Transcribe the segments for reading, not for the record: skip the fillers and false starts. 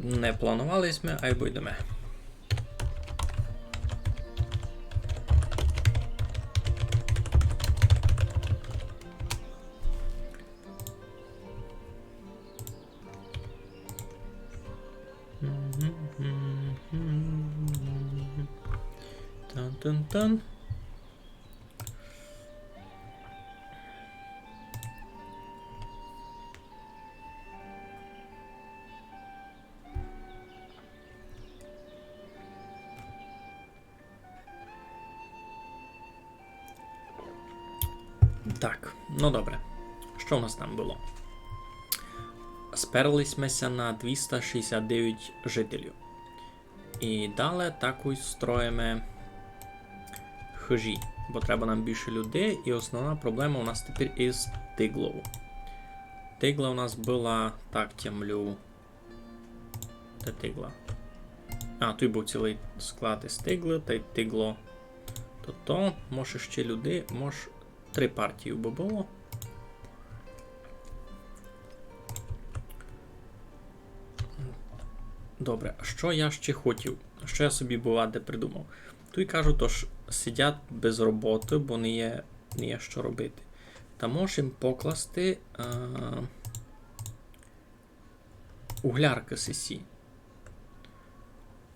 Не планували ми, а й будемо. Тан-тан-тан. Так, ну добре. Що у нас там було? Сперлися на 269 жителів. І далі таку строїмо хижі, бо треба нам більше людей, і основна проблема у нас тепер із тиглою. Тигла у нас була, так, тямлю. Де тигла? А, тут був цілий склад із тигли, та й тигло. То, може ще люди, може 3 партії би було. Добре, а що я ще хотів? Що я собі буває придумав? Тут кажу, то ж сидять без роботи, бо не є що робити. Та можемо покласти углярки сесі.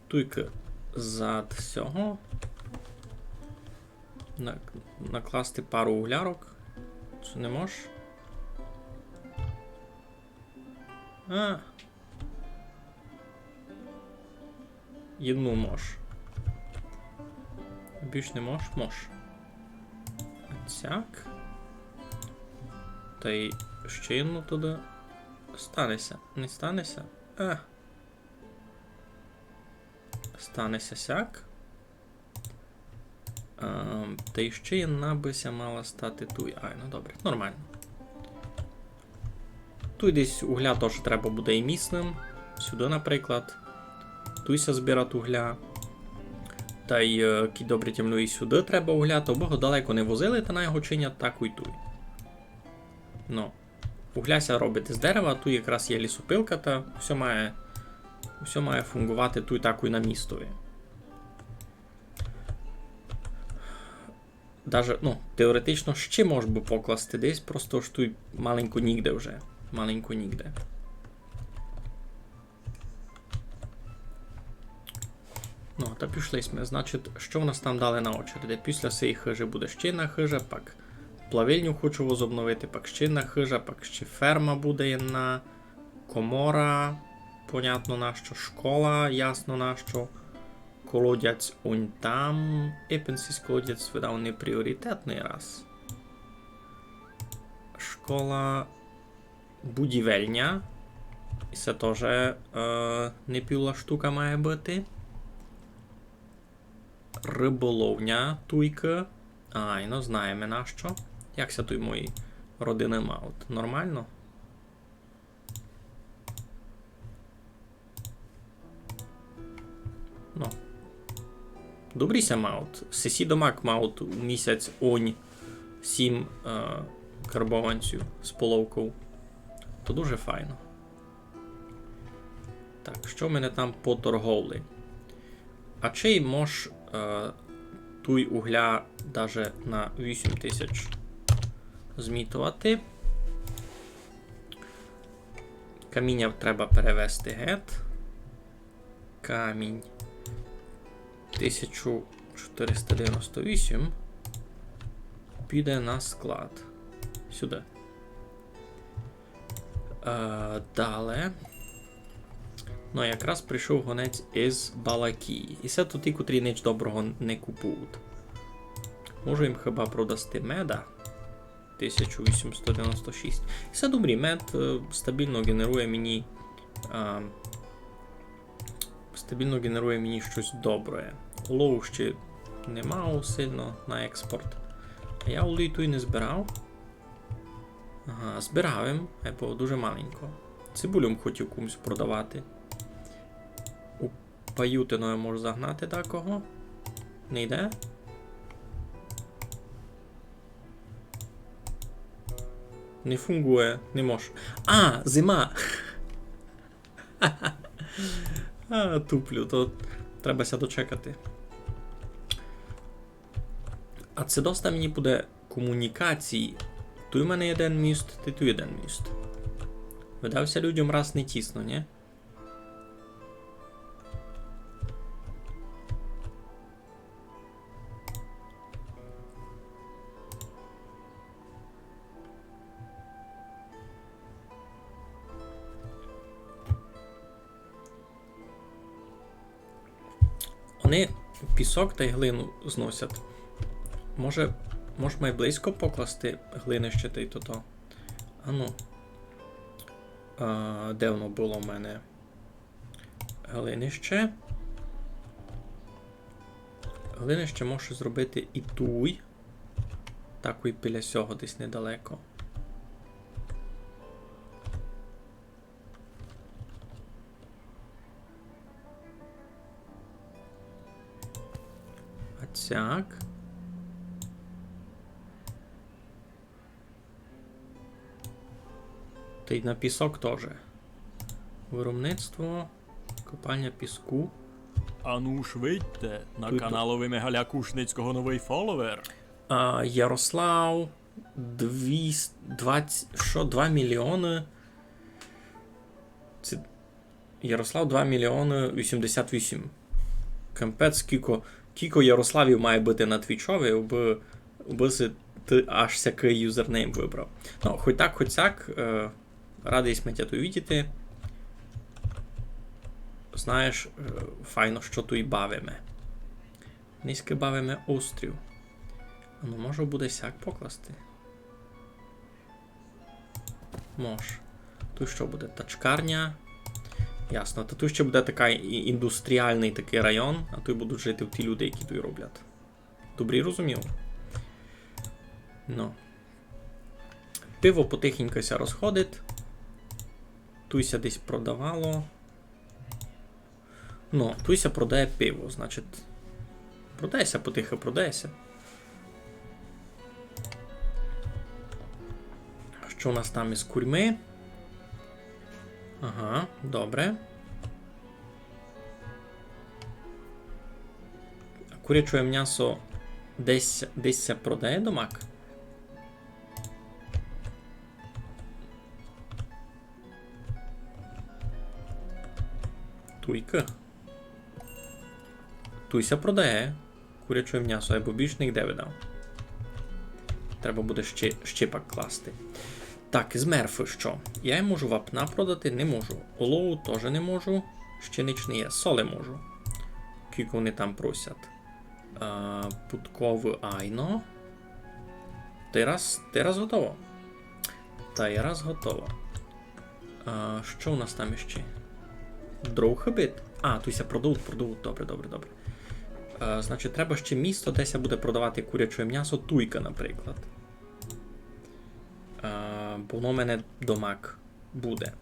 Туйка зад всього накласти пару углярок. Чи не можеш? Одну можеш. Більш не можеш? Можеш. Цяк. Та й ще одну туди. Станеться. Не станеться? Станеться сяк. Та й ще одна бися мала стати тут. Ай, ну добре, нормально. Тут десь угля теж треба буде і місним. Сюди, наприклад. Туйся збирати угля. Та й добре тямлю і сюди треба угля, то бого далеко не возили, та на його чинять таку й туй. Ну, угляся робити з дерева, тут якраз є лісопилка, та все має фунгувати тут таку й на містові. Даже, ну, теоретично ще можеш би покласти десь, просто ж тут маленько нігде вже. Маленько нігде. Ну, та пішли ми. Значить, що в нас там дали на очереді? Після цієї хижі буде ще одна хижа, пак плавильню хочу возобновити, пак ще одна хижа, пак ще ферма буде одна, комора, понятно на що, школа, ясно на що, колодязь он там, і пенсійсь колодязь видав не пріоритетний раз. Школа будівельня, і це теж не півла штука має бути. Риболовня туйка. Ай, ну знаємо на що. Якся той мої родини маут? Нормально? Ну. Добріся маут. Сесі домак маут у місяць онь 7 карбованців з половкою. То дуже файно. Так, що в мене там по торговлі? А чий мож туй угля даже на 8000 змітувати. Каміння треба перевести гет. Камінь 1498 піде на склад. Сюди. Далі. Ну, якраз прийшов гонець із Балакії. І це тут ті, котрі ніч доброго не купують. Можу їм хіба продасти меда. 1896. І це добрий мед стабільно генерує мені щось добре. Лоу ще нема сильно на експорт. А я олій той не збирав. Ага, збирав їм, а було дуже маленько. Цибулю хотів комусь продавати. У паютино я можу загнати такого. Не йде? Не фунгує, не можу. А, зима! Туплю, то требася дочекати. А це доста мені буде комунікації. Тут у мене один міст, ти тут один міст. Видався людям раз не тісно, ні? Вони пісок та й глину зносять. Може має близько покласти глинище та й то-то? Ану. Де воно було в мене? Глинище. Глинище можу зробити і туй. Так, і біля сього десь недалеко. А цяк. Та й на пісок теж. Виробництво, копання піску. Ану ж вийдьте, на каналові Мегаля Кушницького новий фоловер. Ярослав 2 мільйони. Це Ярослав 2 мільйони 88. Капець, кіко Ярославів має бути на твічові, аби ти аж всякий юзернейм вибрав. Ну, хоч так, хоч сяк, радий сміття то видіти. Знаєш, файно, що тут і бавиме. Низьки бавиме острів. Ну, може буде сяк покласти? Мож. Тут що буде? Тачкарня. Ясно. Та тут ще буде такий індустріальний такий район, а тут будуть жити ті люди, які тут роблять. Добрі розумів? Ну. Пиво потихенько ся розходить. Туйся десь продавало. Ну, Туйся продає пиво, значить. Продається потихо, продається. Що у нас там із курьми? Ага, добре. Куряче м'ясо десь се продає домак? Туйка. Туйся продає куряче м'ясо, або більш ніде видав. Треба буде щепак класти. Так, з мерфи що? Я їм можу вапна продати? Не можу. Олову теж не можу. Ще ніч не є. Соли можу. Кілько вони там просять. Путкове айно. Ти раз готово. Та й раз готово. Що у нас там іще? Дрохобит? Туйся продадуть. Добре. Значить, треба ще місто, десь буде продавати куряче м'ясо. Туйка, наприклад. Бо воно в мене домак буде.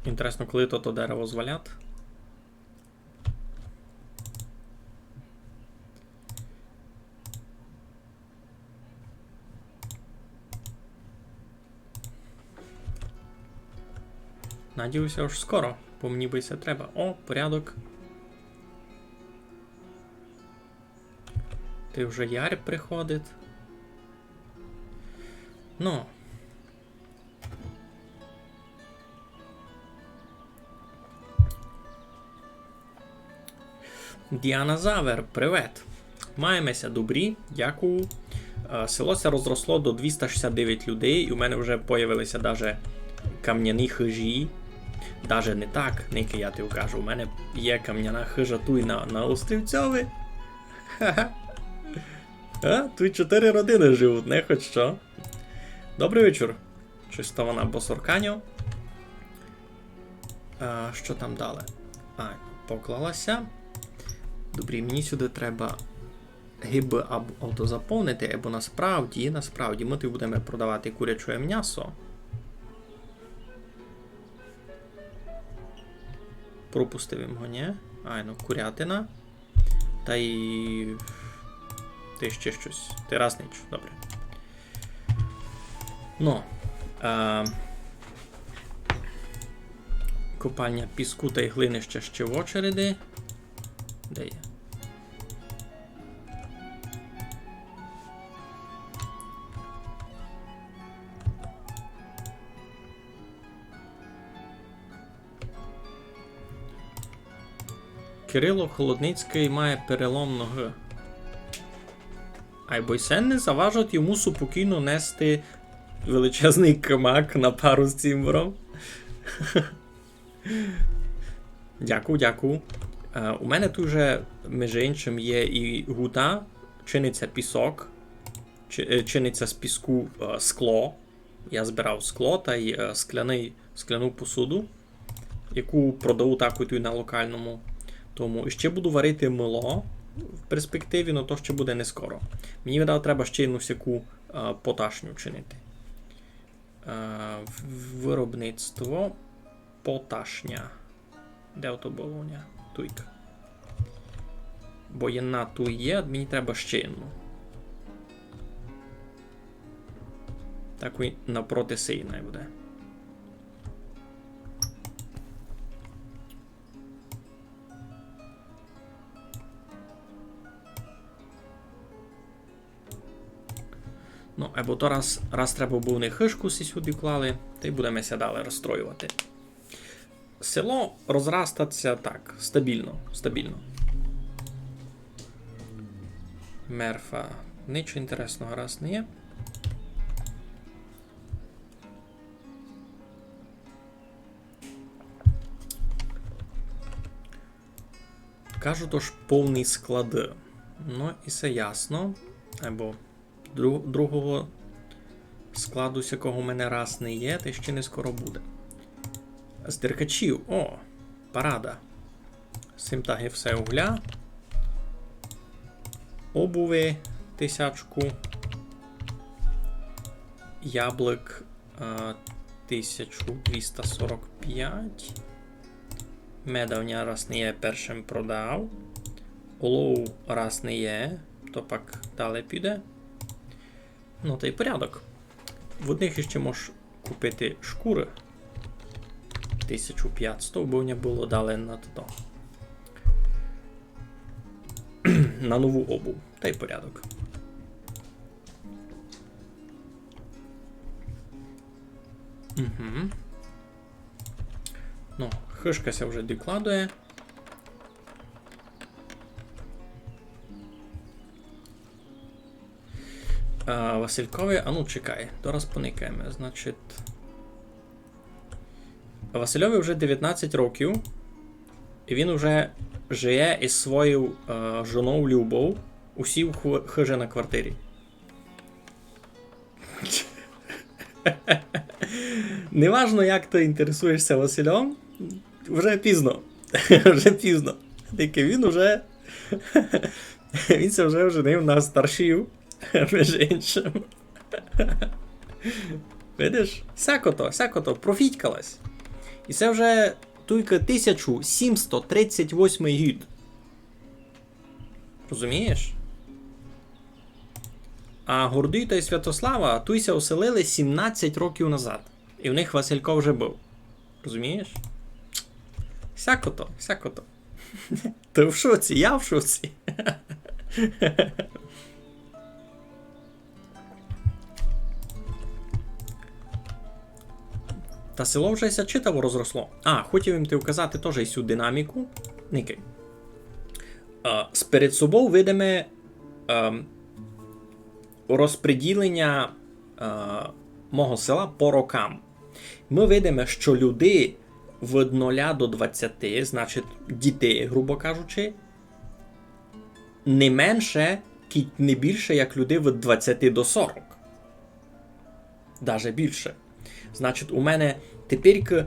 Інтересно, коли то дерево звалять. Надіюся, аж скоро, бо мені бися треба. О, порядок. Ти вже Ярь приходить. Ну. Діана Завер, привет. Маємося добрі, дякую. Село це розросло до 269 людей, і у мене вже появилися даже кам'яні хижі. Даже не так, неки я тобі кажу, у мене є кам'яна хижа тут на острівцьові. Ха-ха. Тут 4 родини живуть, не хоч що. Добрий вечір. Чисто вона босорканьо. Що там далі? Поклалася. Добре, мені сюди треба гиби автозаповнити, бо насправді ми тут будемо продавати куряче м'ясо. Пропустив його, ні? Курятина. Та й... Ти ще щось. Ти раз ніч, добре. Копання піску та й глини ще в очереді. Де є? Кирило Холодницький має перелом ноги. Бо й це не заважить йому спокійно нести величезний камак на пару з цимбором. Дякую. У мене тут вже, між іншим, є і гута, чиниться пісок, чиниться з піску скло. Я збирав скло та й скляну посуду, яку продаю так і на локальному. Тому ще буду варити мило в перспективі, але то ще буде не скоро. Мені видав, треба ще одну всяку поташню чинити. Виробництво поташня. Де ото було? Туйка. Бо єдна ту є, мені треба ще одну. Так і напроти сильна буде. Або то раз треба був не хишку сюди вклали, та й будемо ся далі розстроювати. Село розрастаться так, стабільно. Мерфа. Нічого інтересного раз не є. Кажу, то ж повний склад. І це ясно. Або другого складу, з якого в мене раз не є, та ще не скоро буде. З деркачів. Парада. Симтаги все угля. Обуви 1000. Яблик 1245. Меда в нього раз не є, першим продав. Олов раз не є, то пак далі піде. Та й порядок. В одних ще можеш купити шкури. 1500, бо в нього було далі на то. На нову обув. Та й порядок. Хишкася вже докладує. Василькові, чекай, дораз поникаємо. Значить, Васильові вже 19 років, і він вже живе із своєю жоною Любов усі хижі на квартирі. Неважно, як ти інтересуєшся Василем, вже пізно. Тільки він вже він се вже оженив на старшів. Між іншим. Видиш? Всяко-то, профітькалась. І це вже тільки 1738 гід. Розумієш? А Гордій та й Святослава туйся оселили 17 років назад. І в них Василько вже був. Розумієш? Всяко-то. Ти в шоці, я в шоці. Та село вже ся читаво розросло. Хотів їм ти вказати теж і цю динаміку. Никай. Сперед собою видиме розподілення мого села по рокам. Ми видимо, що люди від 0 до 20, значить дітей, грубо кажучи, не менше, не більше, як люди від 20 до 40. Даже більше. Значить, у мене тепер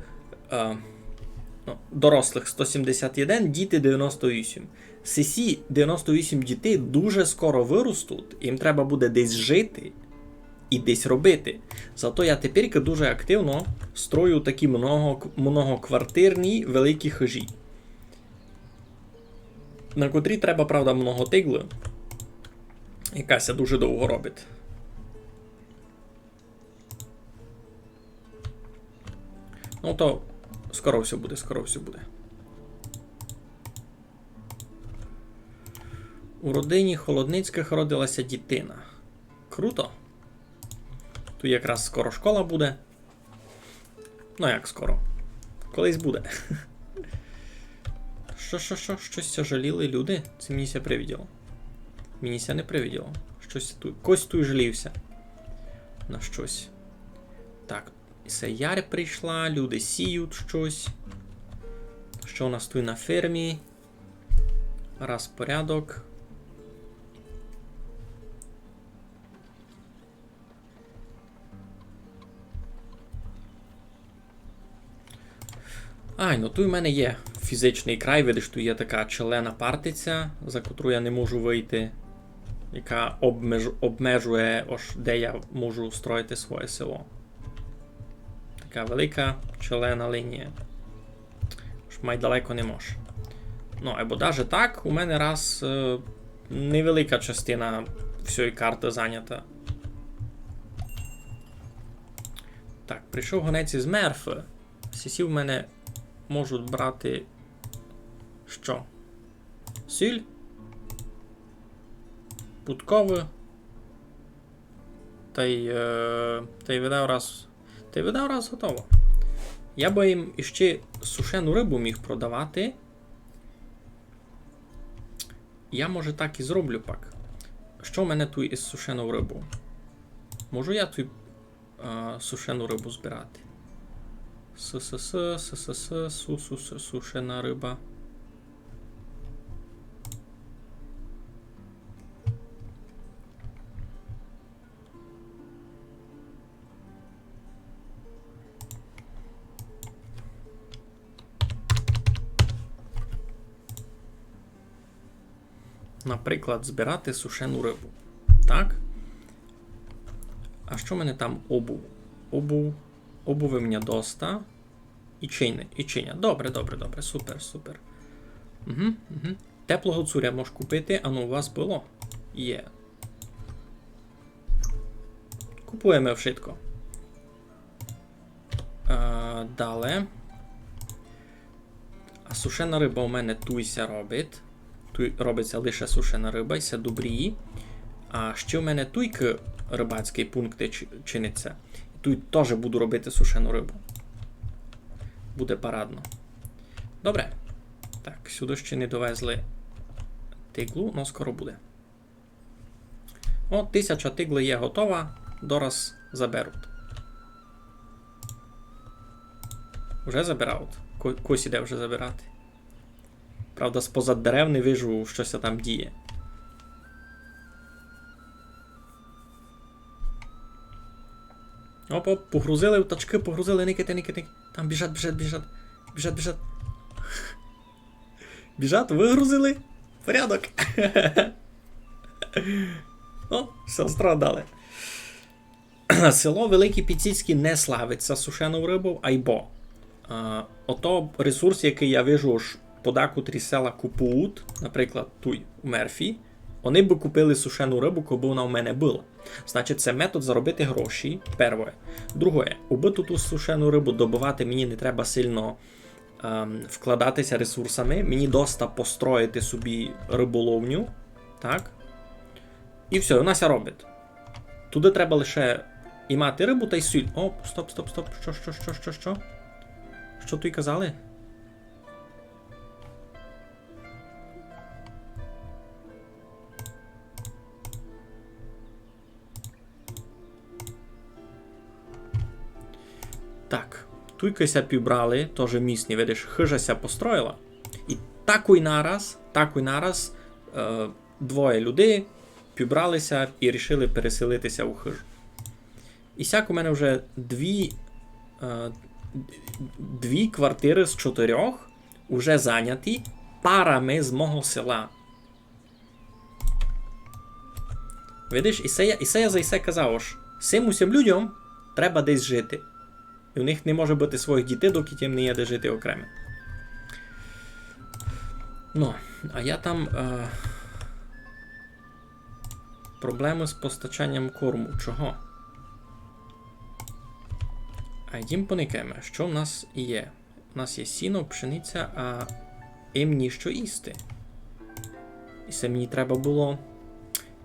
Ну, дорослих 171, діти 98. Сесі 98 дітей дуже скоро виростуть, їм треба буде десь жити і десь робити. Зато я тепер дуже активно строю такі многоквартирні великі хижі. На котрі треба, правда, много тигли. Якась дуже довго робить. Ну то скоро все буде, скоро все буде. У родині Холодницьких родилася дитина. Круто. Тут якраз скоро школа буде. Ну як скоро? Колись буде. Що? Щось жаліли люди? Це мені ся привиділо. Мені ся не привиділо. Щось тут. Когось тут жалівся. На щось. Так. Яр прийшла, люди сіють щось. Що у нас тут на фермі? Раз порядок. Ай, ну тут у мене є фізичний край, видиш, тут є така челена партиця, за котру я не можу вийти, яка обмежує, де я можу строїти своє село. Така велика челена лінія. Май далеко не може. Ну, або навіть так, у мене раз невелика частина всієї карти зайнята. Так, прийшов гонець із Мерфи. Сісі в мене можуть брати що? Сіль? Путкове? Та й видав раз готово. Я би їм іще сушену рибу міг продавати. Я, може, так і зроблю пак. Що в мене тут із сушену рибу? Можу я тут сушену рибу збирати? Сушена риба. Наприклад, збирати сушену рибу. Так? А що в мене там обув? Обуви в мене доста. І чиня. Добре. Супер. Угу. Теплого цуря можеш купити. А ну, у вас було? Є. Купуємо вшитко. Далі. А сушена риба у мене туйся робить. Тут робиться лише сушена риба, і це добрі. А ще в мене туйки рибацький пункт чиниться. Тут теж буду робити сушену рибу. Буде парадно. Добре. Так, сюди ще не довезли тиглу, але скоро буде. О, 1000 тигли є готова. Дораз заберуть. Вже забирають. Когось іде вже забирати. Правда, з-позад дерев не вижу, щось там діє. Оп, погрузили в тачки, никити. Там біжать. Біжать, вигрузили. Порядок. О, все, страдали. Село Великі Підсіцькі не славиться сушену рибу, айбо. Ото ресурс, який я вижу, подекотрі села купують, наприклад, туй у Мерфі, вони б купили сушену рибу, коли вона у мене була. Значить, це метод заробити гроші, перше. Друге, аби ту сушену рибу добувати, мені не треба сильно вкладатися ресурсами, мені доста построїти собі риболовню, так? І все, вона ся робить. Туди треба лише і мати рибу та й сіль. О, стоп. Що? Що тут і казали? Так, туйкися пібрали, теж місні, видиш, хижася построїла. І такий нараз двоє людей пібралися і рішили переселитися у хижу. І сяк у мене вже 2 квартири з 4 вже зайняті парами з мого села. Видиш, Ісея за Ісе казав, що цим усім людям треба десь жити. І у них не може бути своїх дітей, доки тим не є де жити окремо. Ну, а я там... проблеми з постачанням корму. Чого? А йдім поникаємо, що в нас є? У нас є сіно, пшениця, а їм ніщо їсти. І це мені треба було...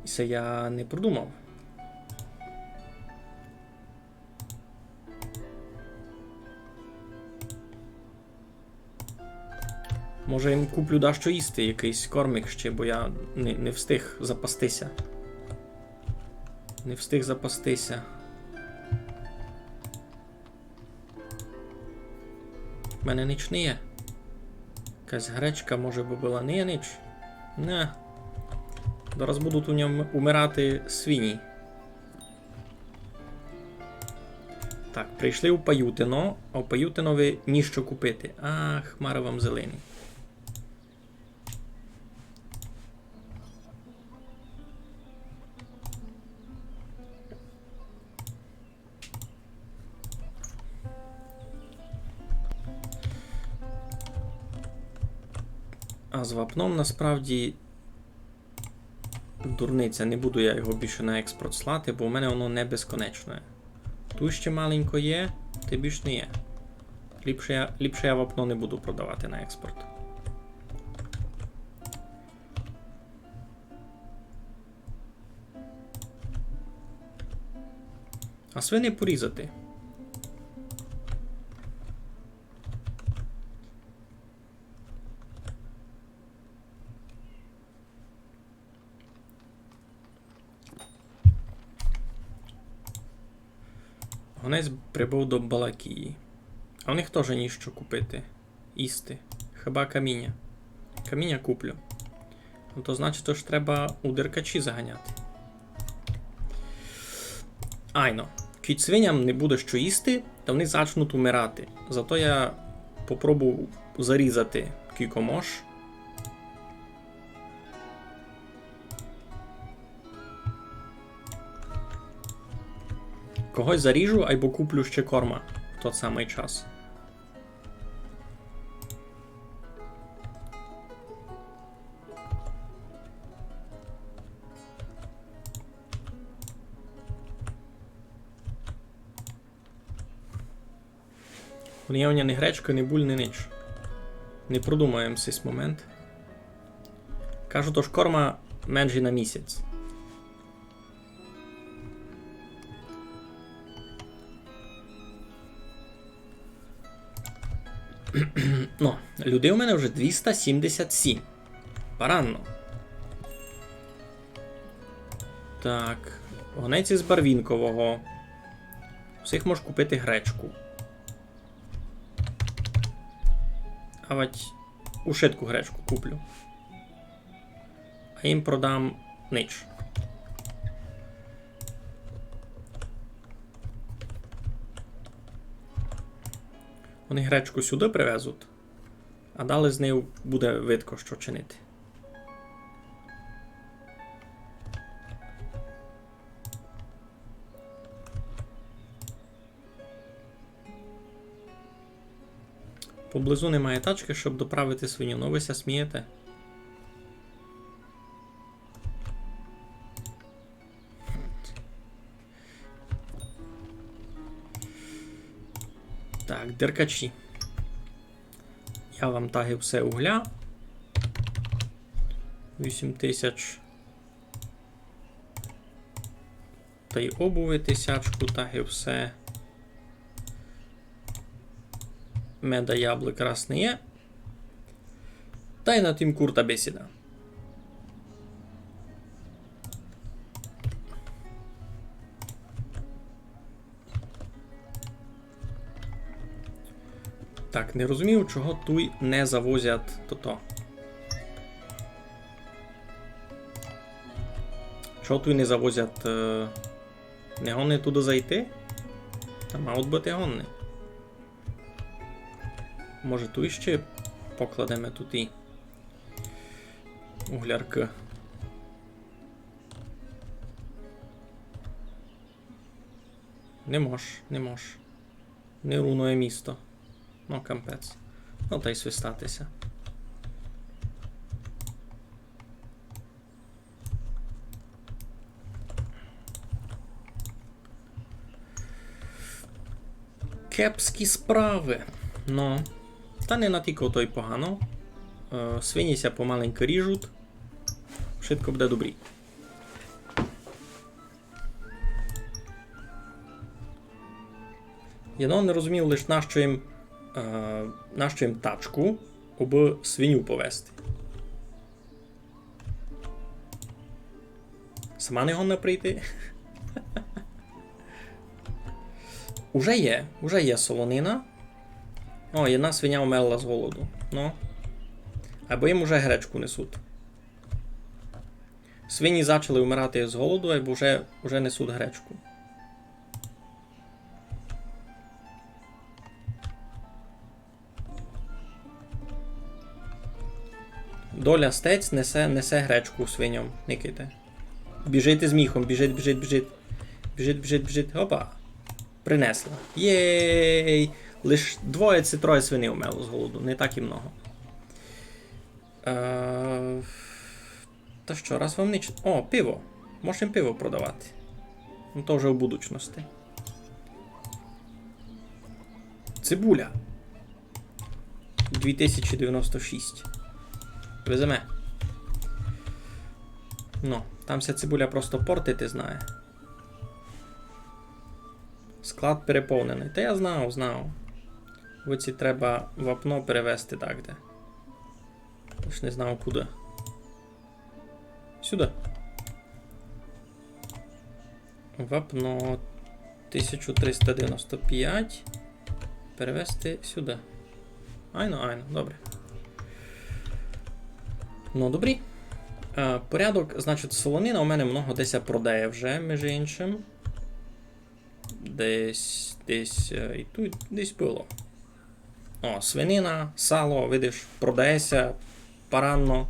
І це я не продумав. Може їм куплю дещо їсти, якийсь кормик ще, бо я не встиг запастися. Не встиг запастися. В мене ніч не є. Якась гречка, може би була не є ніч. Не. Зараз будуть у ньому умирати свині. Так, прийшли у Паютино, а у Паютинові ніщо купити. А, хмари вам зелені. А з вапном насправді дурниця, не буду я його більше на експорт слати, бо в мене воно не безконечне. Тут ще маленько є, ти більш не є. Ліпше я вапно не буду продавати на експорт. А свини порізати. Гонець прибув до Балакії. А в них теж ніщо купити. Їсти. Хіба каміння. Каміння куплю. Ну, то значить, що треба у деркачі заганяти. Айно. Кіть свиням не буде що їсти, то вони почнуть умирати. Зато я попробую зарізати кікомош. Когось заріжу, або куплю ще корма в той самий час. Уявня не гречка, не буль, не нич. Не продумаємо цей момент. Кажу, то ж корма менше на місяць. Ну, людей у мене вже 277. Паранно. Так. Гонець із Барвінкового. Всіх можеш купити гречку. А вать ушитку гречку куплю. А їм продам нич. Вони гречку сюди привезуть, а далі з нею буде видко, що чинити. Поблизу немає тачки, щоб доправити свиню. Ну ви ся смієте. Так, деркачі. Я вам тагив все угля. 8000. Та й обуви 1000, тагив все. Меда, яблук раз не є. Та й на тим курта бесіда. Так, не розумію, чого туй не завозять то-то. Чого туй не завозять... Не гонни туди зайти? Та мають бути гонни. Може ту іще покладемо тут і углярки. Не мож. Не рунує місто. Ну, кампець. Ну, та й свистатися. Кепські справи. Ну, та не натільки то й погано. Свиніся помаленько ріжуть. Швидко буде добрі. Я не розумів лише нащо їм тачку, аби свиню повезти. Сама не гонна прийти. Уже є солонина. О, jedna свиня умерла з голоду. Ну. Або їм уже гречку несуть. Свині почали вмирати з голоду, або вже несуть гречку. Доля стець несе гречку свиням. Никите. Біжить з міхом, біжить. Біжить. Опа. Принесла. Єй! Лиш 2 чи 3 свини вмерло з голоду. Не так і много. Та що, раз вам ніч... О, пиво. Можемо пиво продавати. Ну то вже в будучності. Цибуля. 2096. Веземе. Ну, там вся цибуля просто портити знає. Склад переповнений. Та я знав. Оці треба вапно перевести так де. Тож не знав куди. Сюди. Вапно 1395. Перевести сюди. Айно, добре. Ну, добрі. Порядок, значить, солонина у мене много десь продає вже, між іншим. Десь і тут десь було. О, свинина, сало, видиш, продається паранно.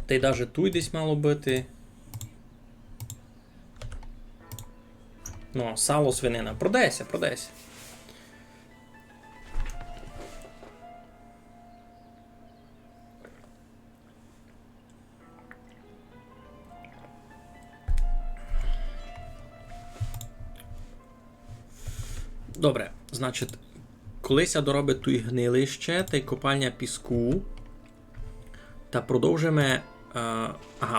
Та й навіть тут десь мало бути. Ну, сало, свинина. Продається. Добре, значить, колись я доробить тут гнилище та й копальня піску. Та продовжимо.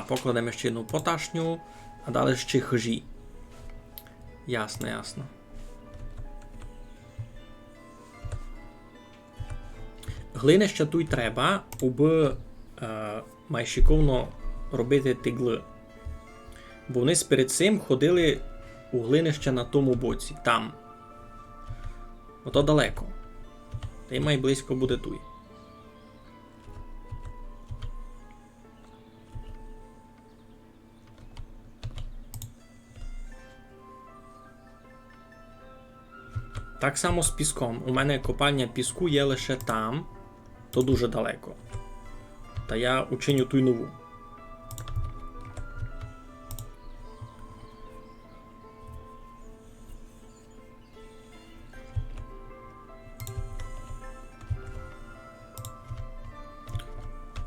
Покладемо ще одну поташню, а далі ще хижі. Ясно. Глини ще тут треба, аби майшиковно робити тигли. Бо вони перед цим ходили у глинище на тому боці, там. Ото далеко. Та й май близько буде туй. Так само з піском. У мене копальня піску є лише там, то дуже далеко. Та я учиню ту й нову.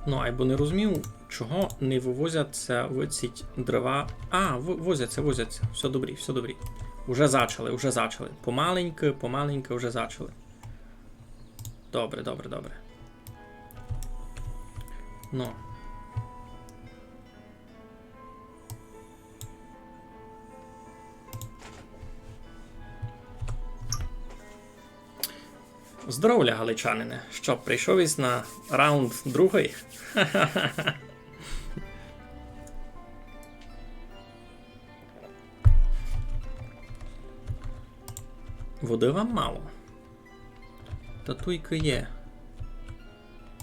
Ну, або не розумів, чого не вивозяться оці дрова. Возяться. Все добрі. Уже зачали. Помаленько вже зачали. Добре. Ну. Здоровля, галичанине. Що, прийшов із на раунд другий? Ха-ха-ха. Води вам мало. Та туйка є.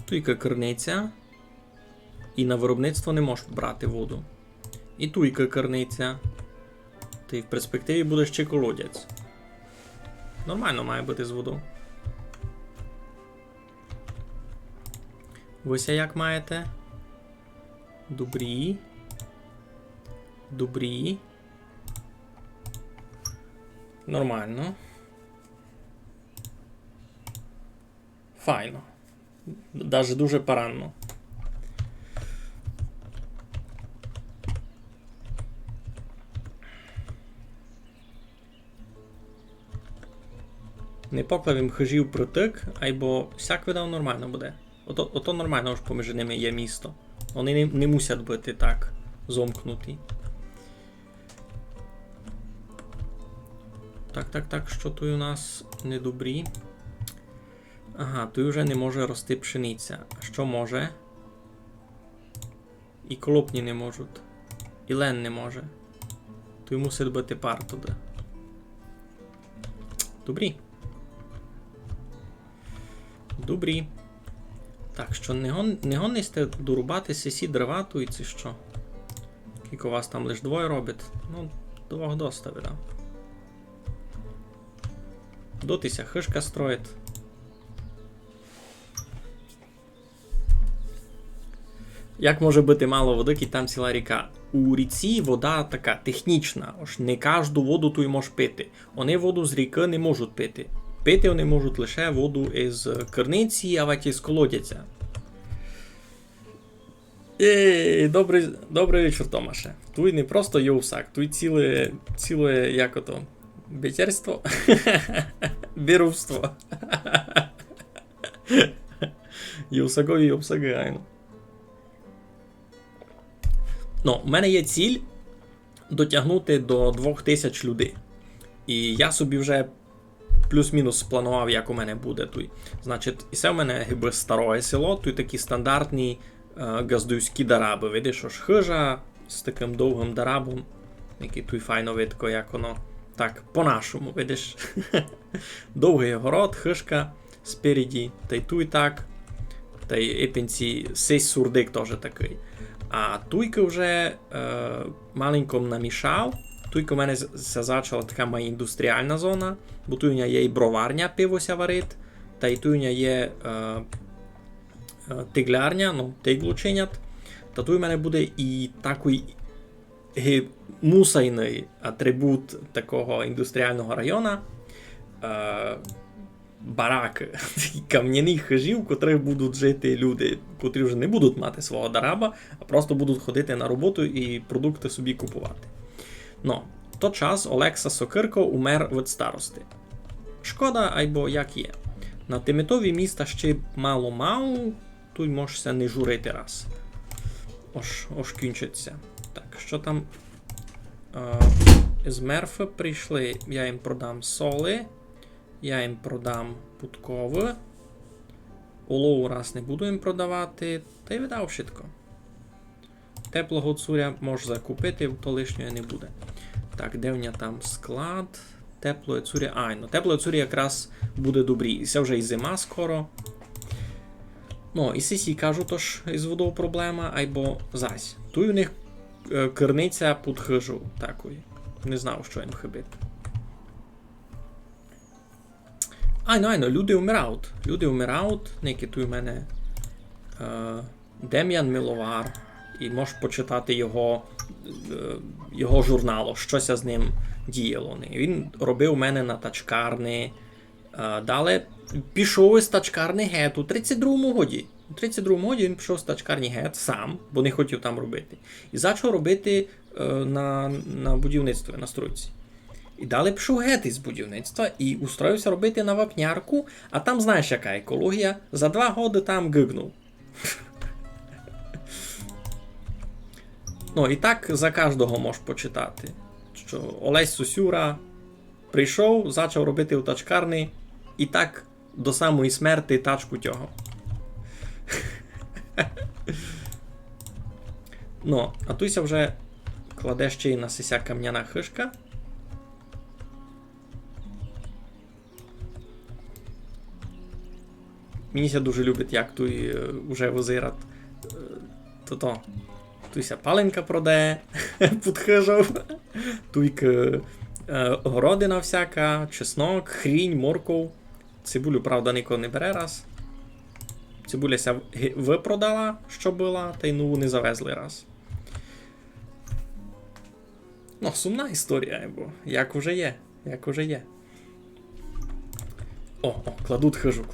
Туйка керниця. І на виробництво не можуть брати воду. І туйка керниця. Та й в перспективі буде ще колодязь. Нормально має бути з водою. Вися як маєте? Добрі. Добрі. Нормально. Файно. Даже дуже поранно. Не поклав хижів притик, або всяк видав нормально буде. Ото нормально ж поміж ними є місто. Вони не мусять бути так зомкнуті. Так, що тут у нас недобрі? Ага, тут вже не може рости пшениця. А що може? І колопні не можуть. І лен не може. Тут мусить бути пар туди. Добрі. Добрі. Так, що не гонисте дорубати сесі дрова тут, це що? Кілько вас там лише двоє робить? Ну, двох достави, да. Дотися хишка строїть. Як може бути мало води, коли там ціла ріка? У ріці вода така технічна, ось не кожну воду тут можеш пити. Вони воду з ріки не можуть пити. Пити вони можуть лише воду із криниці, а ваті з колодязя. Добрий вечір, Томаше. Тут не просто йовсак, тут ціле як ото, бєтерство? Бірувство. Йовсагові йовсаги, айно. Ну, у мене є ціль дотягнути до 2000 людей. І я собі вже плюс-мінус спланував, як у мене буде тут. Значить, і це в мене якби старе село, тут такі стандартні газдуйські дараби. Видиш, аж хижа з таким довгим дарабом, який тут файно видко, як воно так, по-нашому, видиш. Довгий город, хижка спереді, та й тут так. Та й епінці, сей сурдик теж такий. А туйка вже маленьком намішав. Туйка в мене зачала така моя індустріальна зона, бо тут у мене є і броварня пивося варить, та й тут у мене є тиглярня, ну, тиглу чинять. Та тут у мене буде і такий мусайний атрибут такого індустріального району. Бараки, кам'яних хижів, в котрих будуть жити люди, котрі вже не будуть мати свого дараба, а просто будуть ходити на роботу і продукти собі купувати. Но, в той час Олекса Сокирко умер від старости. Шкода, або як є. На Тимитові міста ще мало-мало, тут можешся не журити раз. Ож кінчиться. Так, що там? З мерфи прийшли, я їм продам соли. Я їм продам путкове. Олову раз не буду їм продавати. Та й видав швидко. Теплого цуря можеш закупити, то лишнього не буде. Так, де в мене там склад? Теплої цуря. Ну теплої цуря якраз буде добрі. І це вже і зима скоро. Ну, і сесі кажу, тож із водою проблема, або зась. Тут у них керниця під хижу такої. Не знав, що їм хибити. Айно, люди вмирають. Люди вмирають. Некий тут у мене Дем'ян Миловар. І можеш почитати його журналу, щось з ним діяло. Він робив у мене на тачкарні. Далі пішов із тачкарні гет у 32-му годі. У 32-му годі він пішов з тачкарні гет сам, бо не хотів там робити. І почав робити на будівництві, на стройці. І далі пішов гет із будівництва і устроївся робити на вапнярку, а там знаєш яка екологія, за 2 роки там гигнув. Ну і так за кожного можеш почитати, що Олесь Сосюра прийшов, почав робити у тачкарні і так до самої смерти тачку тягав. Ну, а туйся вже кладе ще й на сися кам'яна хишка. Мені ся дуже любить, як той вже визират. Туйся паленка продає, підхижав. Туйка городина всяка, чеснок, хрінь, морков. Цибулю, правда, нікого не бере раз. Цибуля ся випродала, що була, та й нову не завезли раз. Ну, сумна історія, бо як уже є, як уже є. О, кладуть хижу.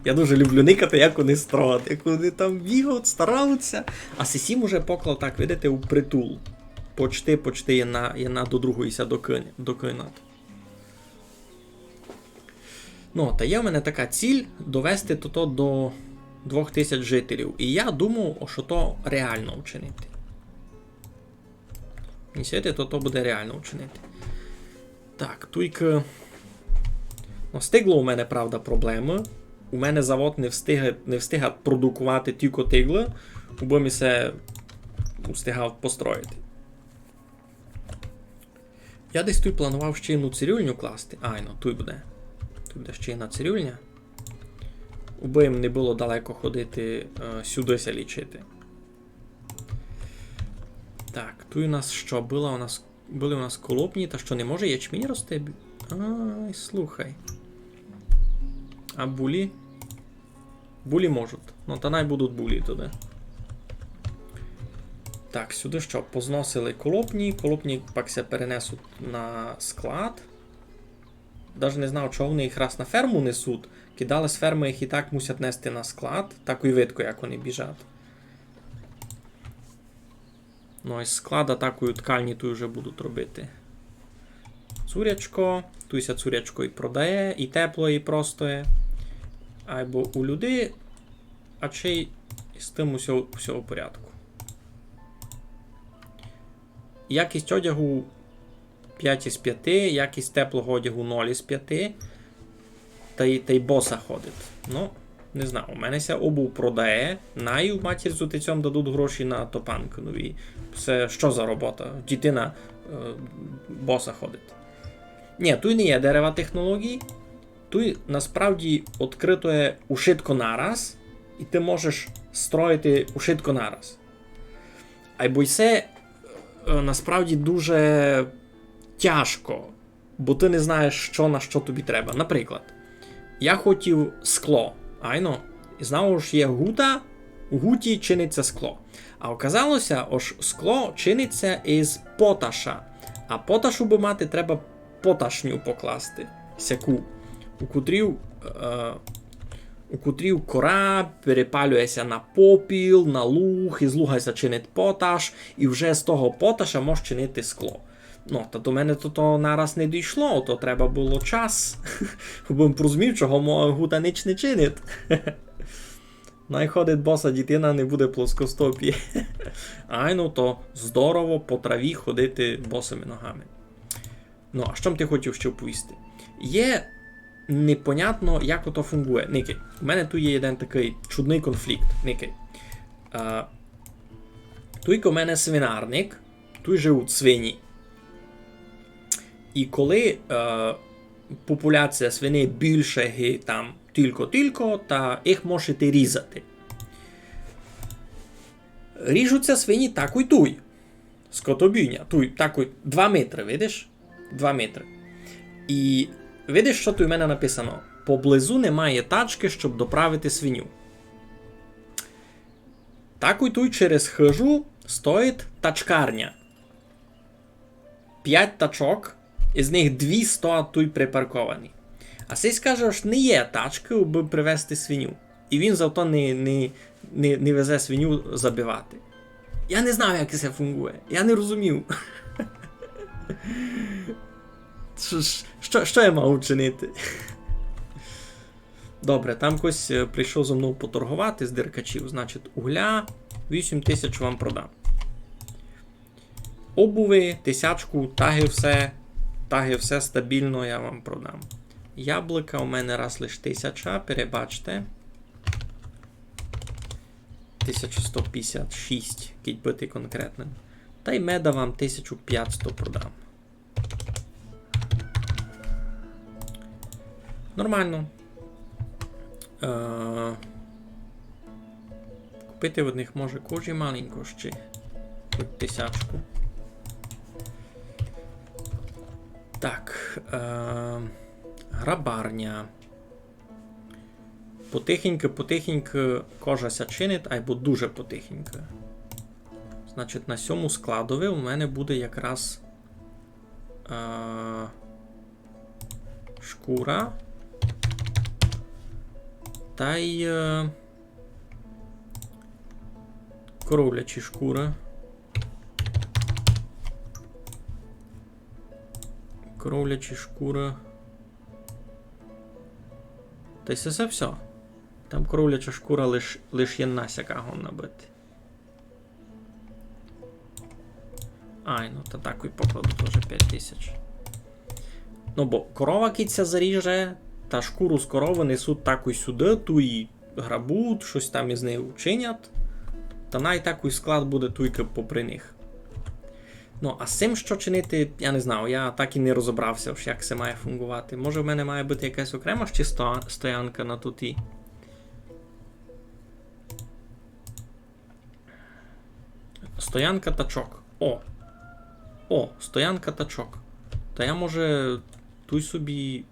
Я дуже люблю никати, як вони строять, як вони там бігають, стараються. А Сесім уже поклав, так, видите, у притул. Почти є на до другої ся докинати. Ну, та є в мене така ціль довести то до 2000 жителів. І я думав, що то реально вчинити. Мені то буде реально вчинити. Так, тільки... Ну, стигло у мене, правда, проблеми. У мене завод не встигає продукувати тільки тигли, бо ми се встигав построїти. Я десь тут планував ще одну цирюльню класти. Тут буде. Тут буде ще одна цирюльня. Бо їм не було далеко ходити сюдися лічити. Так, тут у нас що? Були у нас колопні, та що не може ячмінь рости? Ай, слухай. А булі? Булі можуть. Ну, та най будуть булі туди. Так, сюди що? Позносили колопні. Колопні пакся перенесуть на склад. Даже не знав, чого вони їх раз на ферму несуть. Кидали з ферми, їх і так мусять нести на склад. Такою видко, як вони біжать. Ну, із склада такою ткальні тут вже будуть робити. Цурячко. Туйся цурячко і продає, і тепло, і простое. Або у людей, а чи й з тим усього в порядку. Якість одягу 5 із 5, якість теплого одягу 0 із 5. Та й боса ходить. Ну, не знаю, у мене ся обув продає, наю матір з утицьом дадуть гроші на топанку нові. Це що за робота? Дитина боса ходить. Ні, тут не є дерева технологій. Тут насправді відкрито є ушитко нараз, і ти можеш строїти ушитко нараз. Або й це насправді дуже тяжко, бо ти не знаєш, що на що тобі треба. Наприклад, я хотів скло, і знову ж є гута, у гуті чиниться скло. А оказалося, ось скло чиниться із поташа. А поташу би мати треба поташню покласти, сяку, у котрів кора перепалюється на попіл, на луг, із луга чинить поташ, і вже з того поташа може чинити скло. Ну, та до мене то нараз не дійшло, то треба було час, бо розумів, чого моя гута ніч не чинить. Найходить боса дитина, не буде плоскостопі. То здорово по траві ходити босими ногами. Ну, а що б ти хотів ще повісти? Є непонятно, як ото фунгує. Никей, у мене тут є один такий чудний конфлікт. Никей. Тут у мене свинарник, тут живуть свині. І коли популяція свиней більше там тільки, та їх можете різати. Ріжуться свині так і туй. Скотобійня. Туй, так 2 метри, видиш? 2 метри. І видиш, що тут у мене написано? Поблизу немає тачки, щоб доправити свиню. Так і туй через хижу стоїть тачкарня. 5 тачок, із них 200 тут припарковані. А сей скаже, що не є тачки, аби привезти свиню. І він завто не везе свиню забивати. Я не знав, як це фунгує. Я не розумів. Що я мав вчинити? Добре, там хтось прийшов зо мною поторгувати з диркачів. Значить, угля 8000 вам продам. Обуви, 1000, таги все стабільно я вам продам. Яблука у мене раз лише 1000, перебачте. 1156, кіть бути конкретним. Та й меда вам 1500 продам. Нормально. Купити в одних може кожі маленько ще. Хоч 1000. Так. Грабарня. Потихеньки кожа ся чинить, або дуже потихеньки. Значить, на сьому складові у мене буде якраз шкура. Та й коровлячі шкура. Коровлячі шкура. Та й це все. Там коровляча шкура лиш є насяка набити. Ай, ну та так і покладу теж 5000. Ну бо корова киця заріже, та шкуру з корови несуть так і сюди, ту і грабуть, щось там із нею вчинять. Та най такий склад буде тільки попри них. Ну, а з цим що чинити, я не знаю, я так і не розібрався, як це має фунгувати. Може в мене має бути якась окрема ще стоянка на туті. Стоянка тачок. О, стоянка тачок. Та я може туй собі...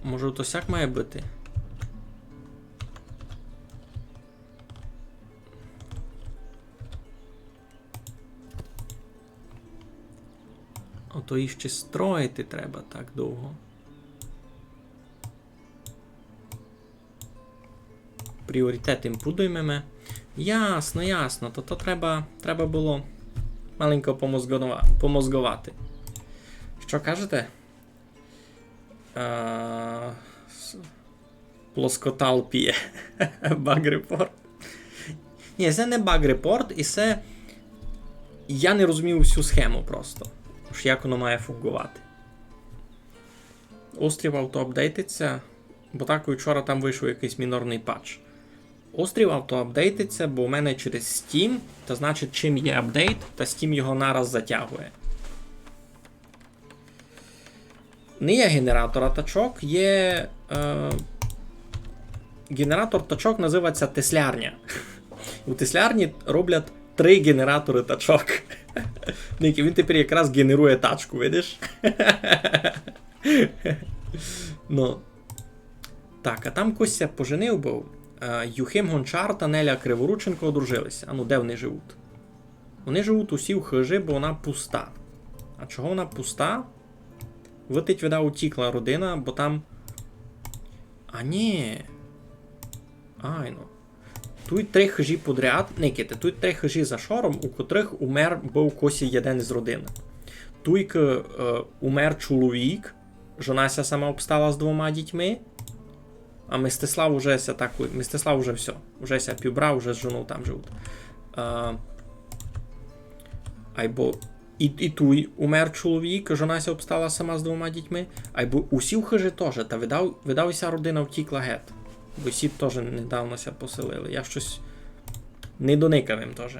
Може то сяк має бути? Ото іще строїти треба так довго. Пріоритет їм будуємо. Ясно. То треба було маленько помозгувати. Що кажете? Плоскотал п'є. Баг-репорт. Ні, це не баг-репорт, і це... Я не розумів всю схему просто. Як воно має фунгувати. Острів автоапдейтиться, бо так вчора там вийшов якийсь мінорний патч. Острів автоапдейтиться, бо у мене через Steam, то значить чим є апдейт, та Steam його нараз затягує. Не є генератора тачок, є... Генератор тачок називається теслярня. У теслярні роблять 3 генератори тачок. Він тепер якраз генерує тачку, видиш? Ну. Так, а там Костя поженив був. Юхим Гончар та Неля Криворученко одружилися. А ну, де вони живуть? Вони живуть усі в хижі, бо вона пуста. А чого вона пуста? Витить, вида, утікла родина, бо там... А ні. Ай, ну. Тут 3 хижі подряд, Никите, тут 3 хижі за шором, у котрих умер був косі один з родини. Тут умер чоловік, жонася сама обстала з 2 дітьми, а Мстислав уже ся так, Мстислав уже все, уже ся півбрав, уже з жоною там живуть. Айбо і туй умер чоловік, жонася обстала сама з 2 дітьми, айбо усі в хижі теж, та видався родина втікла геть. Бо всі теж недавно ся поселили. Я щось не доникав їм теж.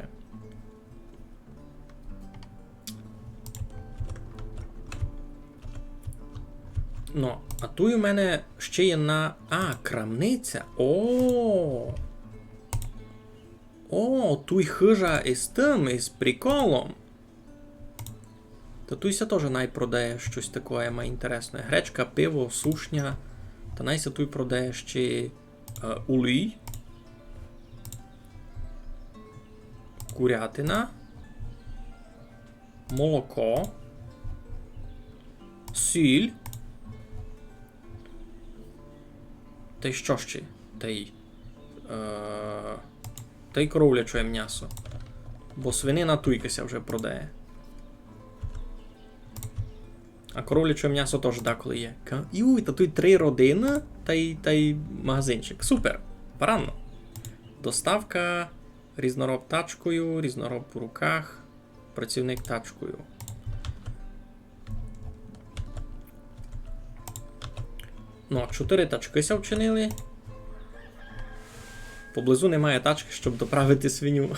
Ну, а тут у мене ще є на... крамниця. О, тут хижа із тим, із приколом. Та тут ся теж найпродає щось таке, має інтересне. Гречка, пиво, сушня. Та найся тут продає ще олій, курятина, молоко, сіль. Та й що ще? Та й коровляче м'ясо. Бо свинина туйкася вже продає. А коровляче м'ясо теж деколи є. Юй, та тут 3 родини, та й магазинчик. Супер. Паранно. Доставка, різнороб тачкою, різнороб в руках, працівник тачкою. Ну, 4 тачки ся вчинили. Поблизу немає тачки, щоб доправити свиню.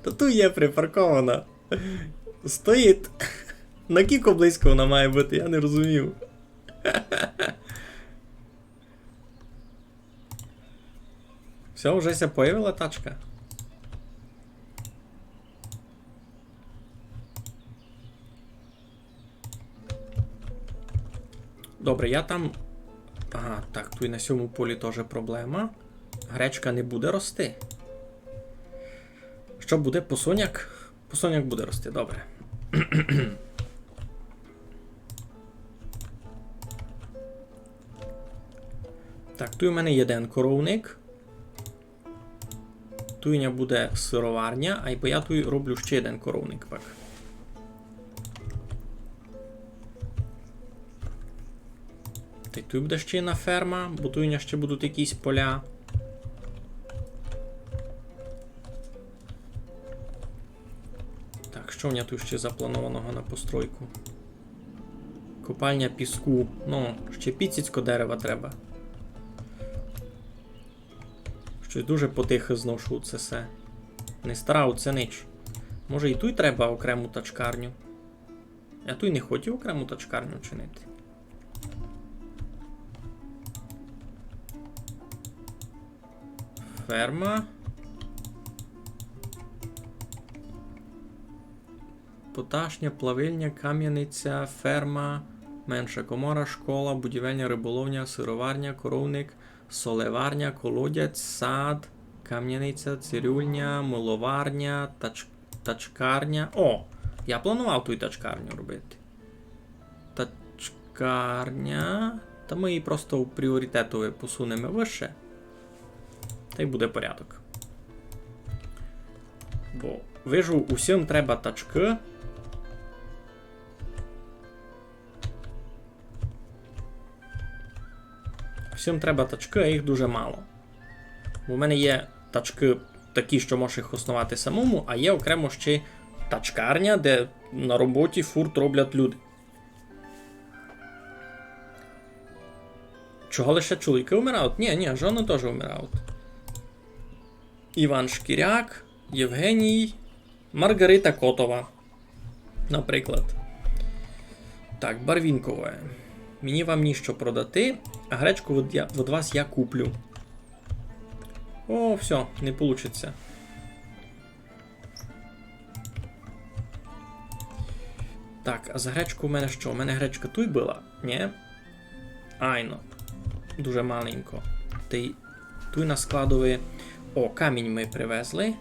Та тут є припаркована. Стоїть. На кілько близько вона має бути, я не розумів. Все, вже ся появила тачка. Добре, я там. Ага, так, тут і на цьому полі теж проблема. Гречка не буде рости. Що буде? Посоняк? Посоняк буде рости, добре. Так, тут у мене є один коровник. Тут у мене буде сироварня, а я тут роблю ще один коровник. Так. Та й тут буде ще одна ферма, бо тут у мене ще будуть якісь поля. Так, що у мене тут ще запланованого на постройку? Копальня піску. Ну, ще піцицько дерева треба. Щось дуже потихо зношу це все. Не старав це нич. Може і тут треба окрему тачкарню. Я тут не хотів окрему тачкарню чинити. Ферма. Поташня, плавильня, кам'яниця, ферма, менша комора, школа, будівельня, риболовня, сироварня, коровник, солеварня, колодязь, сад, кам'яниця, цирюльня, миловарня, тачкарня. О! Я планував ту тачкарню робити. Тачкарня. Та ми її просто в пріоритетове посунемо вище. Та й буде порядок. Бо вижу, усім треба тачки. Всім треба тачки, а їх дуже мало. У мене є тачки такі, що можеш їх основати самому, а є окремо ще тачкарня, де на роботі фурт роблять люди. Чого лише чоловіки вмирають? Ні, жони теж вмирають. Іван Шкіряк, Євгеній, Маргарита Котова, наприклад. Так, Барвінкове. Мені вам ніщо продати, а гречку від вас я куплю. О, все, не получиться. Так, а за гречку у мене що? У мене гречка тут була? Ні? Айно. Дуже маленько. Тут на складові... О, камінь ми привезли.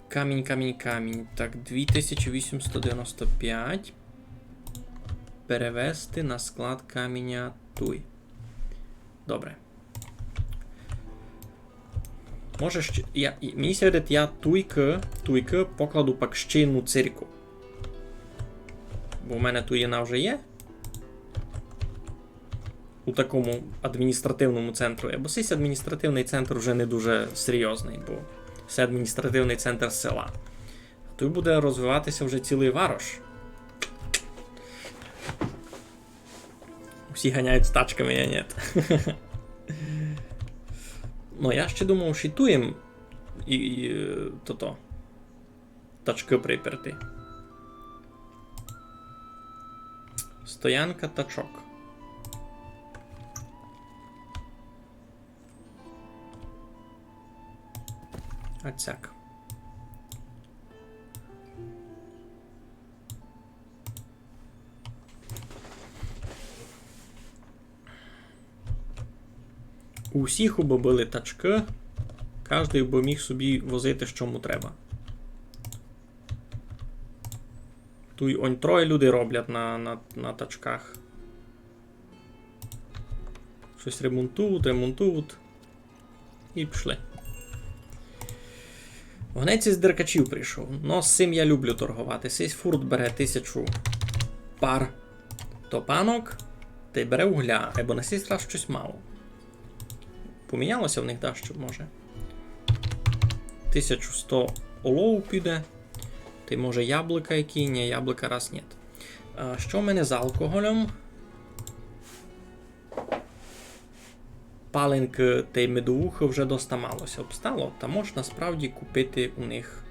Камінь. Так, 2895. Перевести на склад каменя туй. Добре. Може ще... Мені сьогодні я туйки покладу пак ще одну цирку. Бо в мене туїна вже є. У такому адміністративному центру. Бо цей адміністративний центр вже не дуже серйозний, бо це адміністративний центр села. Тут буде розвиватися вже цілий варош. Всі ганяють з тачками, я ні. Ну, я ще думав, що і туєм тачки приперти. Стоянка тачок. Отсяк. У всіх були тачки, кожен би міг собі возити, що йому треба. Тут он троє люди роблять на тачках. Щось ремонтують. І пішли. Гонець із деркачів прийшов. Ну, з цим я люблю торгувати. Цей фурт бере 1000 пар топанок, та й бере угля, або на цей раз щось мало. Помінялося в них, що може. 1100 олову піде. Та й може яблука які? Ні, яблука раз ні. Що в мене з алкоголем? Паленки та й медовухи вже доста малося обстало, та можна справді купити у них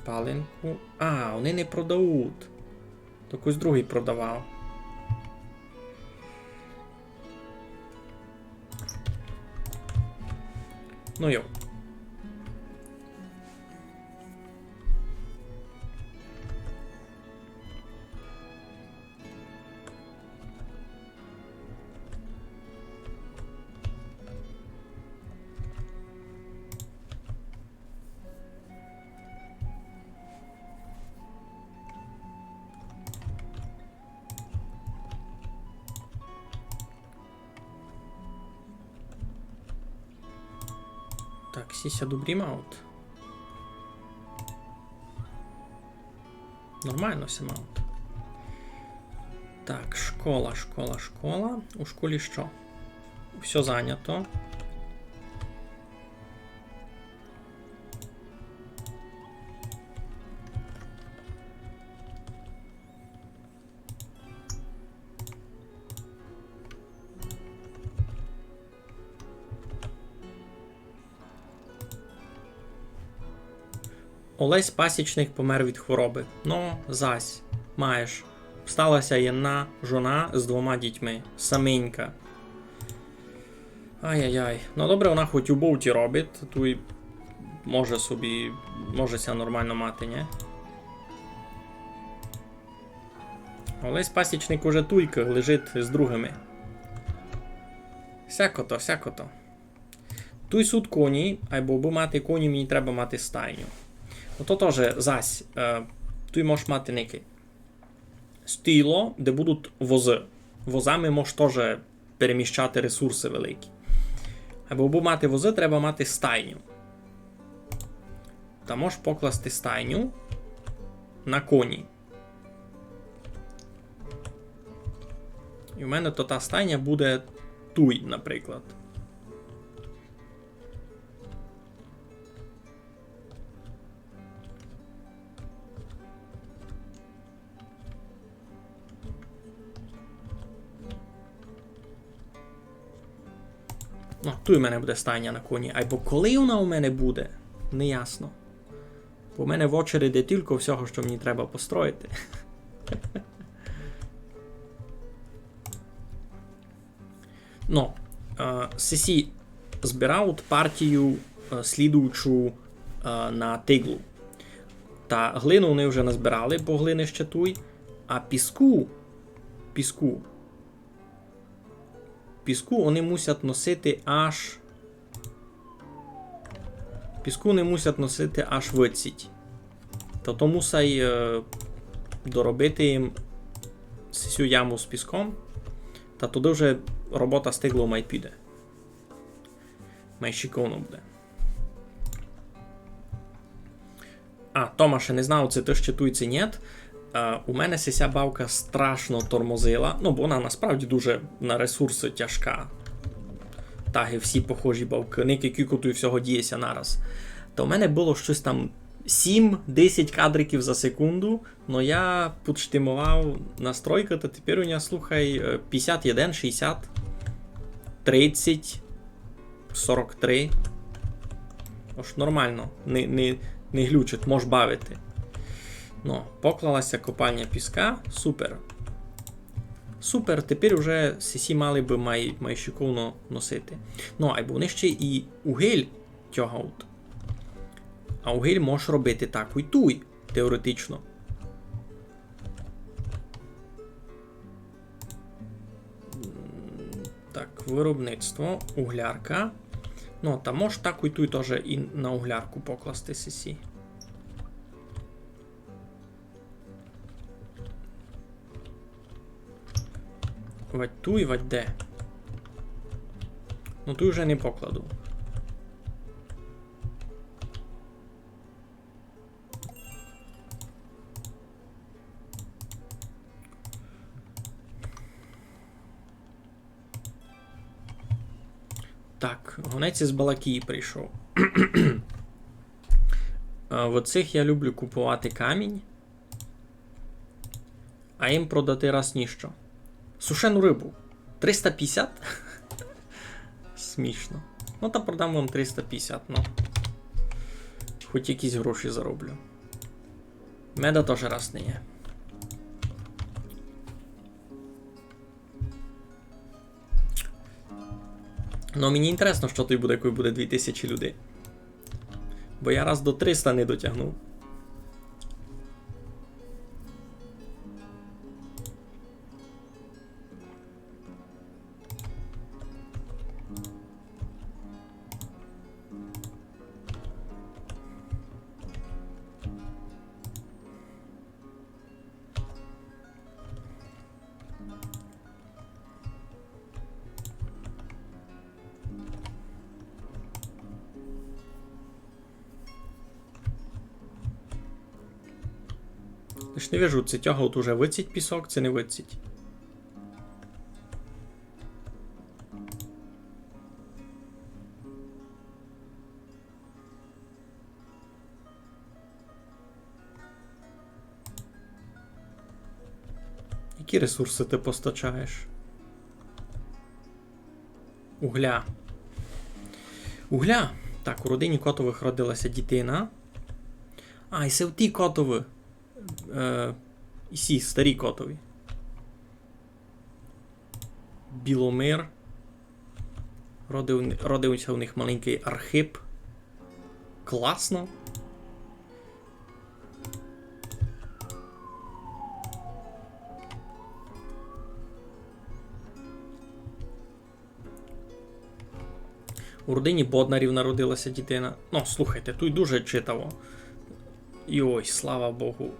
паленку. А, вони не продають. То хтось другий продавав. Ну йо. Сіся добрі маут. Нормально все маут. Так, школа. У школі що? Все зайнято. Олесь Пасічник помер від хвороби. Ну, зась, маєш. Сталася єдна жона з 2 дітьми. Саменька. Ай-яй-яй. Ну добре, вона хоч у болті робить, то й може собі, може ся нормально мати, не? Олесь Пасічник уже туйка лежить з другими. Всяко-то. Туй суд коні, або аби мати коні, мені треба мати стайню. Ну то теж зась, туй можеш мати некий стіло, де будуть вози. Возами можеш теж переміщати ресурси великі. Або аби мати вози, треба мати стайню. Та можеш покласти стайню на коні. І в мене то та стайня буде туй, наприклад. Ну, тут у мене буде стайня на коні. Або коли вона у мене буде, не ясно. Бо в мене в очереді тільки всього, що мені треба построїти. Ну, Сесі збирають партію слідуючу на тиглу. Та глину вони вже назбирали, бо глини ще туй. А піску вони мусять носити аж... Піску не мусять носити аж 20. То мусить доробити їм цю яму з піском. Та туди вже робота з тиглом май піде. Май шиковно буде. Тома ще не знав, це те, що тут це нет. У мене ця бавка страшно тормозила. Ну, бо вона насправді дуже на ресурси тяжка. Таги всі похожі бавки. Ники кікоту і всього діється нараз. То у мене було щось там 7-10 кадриків за секунду. Но я підштимував настройку, то тепер у мене, слухай, 51, 60, 30, 43. Ось нормально. Не глючить, можеш бавити. Ну, поклалася копальня піска, супер. Супер, тепер вже сесі мали би майщиковно носити. Ну, або вони ще і угіль тягають. А угіль можеш робити так і туй, теоретично. Так, виробництво, углярка. Ну, та можеш так і туй теж і на углярку покласти сесі. Вать ту і вать де. Ну ту вже не покладу. Так, гонець із Балакії прийшов. В оцих я люблю купувати камінь, а їм продати раз ніщо. Сушену рибу. 350? Смішно. Ну, та продам вам 350, ну. Хоч якісь гроші зароблю. Меда теж раз не є. Ну, мені інтересно, що тут буде, коли буде 2000 людей. Бо я раз до 300 не дотягнув. Я ж не вижу, це тяга от уже виціть пісок, це не виціть. Які ресурси ти постачаєш? Угля. Угля. Так, у родині Котових родилася дитина. А, і це в ті Котови. І сі, старі Котові. Біломир. Родився у них маленький Архип. Класно. У родині Боднарів народилася дитина. Ну, слухайте, тут дуже читаво. І ой, слава Богу.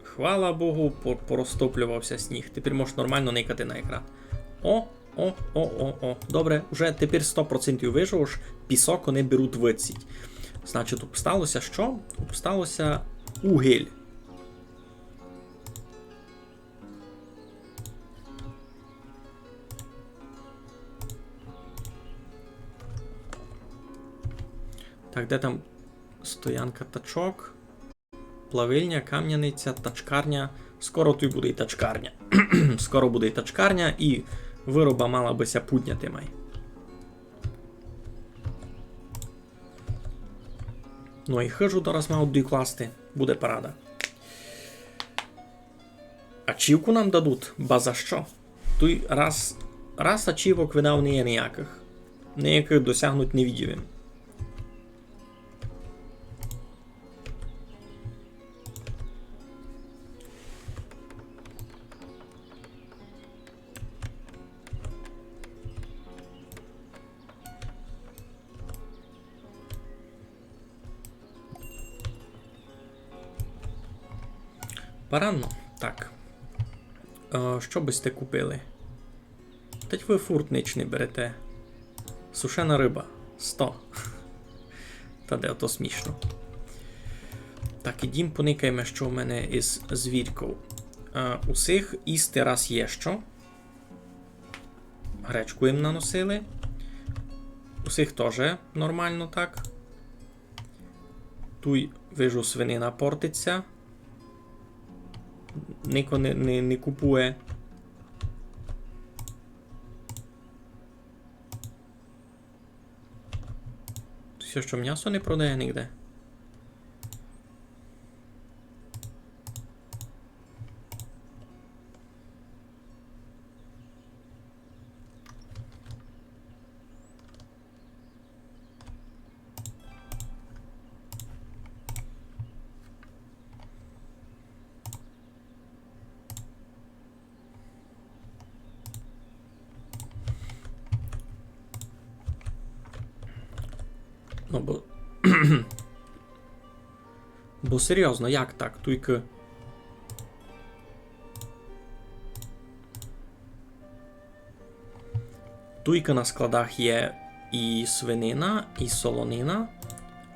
Хвала Богу, порозтоплювався сніг. Тепер можеш нормально никати на екран. О. Добре, вже тепер 100% вижив, що пісок вони беруть виціть. Значить, обсталося що? Обсталося угіль. Так, де там стоянка тачок, плавильня, кам'яниця, тачкарня. Скоро тут буде і тачкарня. Скоро буде і тачкарня, і вироба мала бися путняти май. Ну і хижу зараз мав докласти. Буде парада. Ачівку нам дадуть? Ба за що? Той раз ачівок видав не є ніяких. Ніяких досягнуть не відділим. Паранно. Так. Що би сте купили? Та ви фуртнич не берете. Сушена риба. 100. Та де ото смішно. Так, ідім поникаємо, що в мене із звірков. Усіх їсти раз є що. Гречку їм наносили. Усіх теж нормально так. Туй, вижу, свинина портиться. Ніко не купує. Все, що м'ясо не продає ніде. Ну, бо серйозно, як так? Тільки на складах є і свинина, і солонина,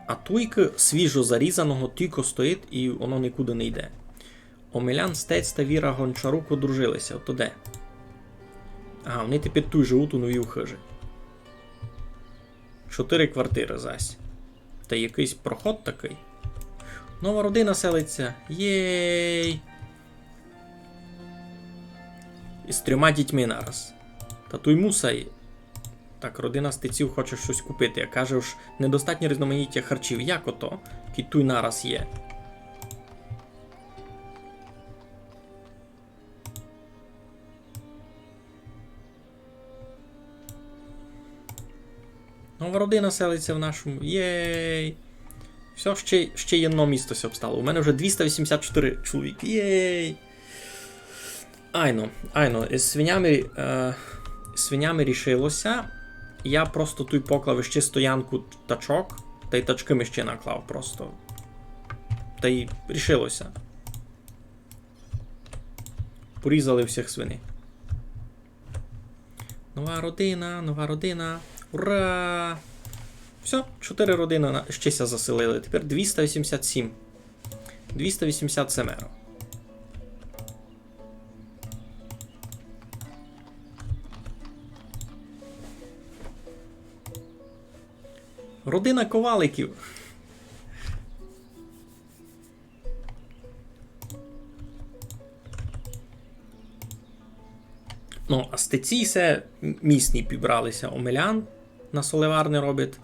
а туйки свіжо зарізаного тільки стоїть і воно нікуди не йде. Омелян, Стець та Віра Гончарук одружилися, ото де? Ага, вони тепер тут живуть у новій хижі. 4 квартири зась. Та якийсь проход такий. Нова родина селиться. Єй! І з 3 дітьми нараз. Та той мусай. Так, родина стеців хоче щось купити. А каже ж, недостатньо різноманіття харчів. Як ото? Кій той нараз є. Нова родина селиться в нашому. Єй! Все, ще є одно місто ся обстало. У мене вже 284 чоловіки. Єй! Айно, з свинями рішилося. Я просто тут поклав ще стоянку тачок, та й тачки ще наклав просто. Та й рішилося. Порізали всіх свини. Нова родина. Ура! Все, 4 родини щеся заселили. Тепер 287. 287. Родина коваликів. Ну, а стеці се місні підбралися. Омелян на соливарни робить.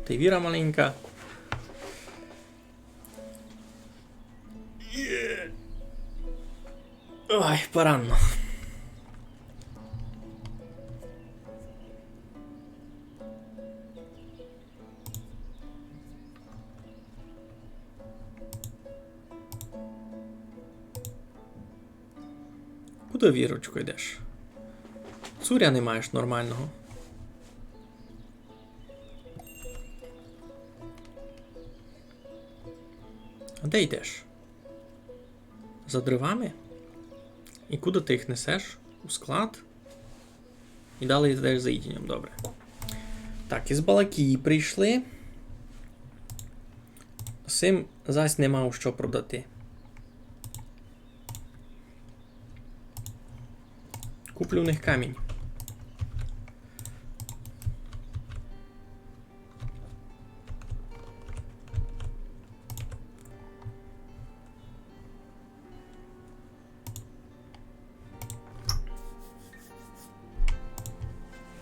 Та й Віра маленька. Ой, поранно. Куди, Вірочко, йдеш? Цуря не маєш нормального. А де йдеш? За дровами? І куди ти їх несеш? У склад? І далі йдеш за їдінням, добре. Так, із Балакії прийшли. Сим зась не мав що продати. Куплю в них камінь.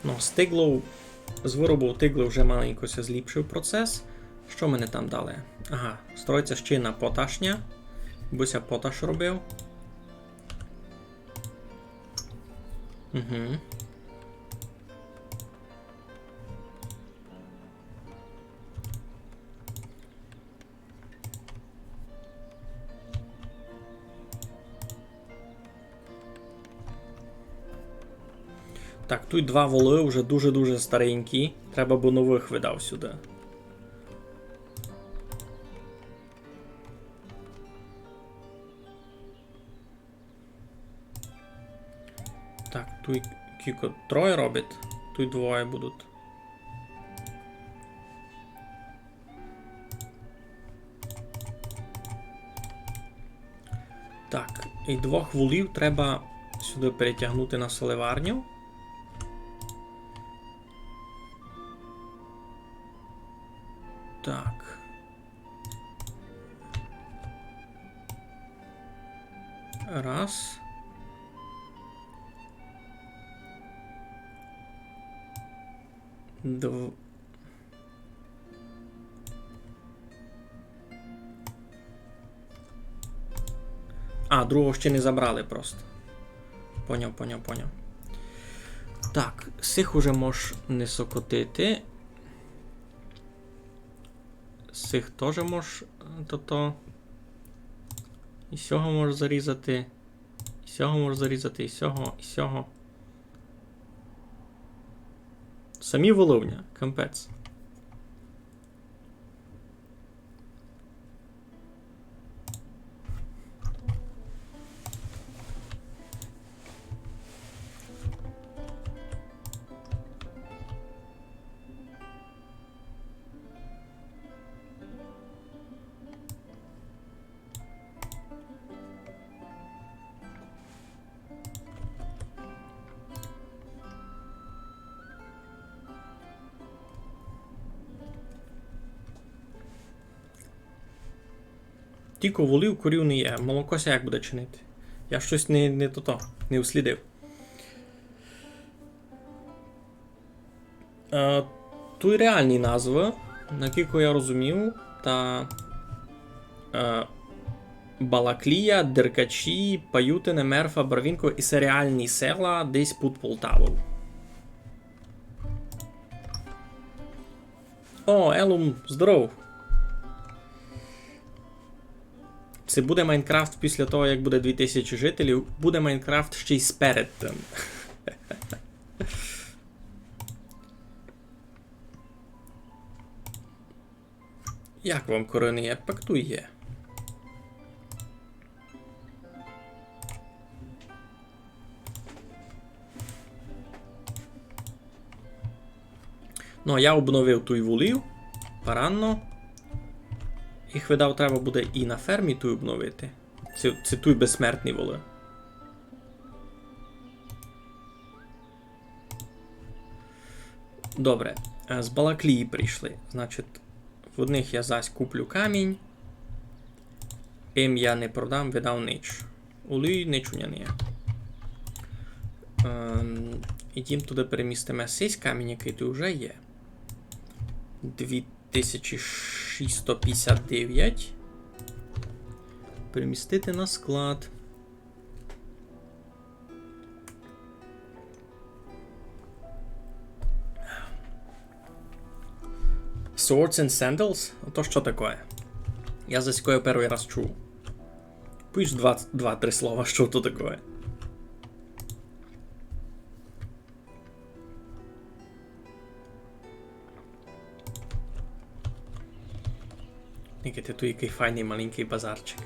Ну, з тиглов, з виробу тигли вже маленько се зліпшив процес. Що мене там дали? Ага, строїться ще на поташня. Буся поташ робив. Угу. Так, тут два воли вже дуже-дуже старенькі. Треба б нових видав сюди. Так, тут кілько троє робить, тут двоє будуть. Так, і двох волів треба сюди перетягнути на соливарню. Так. Раз. Два. А, другого ще не забрали просто. Поняв. Так, сих уже можеш не сокотити. Сих теж можеш то-то. І сього можеш зарізати. І сього можеш зарізати, і сього. Самі воловня, кампець. Тільки волів, корів не є. Молокося як буде чинити? Я щось не услідив. Тут реальні назви, наскільки я розумів, та Балаклія, Деркачі, Паютине, Мерфа, Барвінко і це реальні села десь під Полтавою. О, Елум, здоров! Це буде Майнкрафт після того, як буде 2000 жителів, буде Майнкрафт ще й сперед тим. Як вам корони пактує? Ну, а я обновив той волів, паранно. Їх видав треба буде і на фермі той обновити. Це той безсмертний воли. Добре. З Балаклії прийшли. Значить, в одних я зась куплю камінь. Їм я не продам, видав нич. Улі ничуня не є. Ідім туди перемістимо сей камінь, який тут вже є. 2659. Перемістити на склад. Swords and Sandals? То що таке? Я за сікою перший раз чув. Пусть 2-3 слова, що то таке. Який тут який файний маленький базарчик.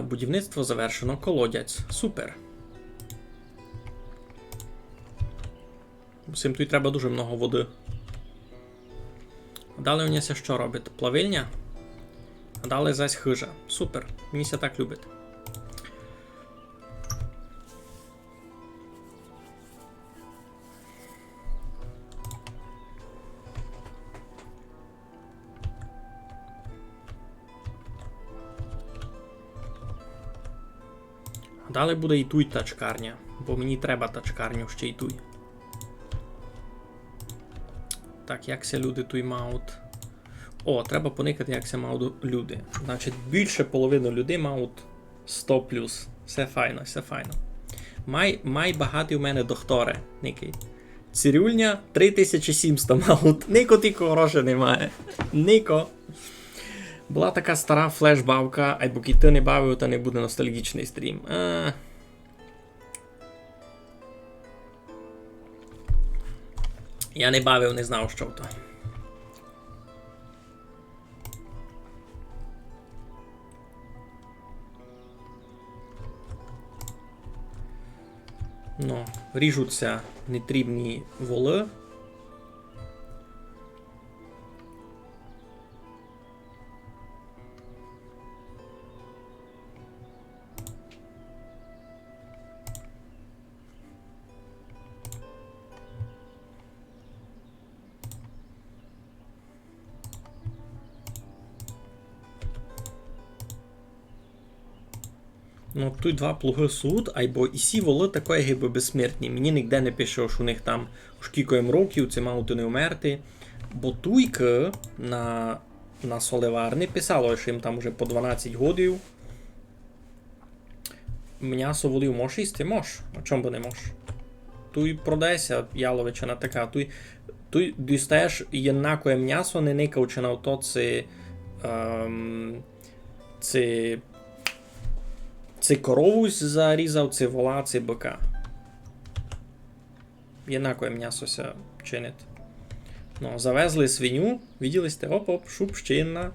Будівництво завершено. Колодязь. Супер. Всім тут треба дуже много води. А далі у нас що робить? Плавильня? А далі зась хижа. Супер. Мені ся так любить. А далі буде і туй тачкарня. Бо мені треба тачкарню ще й туй. Так, якся люди туй мають. О, треба поникати, якся мають люди. Значить, більше половини людей мають 100+. Все файно, все файно. Май багатий у мене доктори, Никий. Цирюльня 3700 мають. Нико тільки грошей немає. Нико. Була така стара флеш-бавка, а поки ти не бавив, то не буде ностальгічний стрім. Я не бавив, не знав, що то. Ну, ріжуться нетрібні воли. Ну, тут два плуги суд, айбо і сі воли такої гиби безсмертні. Мені ніде не пише, що у них там шкілько їм років, це мають не вмерти. Бо туйки на соливарні писало, що їм там вже по 12 годів. М'ясо волів можеш їсти? Мож. А чому би не мож? Туй продається яловичина така. Туй дістаєш єднакове м'ясо, не никавчи на ото це корову зарізав, це вола, це бика. Єднакове м'ясо ся чинить. Ну, завезли свиню, виділи сте, оп-оп, шупщина.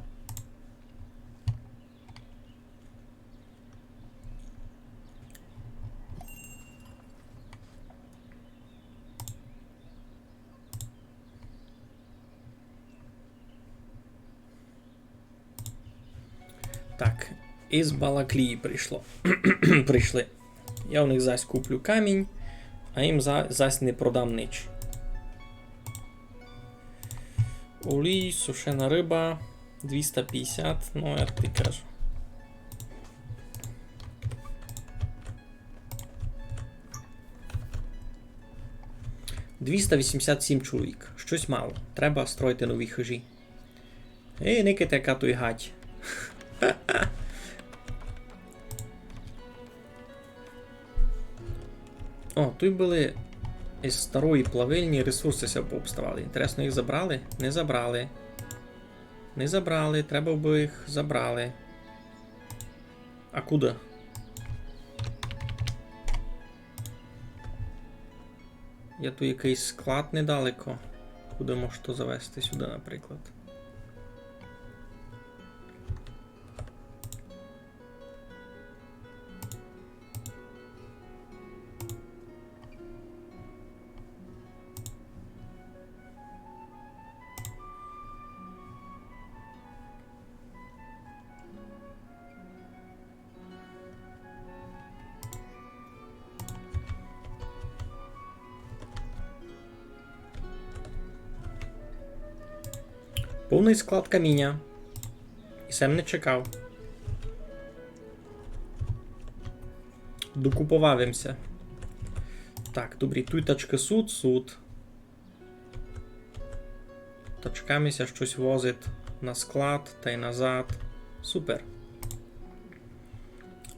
Так, із Балаклії прийшли. Я у них зась куплю камінь, а їм зась не продам нич. Олій, сушена риба, 250, ну я тобі кажу. «287 чоловік. Щось мало. Треба строїти нові хижі. Ей, никайте, яка той гать. О, тут були із старої плавильні ресурси ся пообставали. Інтересно, їх забрали? Не забрали. Не забрали, треба би їх забрали. А куди? Є тут якийсь склад недалеко. Куди можеш то завести сюди, наприклад? Повний склад каміння. І сам не чекав. Докуповавимся. Так, добрі, тут тачки суд. Тачкамися щось возить на склад та й назад. Супер.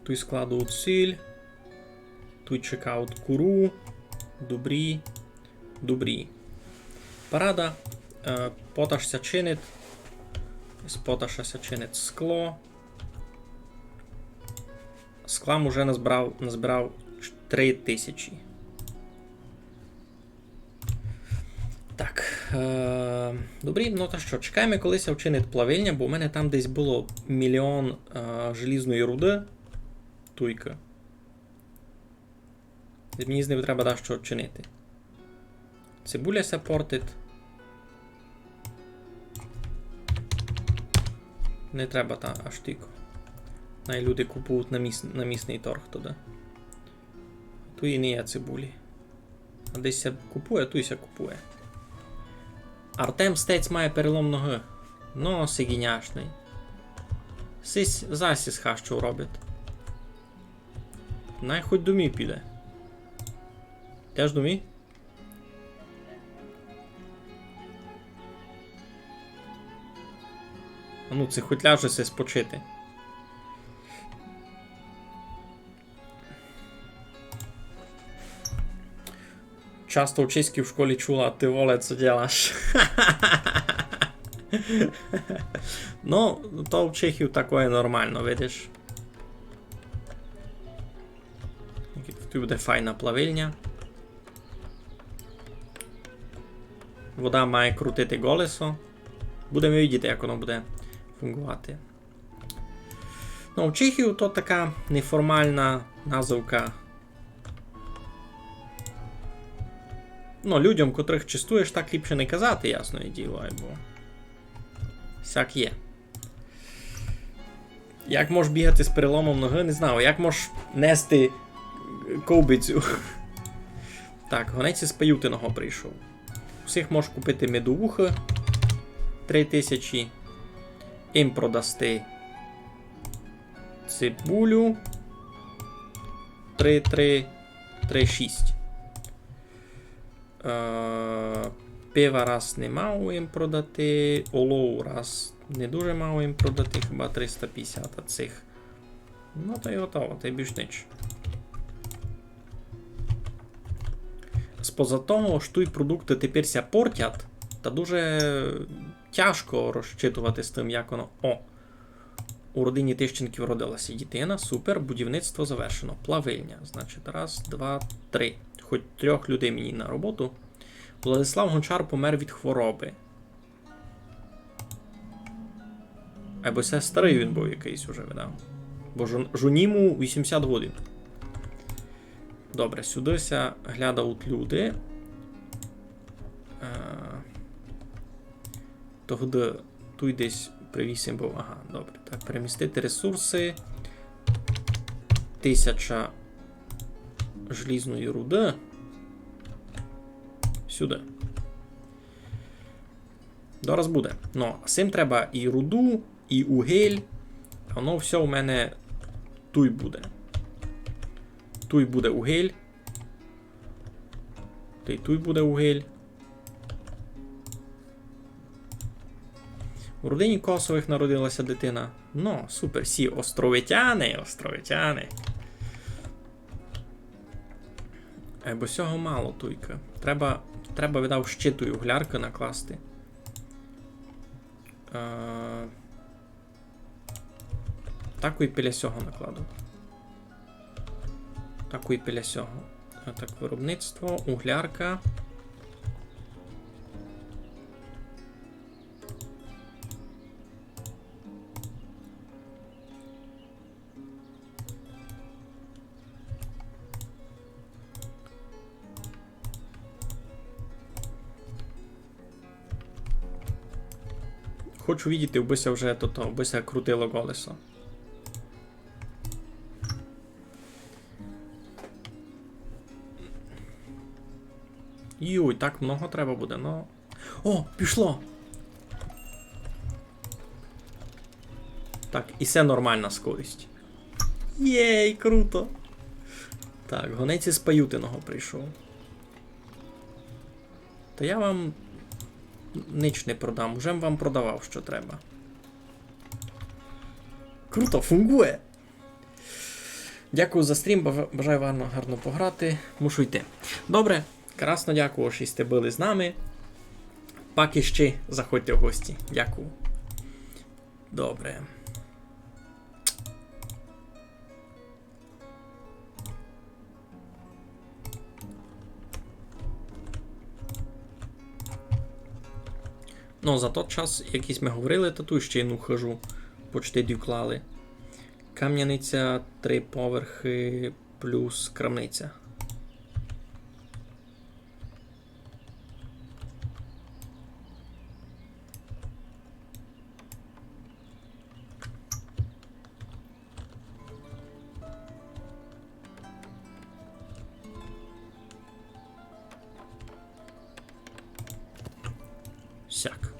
Тут складу ціль. Тут чекаут куру. Добрі. Парада. Поташся чинить. З поташа чинить скло. Склам уже назбирав 3000. Так. Добрі, ну та що, чекаємо, колись вчинить плавильня, бо у мене там десь було 1 мільйон желізної руди. Туйка. І мені з ним треба дещо чинити. Цибуля ся портить. Не треба та аж тільки. Най люди купують на місний торг туди. Тут і не є цибулі. А десь ся купує, тут ся купує. Артем Стець має перелом ноги. Ну, сигіняшний. Сись засіс хащу робить. Най хоч до мій піде. Теж до мій? А ну, це хоч ляжеся спочити. Часто учительки в школі чула, ти воле, це делаш. Ну, то в Чехів такое нормально, видиш. Тут буде файна плавильня. Вода має крутити колесо. Будемо видіти, як воно буде фунгувати. Ну, в Чехів то така неформальна називка. Ну, людям, котрих чистуєш, так ліпше не казати, ясне діло, бо всяк є. Як можеш бігати з переломом ноги, не знаю. Як можеш нести ковбицю? Так, гонець із паютиного прийшов. Всіх можеш купити медовухи 3000. Їм продасти цибулю 3-6. Пива раз не мав їм продати, олоу раз не дуже мав їм продати, хіба 350 цих. Ну то й готово, та й більш ніч. Споза того, що ті продукти тепер ся портять, та дуже тяжко розчитувати з тим, як воно. О! У родині Тищенків родилася дитина, супер, будівництво завершено. Плавильня, значить, раз, два, три. Хоч 3 людей мені на роботу. Владислав Гончар помер від хвороби. Або це старий він був якийсь уже, видав. Бо жуніму 80 годин. Добре, сюди ся глядають люди. Тогди тут десь привісим був. Ага, добре. Так, перемістити ресурси. 1000 желізної руди. Сюди. Зараз буде. Ну, а цим треба і руду, і угіль. А воно все у мене тут буде. Тут буде угіль. Та й тут буде угіль. У родині Косових народилася дитина. Ну, супер, всі островитяни. Бо всього мало туйка. Треба видав щитою углярки накласти. Таку і біля сього накладу. Таку і біля сього. Так, виробництво, углярка. Хочу видіти, вбися вже то, вбися крутило колесо. Юй, так много треба буде, ну. О, пішло! Так, і це нормальна скорість. Єй, круто! Так, гонець із Паютиного прийшов. Та я вам ніч не продам, вже вам продавав, що треба. Круто, фунгує! Дякую за стрім, бажаю вам гарно пограти. Мушу йти. Добре, красно дякую, що сте були з нами. Поки ще заходьте в гості. Дякую. Добре. Ну, за той час, якийсь ми говорили, то тут ще одну хожу. Почти дюклали. Кам'яниця 3 поверхи плюс крамниця. Сяк.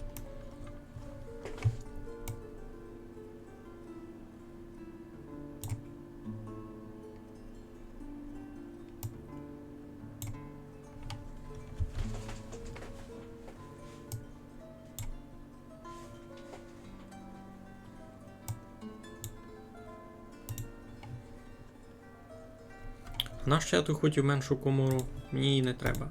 Нащо я тут хотів меншу комору? Мені її не треба.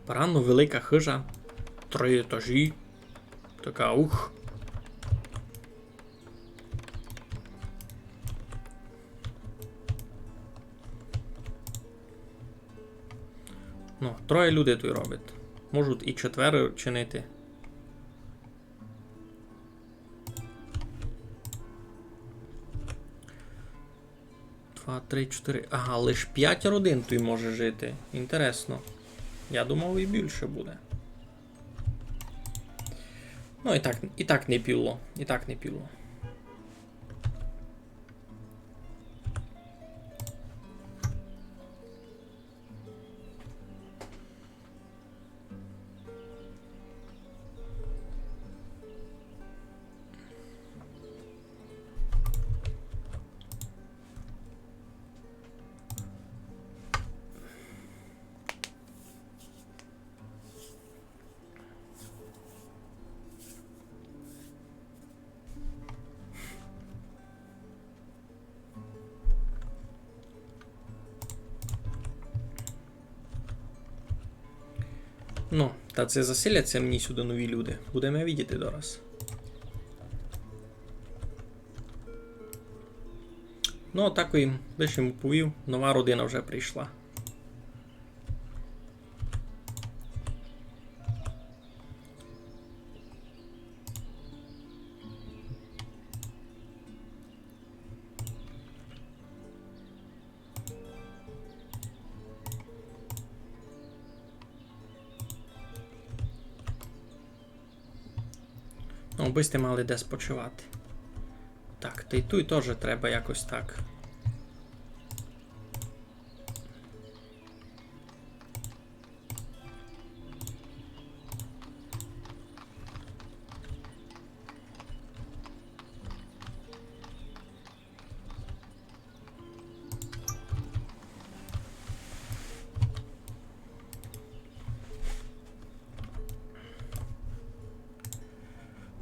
Паранно велика хижа. 3 етажі. Така ух. Ну, 3 людей тут роблять. Можуть і 4 чинити. 2, 3, 4. Ага, лише 5 родин тут може жити. Інтересно. Я думав, і більше буде. Ну, і так не піло. І так не піло. Ну, та це заселяться мені сюди нові люди. Будемо бачити зараз. Ну, так і лише йому повів. Нова родина вже прийшла. Ну, би сте мали де спочивати. Так, та й тут теж треба якось так.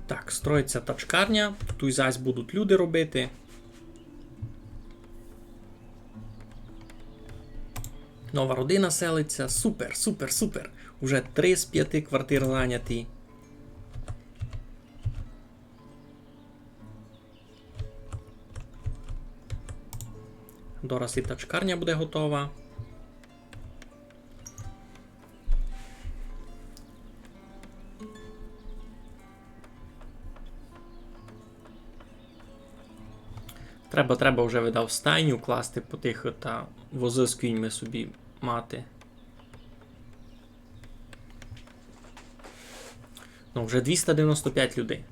Так, строїться тачкарня, тут зась будуть люди робити. Нова родина селиться. Супер, супер, супер. Уже 3 з 5 квартир зайняті. Дораз і тачкарня буде готова. Треба вже видав стайню класти по тих та вози з кіньми собі мати. Ну, вже 295 людей.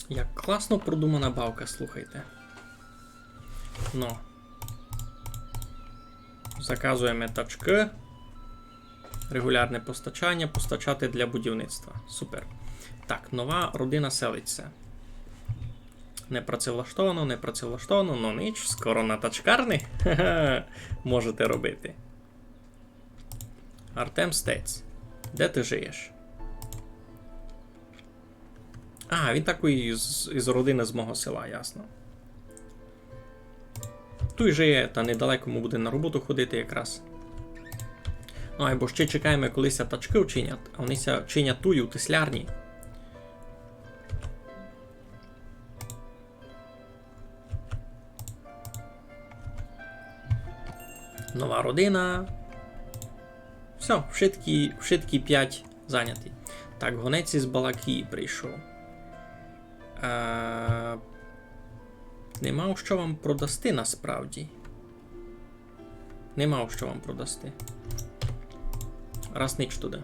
Як класно продумана бавка, слухайте. Ну. Заказуємо тачки. Регулярне постачання, постачати для будівництва. Супер. Так, нова родина селиться. Не працевлаштовано, ну ніч, скоро на тачкарні можете робити. Артем Стець. Де ти живеш? А, він такий із родини з мого села, ясно. Той живе, та недалеко йому буде на роботу ходити якраз. Ну, або ще чекаємо, колися тачки вчинять, а вони чинять тую у теслярні. Нова родина. Все, вшиткі 5 зайняті. Так, гонець із Балакії прийшов. Не мав що вам продасти насправді. Не мав що вам продасти. Раз ніч туди.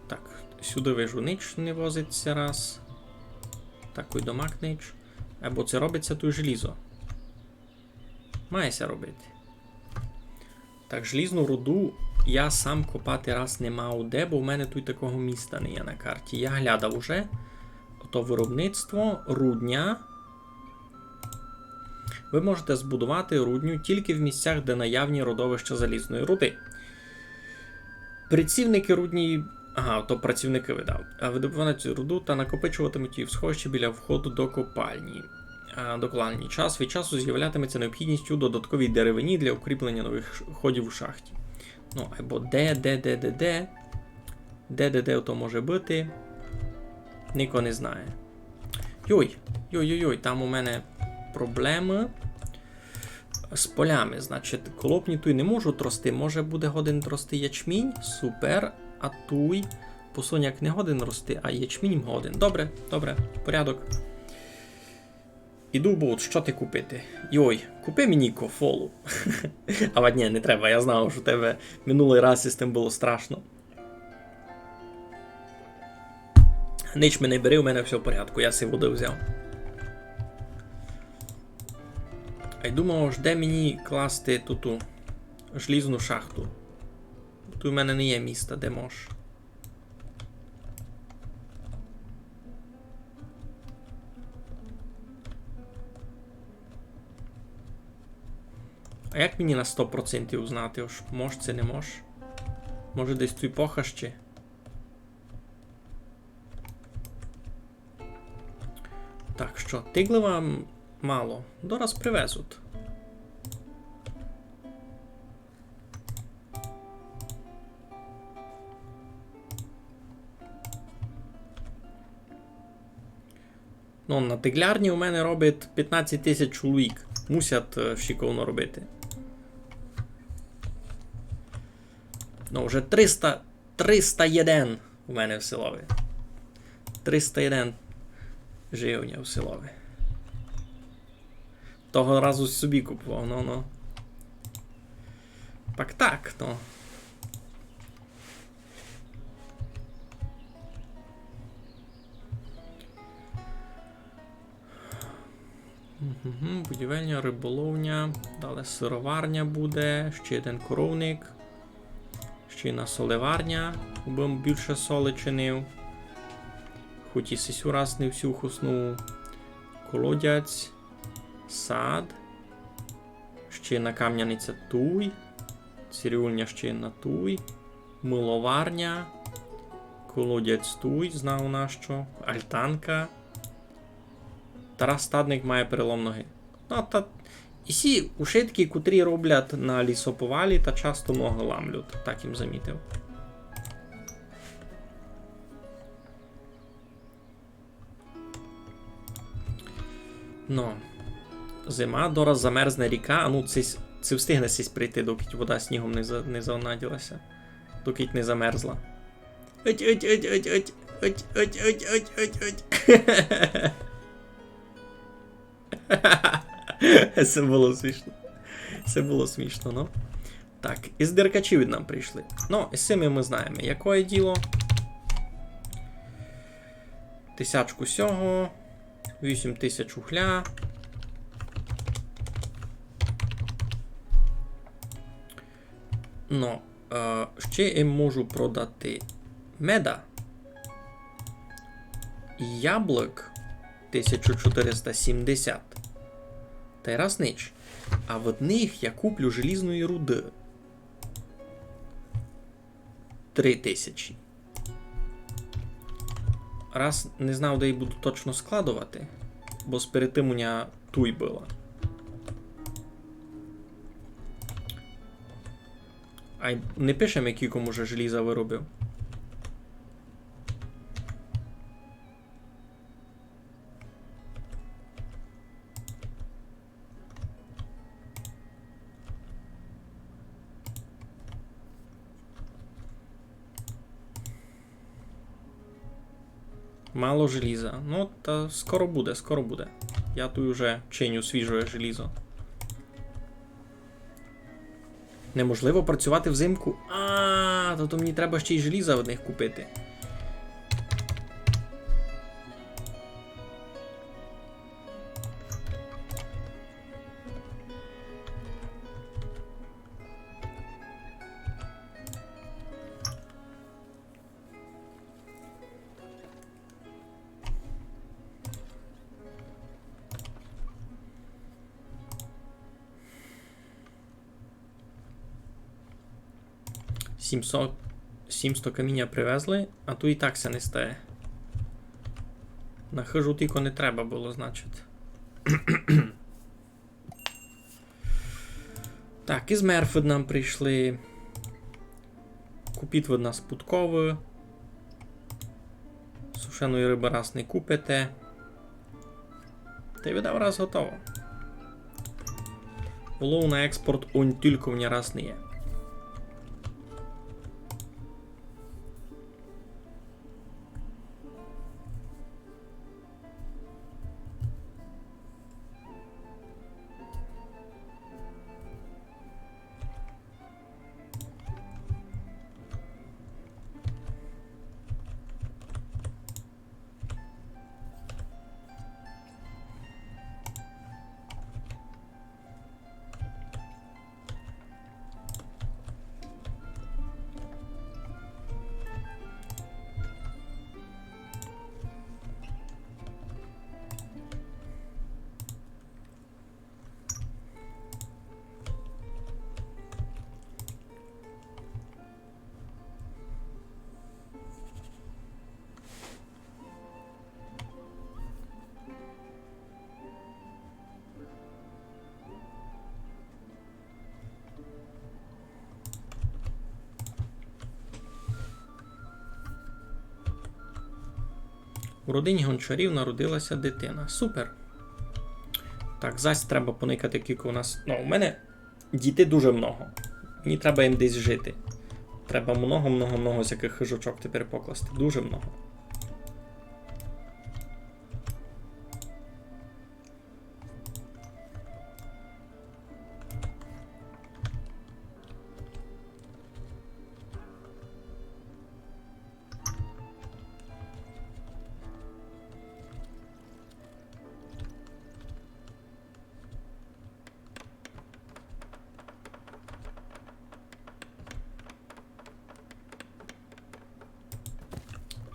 Так, сюди вижу ніч не возиться раз. Так, ой домак ніч. Або це робиться тут желізо. Мається робити. Так, желізну руду я сам копати раз не мав де, бо в мене тут такого міста не є на карті. Я глядав уже. Ото виробництво, рудня. Ви можете збудувати рудню тільки в місцях, де наявні родовища залізної руди. Працівники рудні... Ага, то працівники видав. Видобуватимуть цю руду та накопичуватимуть її в сховищі біля входу до копальні. Докладні. Час від часу з'являтиметься необхідність у додатковій деревині для укріплення нових ходів у шахті. Ну, або де, то може бути. Ніхто не знає. Йой, там у мене проблеми з полями. Значить, колопні туй не можуть рости, може буде годин рости ячмінь, супер, а туй посоняк не годин рости, а ячмінь годин. Добре, порядок. Іду, бо що ти купити? Йой, купи мені кофолу. А ні, не треба, я знав, що у тебе минулий раз із тим було страшно. Нич мене бери, у мене все в порядку, я си води взяв. А й думав, де мені класти ту желізну шахту. Тут у мене не є міста, де можеш. А як мені на 100% узнати, мож це не мож? Може десь тут похащі? Так, що, тиглива мало. Дораз привезуть. Ну, на тиглярні у мене робить 15 тисяч чоловік. Мусять шиковно робити. Ну, вже 301 у мене в селові. 301 живня в селові. Того разу собі купував, ну. Так, ну. Будівельня, риболовня, далі сироварня буде, ще один коровник, ще одна соливарня, будемо більше соли чинив. Хоч і сесю раз не всю хусну. Колодязь, сад, ще одна кам'яниця туй, цирюльня ще одна туй, миловарня, колодязь туй, знав на що, альтанка. Тарас Стадник має перелом ноги. Ну, та... І сі ушитки, котрі роблять на лісоповалі, та часто ноги ламлють, так їм замітив. Ну, зима, дораз замерзне ріка, а ну це встигне сісь прийти, доки вода снігом не занаділася. Доки не замерзла. Це було смішно. Це було смішно, ну. Так, із деркачів від нам прийшли. Ну, з цими ми знаємо, якое діло. 1000 сього, 8000 угля. Ну, ще я можу продати меда, яблук 1470 та й раз ніч. А в них я куплю желізної руди 3000. Раз не знав, де її буду точно складувати, бо перед тим у мене туй було. А не пишемо, який кому же желіза виробив. Мало желіза. Ну, та скоро буде, скоро буде. Я тут вже чиню свіже желізо. Неможливо працювати взимку. То мені треба ще й желіза в одних купити. Сімсто каміння привезли, а тут і так все не стає. На хижу тільки не треба було, значить. Так, із Мерфед нам прийшли. Купіть ви нас путкову. Сушеної риби раз не купите. Та й видав раз готово. Улов на експорт он тільки в мене раз не є. У родині гончарів народилася дитина. Супер. Так, зась треба поникати, кілька у нас. Ну, у мене дітей дуже много. Мені треба їм десь жити. Треба много-много-много всяких хижочок тепер покласти. Дуже много.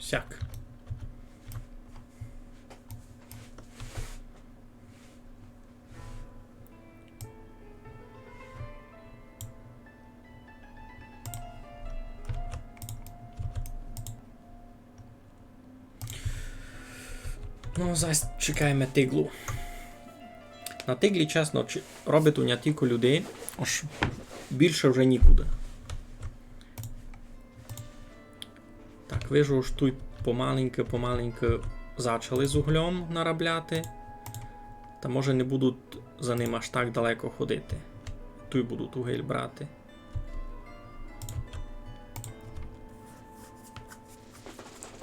Сяк. Ну, зараз чекаємо тиглу. На тиглі, чесно, робить у мене тільки людей, аж більше вже нікуди. Так, вижу, що тут помаленьки почали з углем наробляти. Та може не будуть за ним аж так далеко ходити. Тут будуть угіль брати.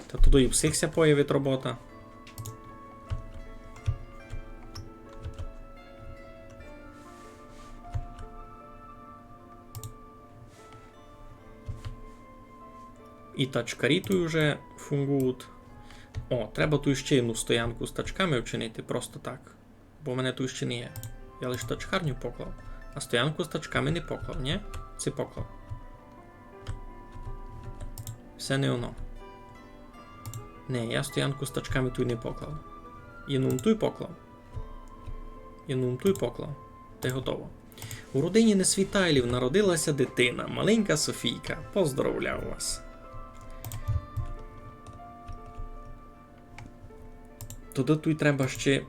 Та туди і всіх появить робота. І тачкарі тут вже фунгують. О, треба тут ще одну стоянку з тачками вчинити просто так. Бо в мене тут ще не є. Я лише тачкарню поклав. А стоянку з тачками не поклав, ні? Це поклав. Все не воно. Не, я стоянку з тачками тут не поклав. Єнум туй поклав. Єнум туй поклав. Та й готово. У родині Несвітайлів народилася дитина, маленька Софійка. Поздоровляю вас. Туди тут треба ще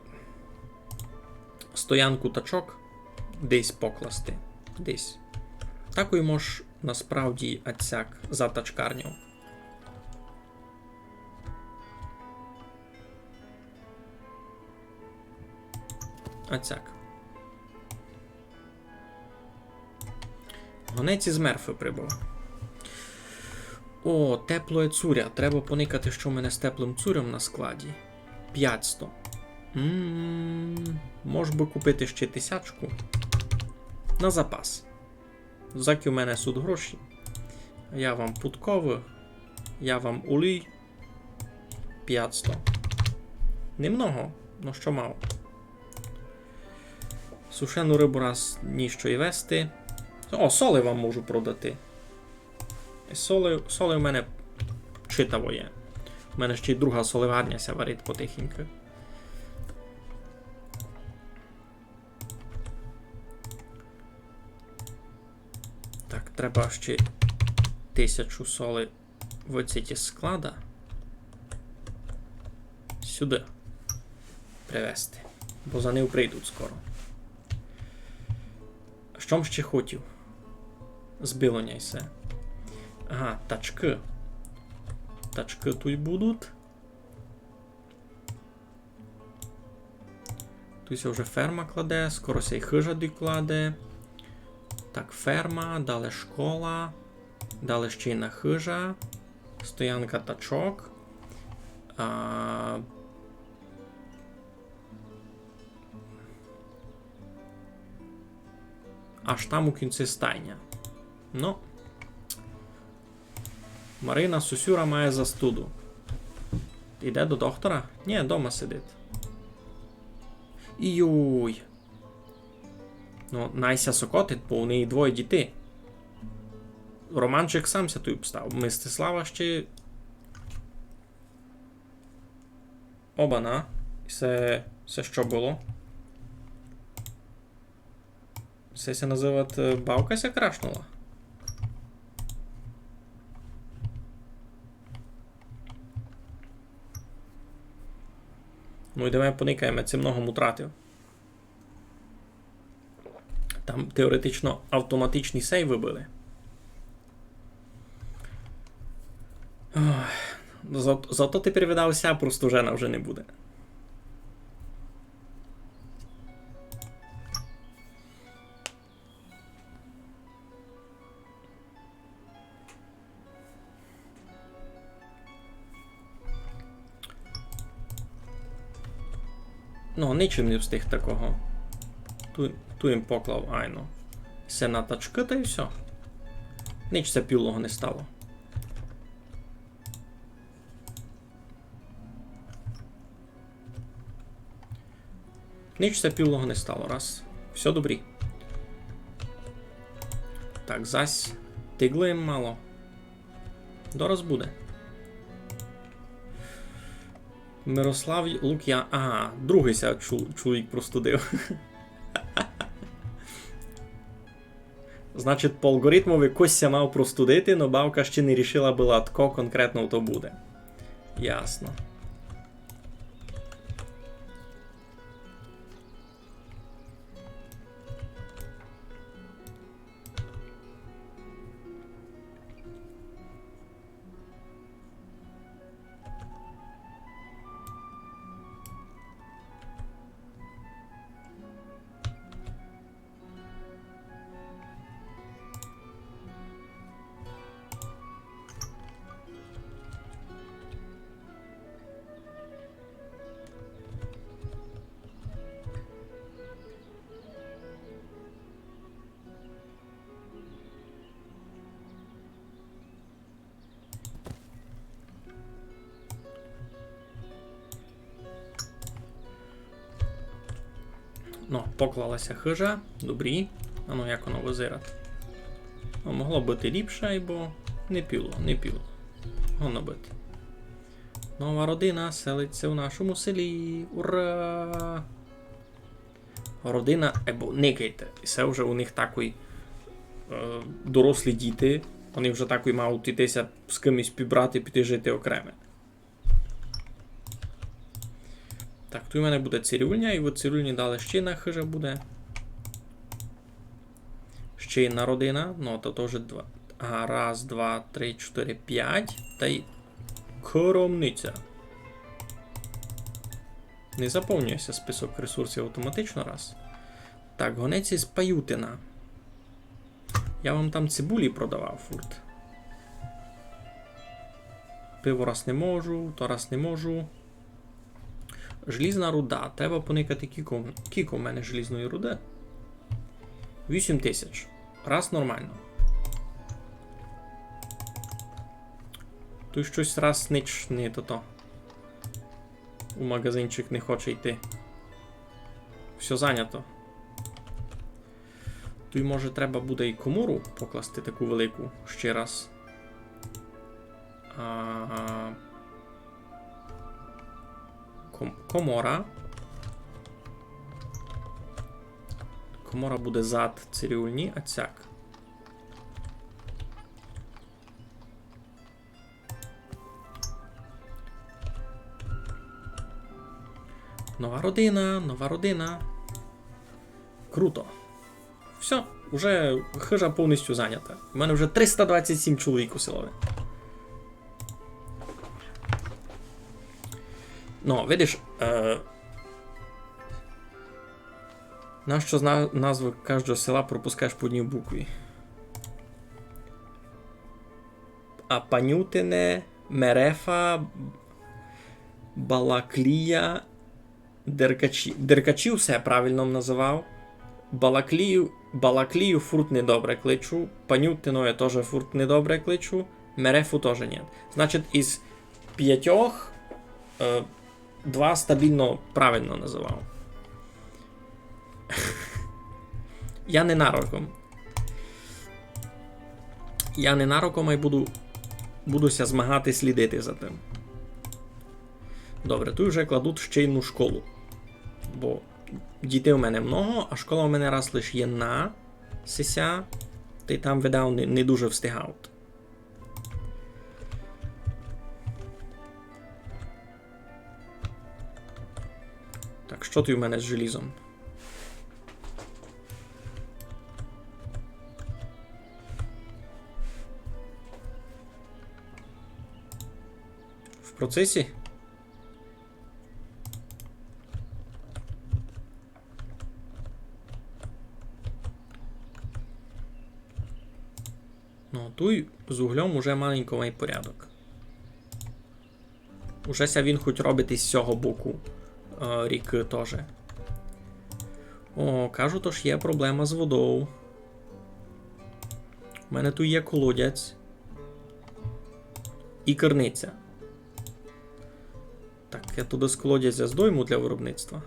стоянку тачок десь покласти. Десь. Такою можеш насправді ацяк за тачкарню. Ацяк. Гонець із Мерфи прибув. О, теплоє цуря. Треба поникати, що в мене з теплим цурем на складі. 500. Мож би купити ще 1000. На запас. Заки у мене суд гроші. Я вам путковий. Я вам улій. 500. Немного, но що мав. Сушену рибу раз ніщо і вести. О, соли вам можу продати. Соли в мене читаво є. У мене ще й друга соливарня ся варить потихеньку. Так, треба ще 1000 соли в оці склада. Сюди. Привезти. Бо за ним прийдуть скоро. Що б ще хотів? Збилоня й все. Ага, тачки. Тачки тут будуть. Тут ся вже ферма кладе, скоро ся й хижа докладе. Так, ферма, далі школа, далі ще й на хижа, стоянка тачок. Аж там у кінці стайня. Ну. Марина Сусюра має застуду. Іде до доктора? Ні, дома сидить. Іюй. Ну, найся сокотить, бо у неї 2 дітей. Романчик сам ся тут обстав. Мстислава ще... Обана. Це що було? Це ся називати бабка ся крашнула? Ну і давай поникаємо, це много втратив. Там теоретично автоматичні сейви були. Зато тепер видався, просто жена вже не буде. Ну, нічим не встиг такого. Ту їм поклав айно. Все на тачки, та й все. Ніч це пілого не стало. Ніч це пілого не стало. Раз. Все добрі. Так, зась. Тиглим мало. Дораз буде. Мирослав Лук'ян. Ага, другий ся чоловік простудив. Значить, по алгоритмові Костя мав простудити, но бабка ще не рішила була, тако конкретно то буде. Ясно. Ну, поклалася хижа, добрі. А ну як воно визирати? Ну, могло бути ліпше, бо не піло. Воно бити. Нова родина селиться у нашому селі. Ура! Родина, або никайте. І це вже у них такий дорослі діти. Вони вже такий мають йтися з кимось пібрати, піти жити окремо. Так, тут у мене буде цирюльня, і в цирюльні далі ще одна хижа буде. Ще одна родина. Ну, то теж два. Ага, раз, два, три, чотири, п'ять. Та й коромниця. Не заповнюється список ресурсів автоматично раз. Так, гонець із Паютина. Я вам там цибулі продавав, фурт. Пиво раз не можу, то раз не можу. Желізна руда. Треба поникати кіко в мене желізної руди. 8000. Раз нормально. Тут щось раз не то-то. У магазинчик не хоче йти. Все зайнято. Тут, може, треба буде і комору покласти таку велику ще раз. Комора. Комора буде зад цирюльні, а цяк. Нова родина. Круто. Все, вже хижа повністю зайнята. У мене вже 327 чоловік у селові. Ну, видиш, нащо з назви кожного села пропускаєш по одній букві? А Панютине, Мерефа, Балаклія, Деркачі. Деркачів все правильно називав. Балаклію фурт недобре кличу. Панютино я теж фурт недобре кличу. Мерефу теж ні. Значить, із 5 2 стабільно правильно називав. Я не нароком, і будуся змагати слідити за тим. Добре, тут вже кладуть ще одну школу. Бо дітей у мене много, а школа у мене раз лише є на сися, та й там, видав, не дуже встигав. Так, що ти у мене з желізом? В процесі? Ну, тут з углем уже маленько має порядок. Уже він хоч робить із цього боку ріки теж. О, кажу, то ж є проблема з водою. У мене тут є колодязь. І керниця. Так, я туди з колодязя здойму для виробництва.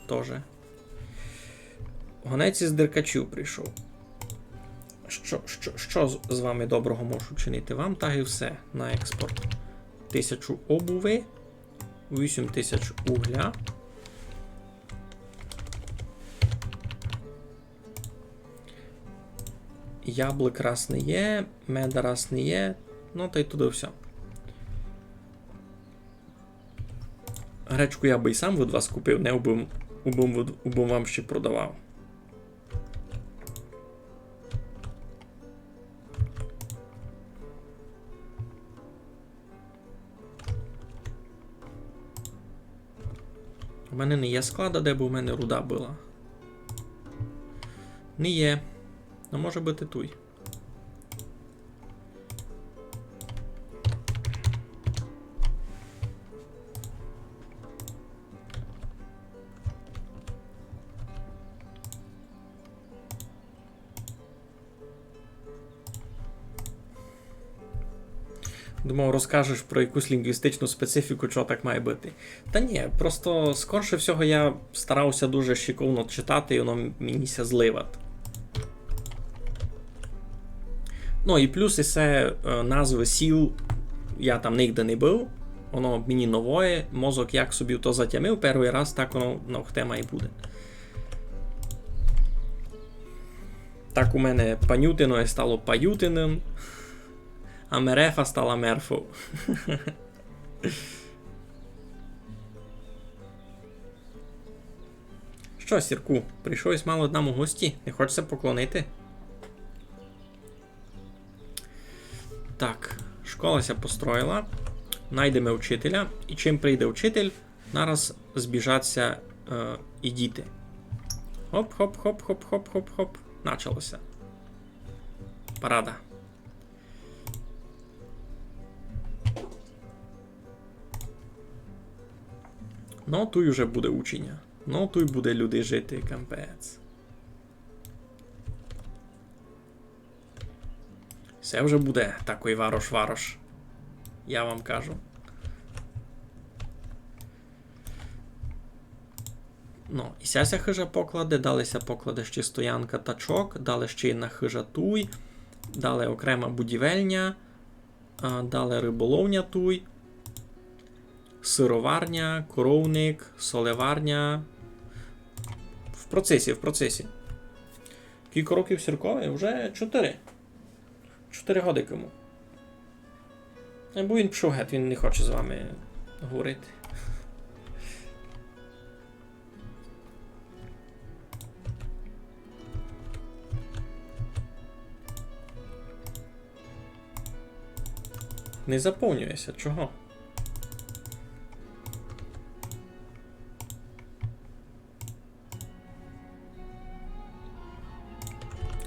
Тоже. Гонець із Деркачів прийшов. Що з вами доброго можу чинити? Вам так і все на експорт. 1000 обуви, 8000 угля. Яблик раз не є, меда раз не є, ну та й туди все. Гречку я би і сам від вас купив, не убим вам ще продавав. У мене не є склада, де б у мене руда була. Не є. Ну, може бути туй. Думав, розкажеш про якусь лінгвістичну специфіку, чого так має бути. Та ні, просто скорше всього я старався дуже шиковно читати, і воно мені ся зливати. Ну і плюс ісе назви сіл, я там нігде не був, воно мені нове, мозок як собі то затямив перший раз, так воно навхтема і буде. Так у мене панютино стало паютиним, а мерефа стала мерфу. Що, Сірку, прийшов із мало нам у гості, не хочеться поклонити? Так, школа ся построїла, найдемо вчителя, і чим прийде вчитель, нараз збіжаться і діти. Хоп-хоп-хоп-хоп-хоп-хоп-хоп. Началося. Парада. Ну, тут вже буде учення. Ну, тут буде люди жити, кампець. Все вже буде такий варош-варош. Я вам кажу. Ну, і сяся хижа покладе, далися покладе ще стоянка тачок, дали ще одна хижа туй, дали окрема будівельня, дали риболовня туй, сироварня, коровник, солеварня. В процесі, в процесі. Кілька років Сіркові? Вже 4. 4 годи кому. Бо він пішов геть, він не хоче з вами говорити. Не заповнюється, чого?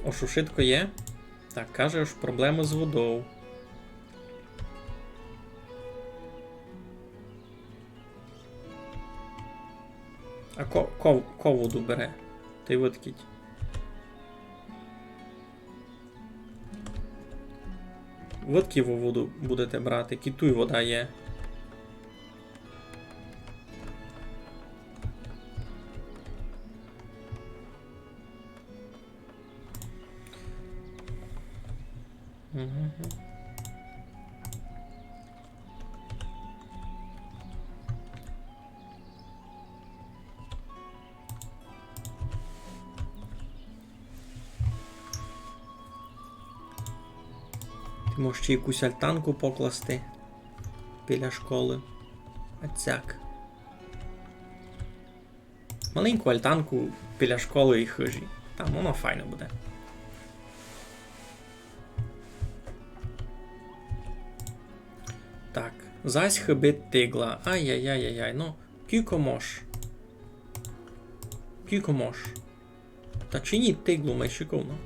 О, шушитко є? Так, кажеш, проблеми з водою. А воду бере? Ти видкіть. Видківу воду будете брати, кітуй вода є. Ти можеш ще якусь альтанку покласти біля школи. Ацяк. Маленьку альтанку біля школи і хижі. Там воно файно буде. Так, зась хибит тигла. Ай-яй-яй-яй-яй. Ну, кілько мож. Кілько мож. Та чиніть тиглу майшиковно.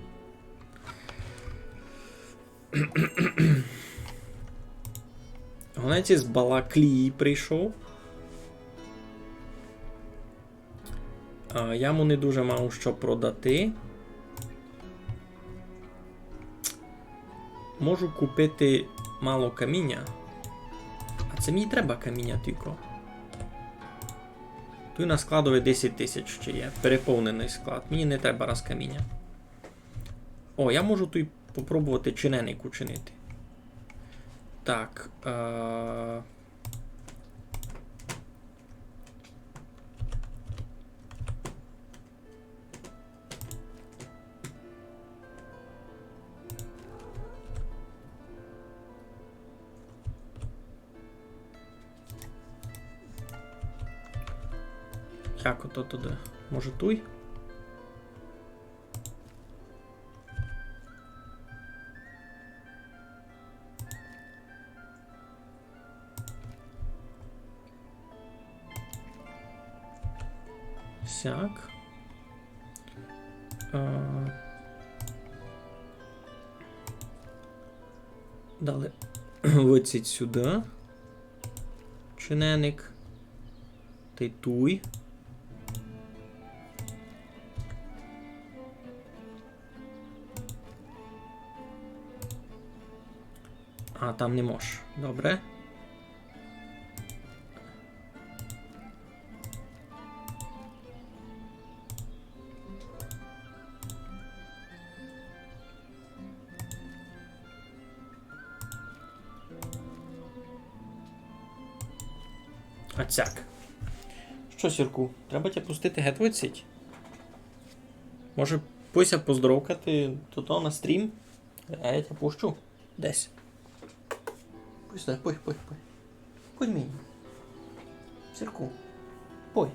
Гонець із Балаклії прийшов. Я йому не дуже мав що продати. Можу купити мало каміння. А це мені треба каміння тільки. Тут на складові 10 тисяч ще є. Переповнений склад. Мені не треба раз каміння. О, я можу тут попробувати чиненик учинити. Так. Як ото туди? Може туй? Сяк. Дали виціть сюди. Чиненик. Туй. А, там не можеш. Добре. Ацяк. Що, Сірку, треба тебе пустити гет виціть? Може, пуся поздоровкати то на стрім? А я тебе пущу. Десь. Пусть, дай, пой. Пой мені. Сірку. Пой.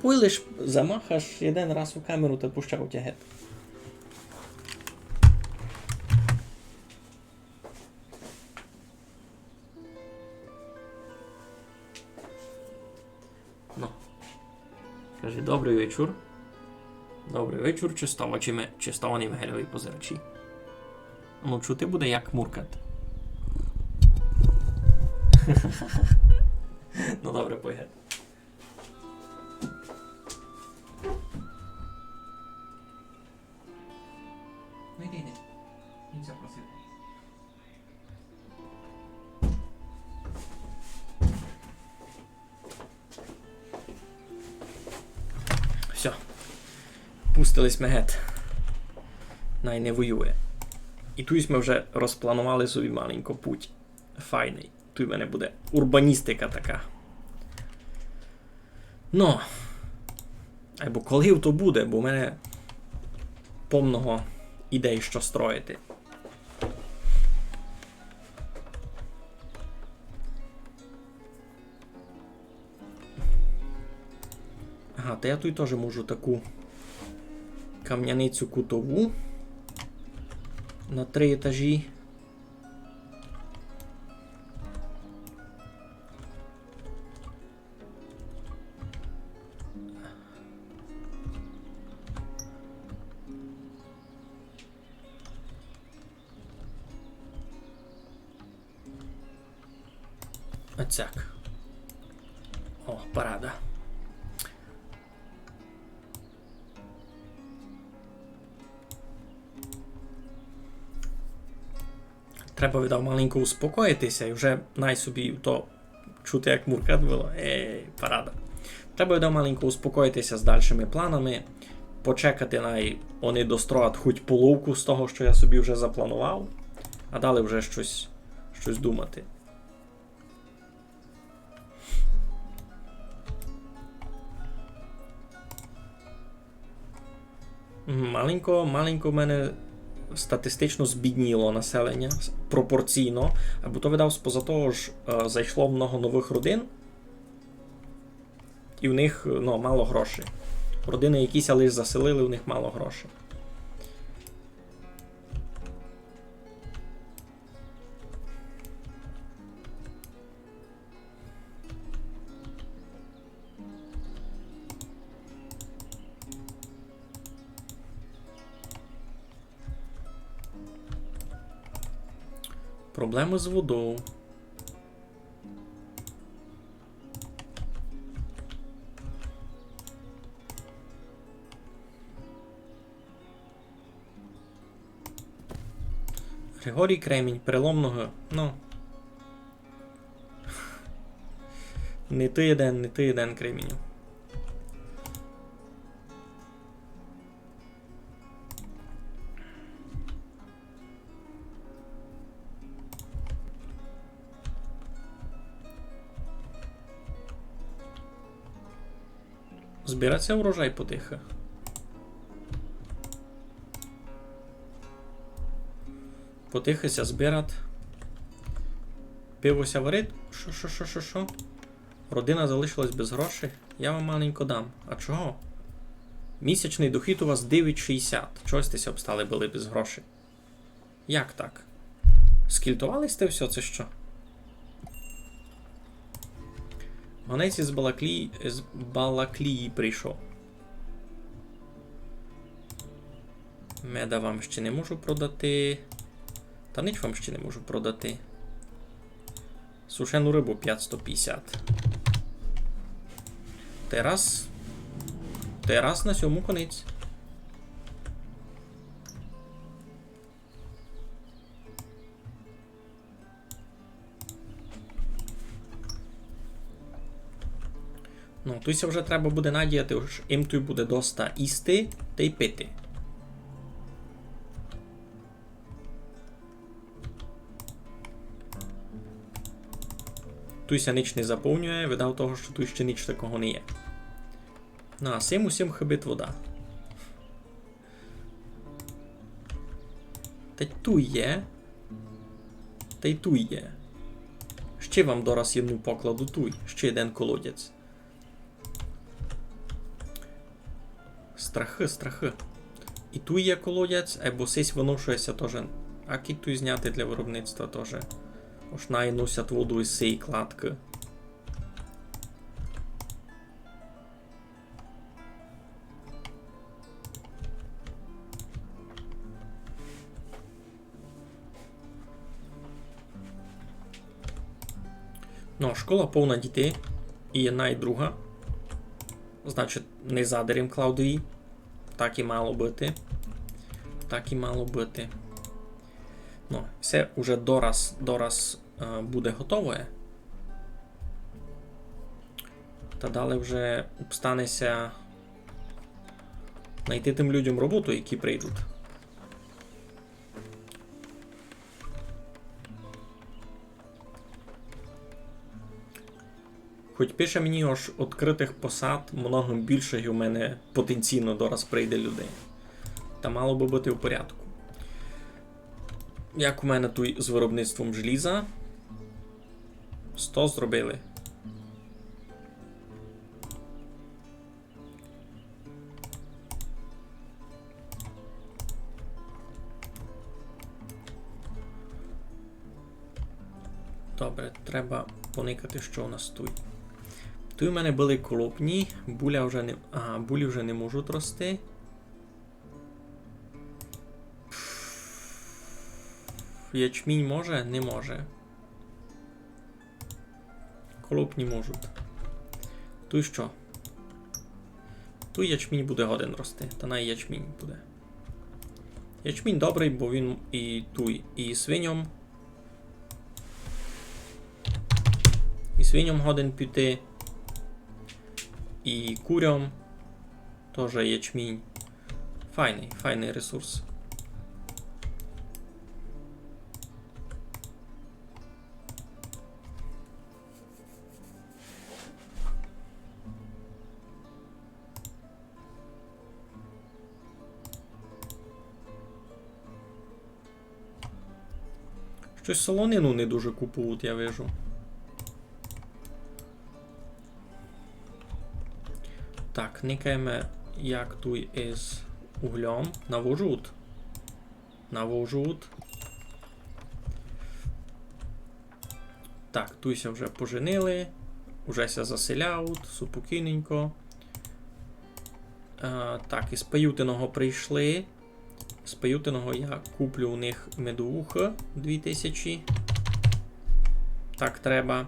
Пой лиш замахаш один раз у камеру та пущав тя гет. No. Кажи, добрий вечір. Добрий вечір, чистовані гельові позирачі. Ну, чути буде як муркат. Ну добре, пойде. Ну йди. Нельзя просити. Все. Пустились ми гет. Най не воює. І тут ми вже розпланували собі маленько путь. Файний. Тут в мене буде урбаністика така. Ну. Або коли то буде, бо в мене повного ідей, що строїти. Ага, то я тут теж можу таку кам'яницю кутову на 3 етажі. Оцяк. О, парада. Треба віддав маленько успокоїтися і вже най собі то чути, як муркат було. Парада. Треба віддав маленько успокоїтися з дальшими планами, почекати най вони достроять хоч половку з того, що я собі вже запланував, а далі вже щось думати. Маленько в мене статистично збідніло населення пропорційно, або то видав споза того ж зайшло много нових родин, і в них мало грошей. Родини якісь лише заселили, в них мало грошей. Проблеми з водою. Григорій Кремінь, переломного, не ти один Кремінь. Збирається урожай потихо. Потихося збирати. Пивося варить. Що? Родина залишилась без грошей. Я вам маленько дам. А чого? Місячний дохід у вас 9,60. Чогось тися обстали були без грошей. Як так? Скільтувались те все, це що? Гонець з Балаклії прийшов. Меда вам ще не можу продати. Та ніч вам ще не можу продати. Сушену рибу 550. Терас на сьому конець. Ну, туйся вже треба буде надіяти, що їм тут буде доста їсти та й пити. Туйся ніч не заповнює, видав того, що тут ще ніч такого не є. Ну, а сим усім хибить вода. Та й туй є. Та й туй є. Ще вам дораз єдну покладу туй. Ще один колодязь. Страхи, страхи. І туй є колодязь, або сись виношується теж. А кіт туй зняти для виробництва теж. Ось найносять воду із цієї кладки. Ну, школа повна дітей. І одна, і друга. Значить, не задарім Клаудії. Так і мало бути. Так і мало бути. Ну, все уже дораз буде готове. Та далі вже станеться знайти тим людям роботу, які прийдуть. Хоч пише мені аж відкритих посад много більше, і у мене потенційно дораз прийде людей. Та мало би бути в порядку. Як у мене тут з виробництвом желіза? 100 зробили. Добре, треба поникати, що у нас тут. Тут у мене були колопні, буля вже не... Ага, булі вже не можуть рости. Ячмінь може? Не може. Колопні можуть. Тут що? Тут ячмінь буде годен рости. Та най ячмінь буде. Ячмінь добрий, бо він і туй, і свиньом. І свиньом годен піти. І курям. Тоже ячмінь. Файний ресурс. Щось солонину не дуже купують, я вижу. Так, никаємо, як тут із углем. Навожуть. Навожуть. Так, туйся вже поженили. Уже ся заселяють, супокійненько. Так, із паютиного прийшли. З паютиного я куплю у них медовуха 2000. Так треба.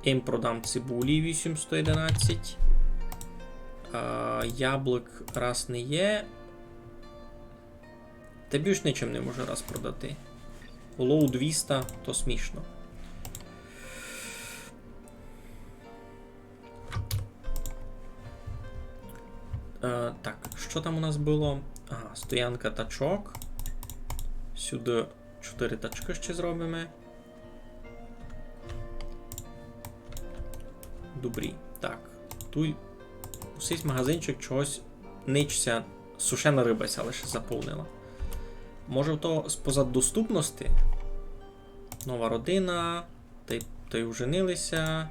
Їм продам цибулі 811. Яблук раз не є. Та більш нічим не можу раз продати. Лоу 200, то смішно. Так, що там у нас було? Ага, стоянка тачок. Сюди 4 тачки ще зробимо. Добрі. Так, тут усись магазинчик чогось ничся, сушена рибася лише заповнила. Може то спозад доступності? Нова родина, та й уженилися.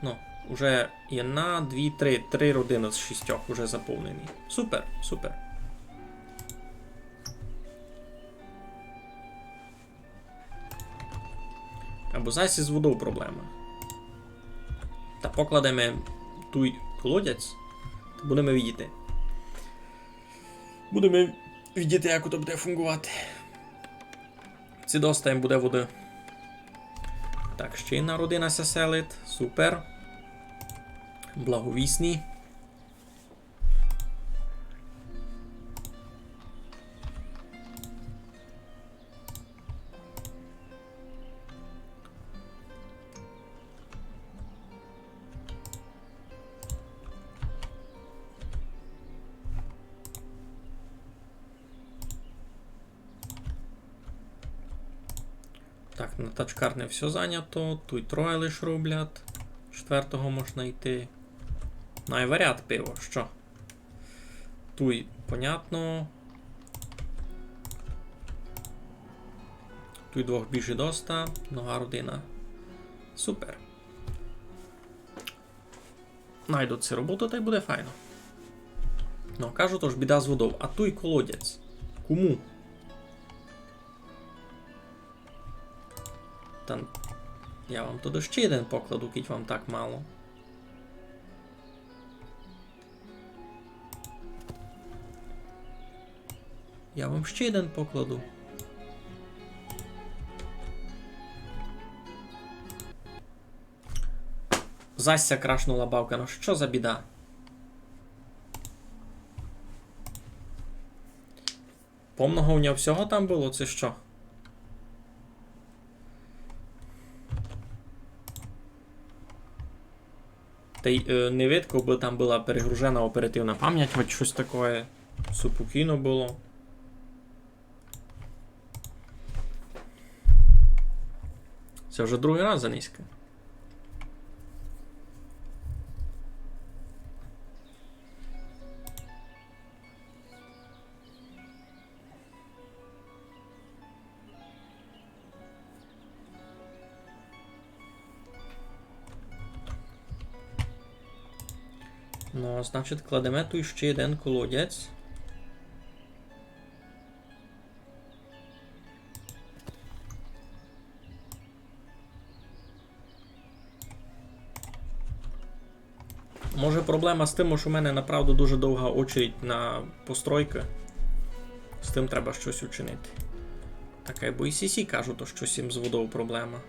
Ну, уже одна, дві, три родини з 6 вже заповнені. Супер, супер. Або зась із водою проблема. Та покладемо той колодязь, то будемо видіти. Будемо видіти, як то буде фунгувати. Ці достаємо буде води. Так, ще одна родина ся селить. Супер. Благовісні. Так, на тачкарні все зайнято, тут троє лиш роблять. Четвертого можна йти. Ну і варіант пиво, що? Тут, понятно. Тут двох більше доста, нога родина. Супер. Найдуть цю роботу, та й буде файно. Ну, кажу, то ж біда з водою. А той колодязь. Кому? Та я вам туди ще один покладу, кіть вам так мало. Я вам ще один покладу. Зася крашнула бавка, ну що за біда? Повного у нього всього там було, це що? Та й не видко, бо там була перегружена оперативна пам'ять, хоч щось таке супокійно було. Це вже другий раз за низько. Ну, значить, кладемо тут ще один колодязь. Може проблема з тим, що у мене направду дуже довга очередь на постройки. З тим треба щось учинити. Так, бо і CC кажу, то щось їм з водою проблема.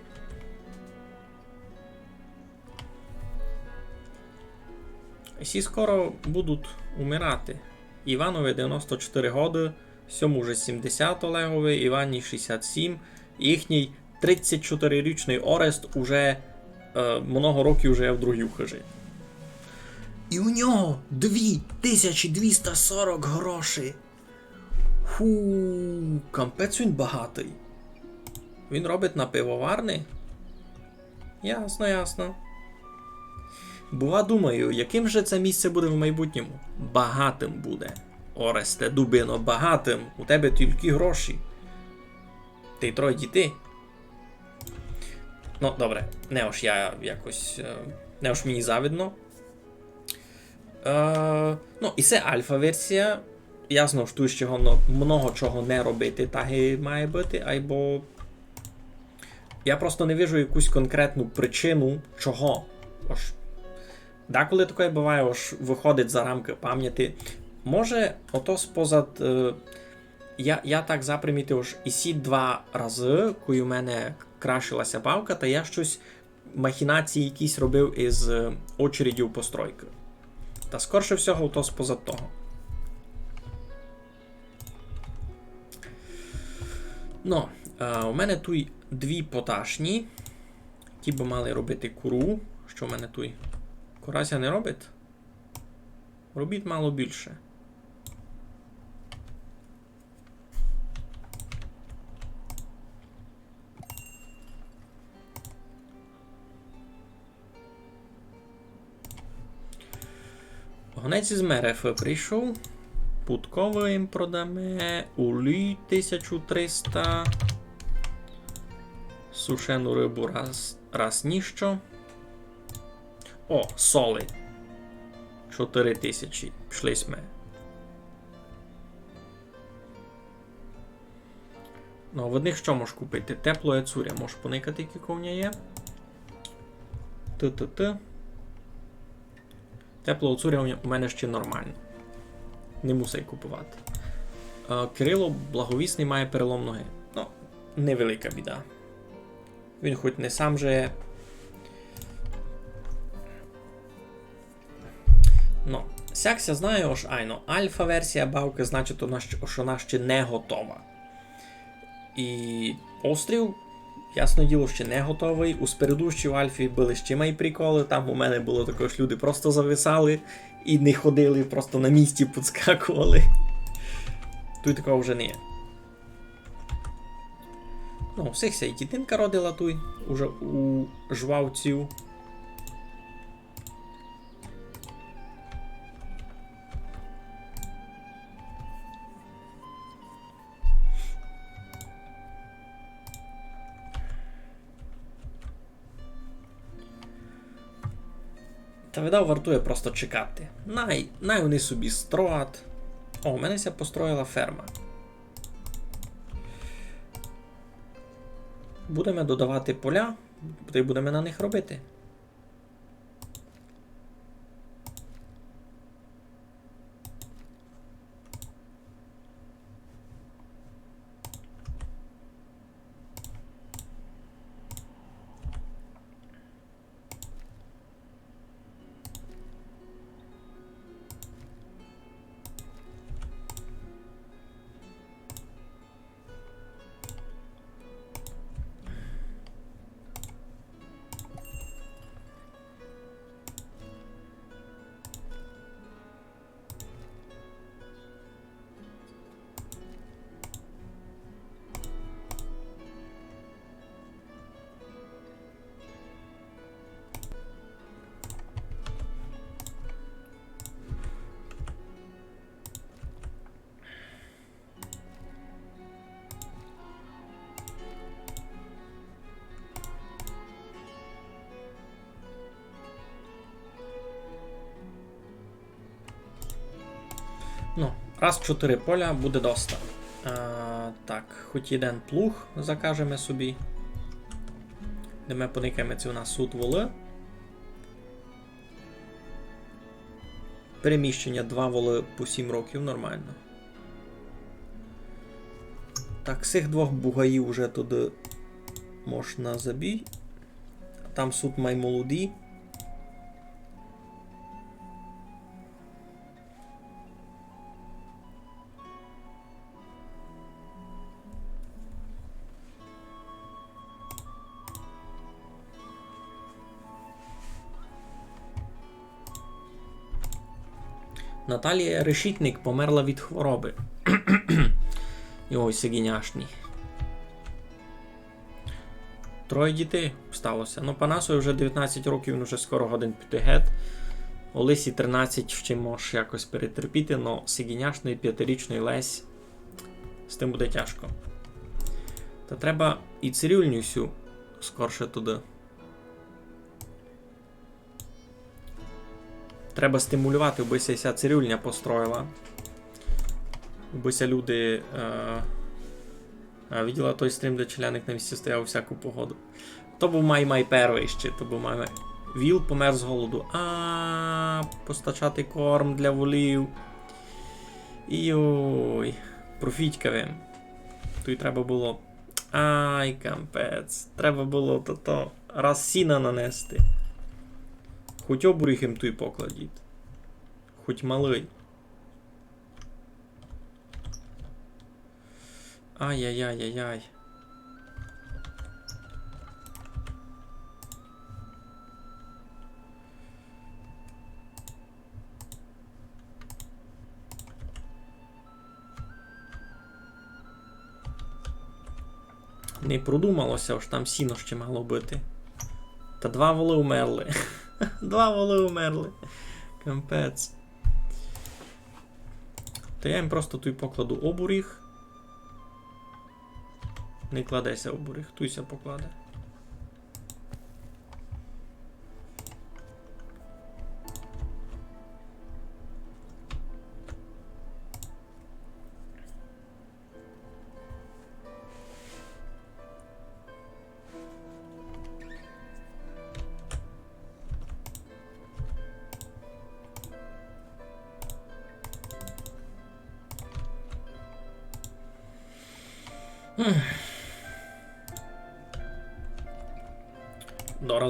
Всі скоро будуть умирати. Іванові 94 годи, сьому вже 70 Олегові, Івані 67, їхній 34-річний Орест уже много років вже в другій хижі. І у нього 2240 грошей. Фу, кампець він багатий. Він робить на пивоварні? Ясно, ясно. Бува, думаю, яким же це місце буде в майбутньому? Багатим буде. Оресте, дубино, багатим. У тебе тільки гроші. Ти троє дітей. Ну, добре, не ось я якось... Не ось мені завидно. Ну, і це альфа-версія. Ясно, що тут ще много чого не робити, так і має бути, або... Я просто не вижу якусь конкретну причину, чого. Ось. Деколи таке буває, ось виходить за рамки пам'яті. Може, ото спозад... Я так запримітив, ось і ці два рази, коли у мене крашилася бавка, та я щось махінації якісь робив із очередів постройки. Та скорше всього, то спозад того. Ну, у мене тут дві поташні. Ті би мали робити куру. Що в мене тут? Курася не робить? Робіть мало більше. Гонець із МРФ прийшов. Путково їм продаме. Улій 1300. Сушену рибу раз ніщо. О, соли. 4000. Пішли ми. Ну, в одних що можеш купити? Тепло яцуря. Можеш поникати, які ковня є. Тепло яцуря у мене ще нормально. Не мусить купувати. Кирило благовісний має перелом ноги. Ну, невелика біда. Він хоч не сам же. Ну, сякся знаю, ось айно. Альфа-версія бавки, значить, що вона ще не готова. І острів, ясно діло, ще не готовий. У спередущій Альфі були ще мої приколи. Там у мене було також, люди просто зависали і не ходили, просто на місці підскакували. Тут такого вже не є. Ну, всіх ся і дітинка родила туй, уже у жвавців. Та видав, вартує просто чекати. Най вони собі строять. О, у мене ся построїла ферма. Будемо додавати поля, та й будемо на них робити. Ну, раз 4 поля буде доста. Так, хоч один плуг закажемо собі. Де ми поникаємо, це у нас суд воли. Переміщення 2 воли по 7 років, нормально. Так, з цих двох бугаїв вже туди можна забій. Там суд май молоді. Наталія Решітник померла від хвороби. Йой, сигіняшній. 3 дітей сталося. Ну, Панасові вже 19 років, він вже скоро годин піти гет. Олесі 13 ще можеш якось перетерпіти, но сигіняшної 5-річної Лесь з тим буде тяжко. Та треба і цирюльню всю скорше туди. Треба стимулювати, бися ся цирюльня построїла. Бися люди... виділа той стрім, де челяник на місці стояв всяку погоду. То був май перший ще, то був май. Віл помер з голоду. Постачати корм для волів. Йой, профітькавим. Тут треба було... Ай, кампець. Треба було то раз сіна нанести. Хоч обуріх їм той покладіть. Хоч малий. Ай-яй-яй-яй-яй. Не продумалося, аж там сіно ще мало бити. Та 2 воли умерли. 2 воли умерли. Кампець. Та я їм просто тут покладу обуріх. Не кладеся обуріх, туйся покладе.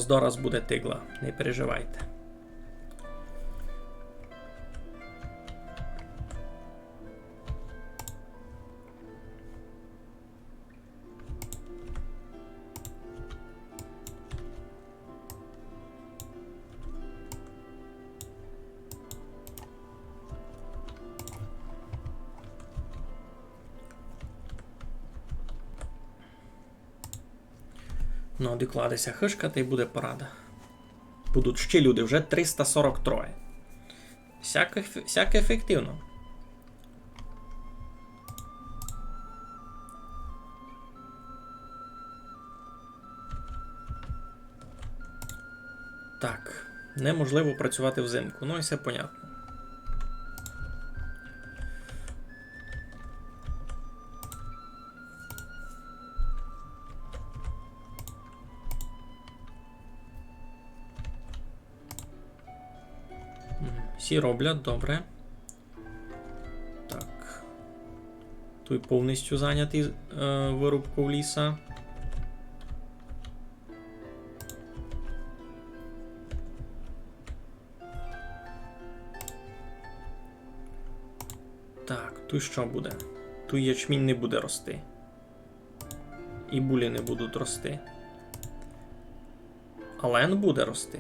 Дораз буде тигла, не переживайте. Ну, докладися хишка, та й буде порада. Будуть ще люди, вже 343. Всяке ефективно. Так, неможливо працювати взимку, ну і все понятно. Всі роблять, добре. Так. Тут повністю зайнятий вирубкою ліса. Так, тут що буде? Тут ячмінь не буде рости. І булі не будуть рости. А лен буде рости.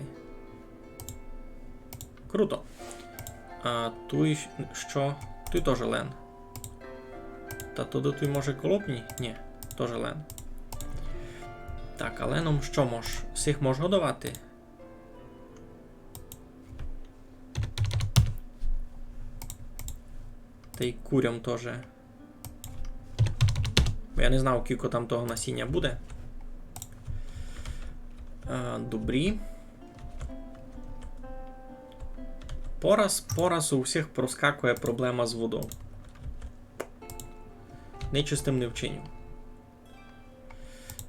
Круто. А тут що? Тут теж лен. Та туди тут може колопні? Ні, теж лен. Так, а леном що можеш? Всіх можеш годувати? Та й курям теж. Я не знав, кілько там того насіння буде. Добрі. Пораз у всіх проскакує проблема з водою. Нечистим не вчиню.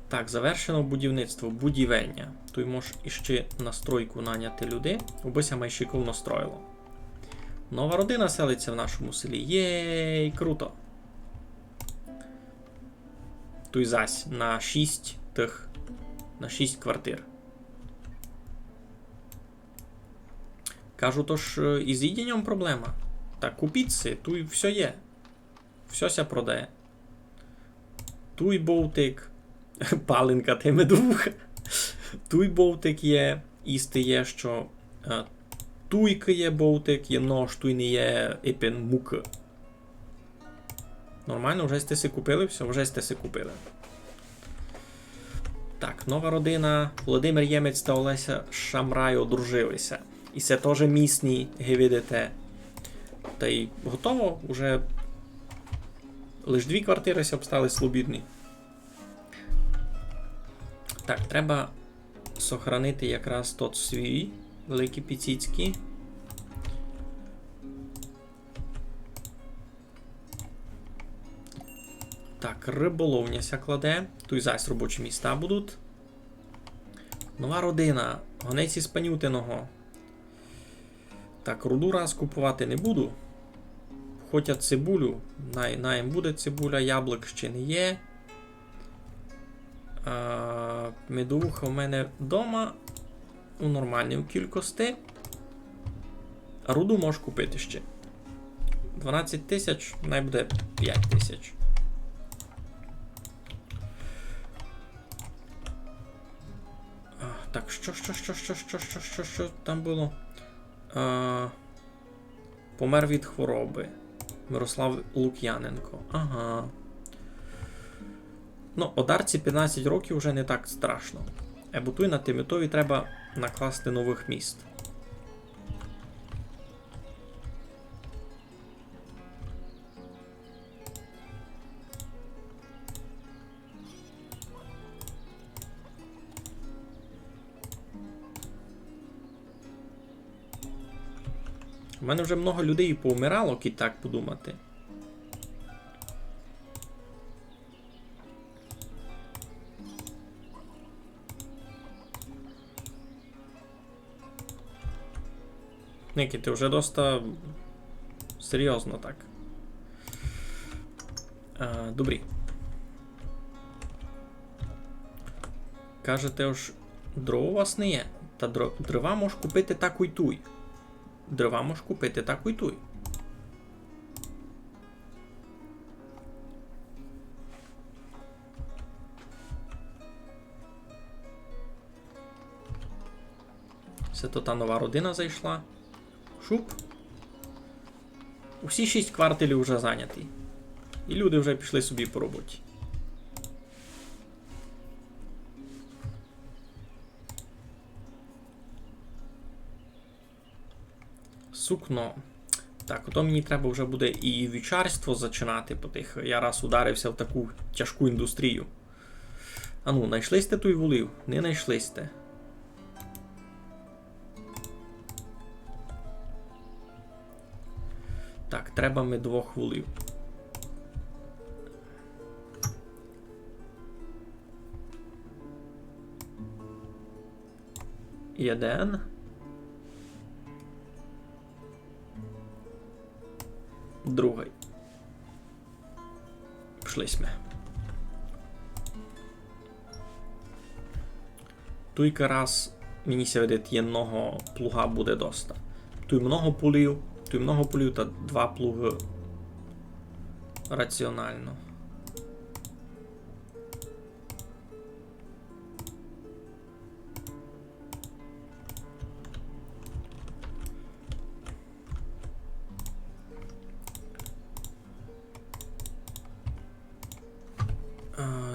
Так, завершено будівництво. Будівельня. Тут можеш іще на стройку наняти людей. Убися майщиков настроїло. Нова родина селиться в нашому селі. Єй, круто. Тут зась на 6 квартир. Кажу, то ж із їденням проблема. Так, купіть, тут все є. Все ся продає. Туй болтик. Паленка, ти медовуха. Туй болтик є. Істи є, що туйки є болтик, є нож, туй не є епен мука. Нормально, вже сте си купили? Все, вже сте си купили. Так, нова родина. Володимир Ємець та Олеся Шамрай одружилися. І це теж місні, видите. Та й готово, уже лише 2 квартири обстали слобідні. Так, треба сохранити якраз тот свій великий Піціцький. Так, риболовня ся кладе. Тут зась робочі міста будуть. Нова родина. Гонець із Панютиного. Так, руду раз купувати не буду. Хоча цибулю. Наєм буде цибуля, яблук ще не є. Медовуха в мене вдома. У нормальній кількості. А руду можеш купити ще. 12 тисяч, най буде 5 тисяч. Так, що там було? Помер від хвороби. Мирослав Лук'яненко. Ага. Ну, одарці 15 років вже не так страшно. Бо тут на Тимітові треба накласти нових міст. У мене вже много людей повмирало, і так подумати. Ники, ти вже доста серйозно так. Добрі. Кажете, ж дров у вас не є. Та дрова можеш купити таку й туй. Дрова можеш купити таку й туй. Це то та нова родина зайшла. Шуп. Усі 6 кварталів вже зайняті. І люди вже пішли собі по роботі. Сукно. Так, ото мені треба вже буде і вівчарство зачинати по тих. Я раз ударився в таку тяжку індустрію. А ну, знайшлись те той волів? Не знайшлись те. Так, треба ми 2 волів. Один. Другий. Пішлись ми. Туйка раз мені ся видить єдного плуга буде доста. Туй много полів та 2 плуги раціонально.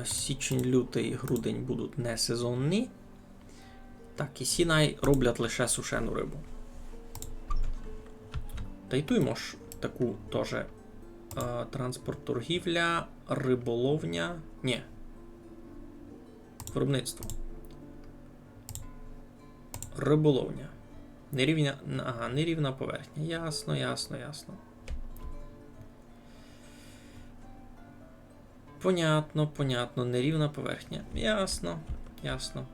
Січень, лютий, грудень будуть не сезонні. Так, і сінай роблять лише сушену рибу. Та й туймо ж таку теж транспорт, торгівля, риболовня. Ні. Виробництво. Риболовня. Нерівна поверхня. Ясно, ясно, ясно. Понятно, понятно. Нерівна поверхня. Ясно, ясно.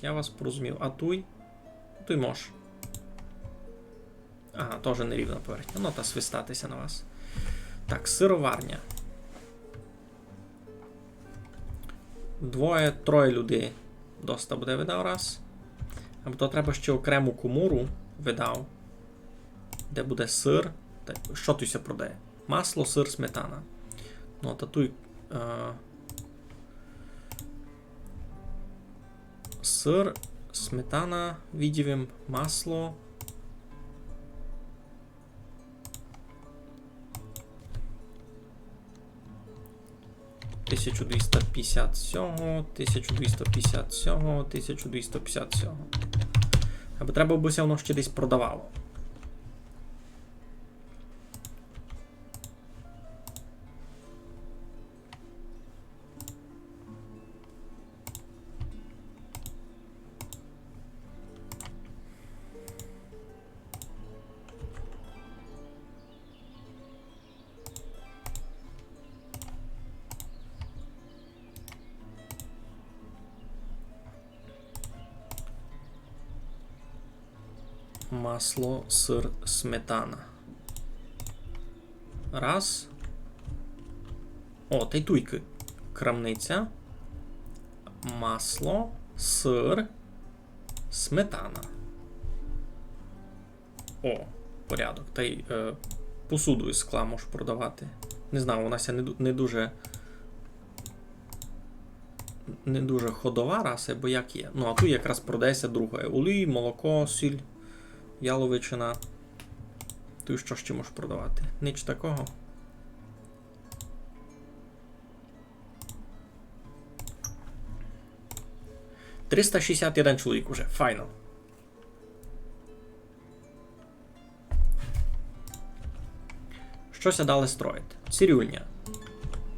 Я вас порозумів. А туй? Туй мож. Ага, теж нерівна поверхня. Ну, та свистатися на вас. Так, сироварня. 2-3 людей доста буде видав раз. Або то треба ще окрему комору видав. Де буде сир. Що тут ся продає? Масло, сир, сметана. Ну, та туй... Сир, сметана, віддівим, масло. $1250 цього, 1250 цього, 1250 цього. Або треба б воно ще десь продавало. Масло, сир, сметана. Раз. О, та й туйки. Крамниця. Масло, сир, сметана. О, порядок. Та й посуду із скла можеш продавати. Не знаю, вона ся не дуже ходова раса, бо як є. Ну, а тут якраз продається друга. Олій, молоко, сіль. Яловичина. Ти що ще можеш продавати? Ніч такого. $361 чоловік уже. Файно. Щося дали строїти. Цирюльня.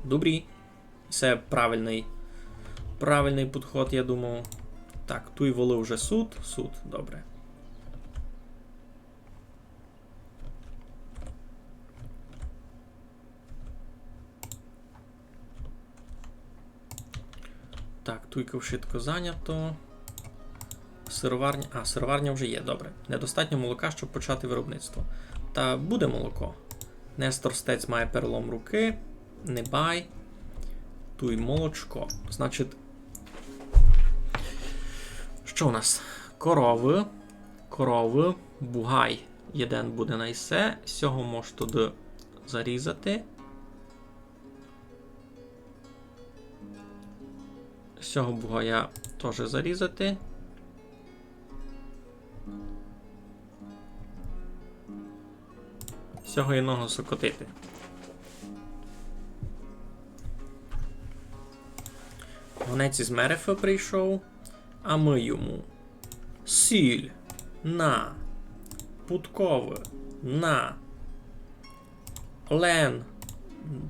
Добрі. Це правильний підход, я думав. Так, тут воли вже суд. Суд, добре. Так, туйка вшитко зайнято. Сироварня. А, сироварня вже є, добре. Недостатньо молока, щоб почати виробництво. Та буде молоко. Нестор Стець має перелом руки. Не бай. Туй молочко. Значить. Що у нас? Корови. Бугай. Єден буде на ісе. Сього можеш туди зарізати. З цього бугая теж зарізати. З цього іного сокотити. Гонець із Мерефа прийшов, а ми йому сіль, на, путкове, На. Лен.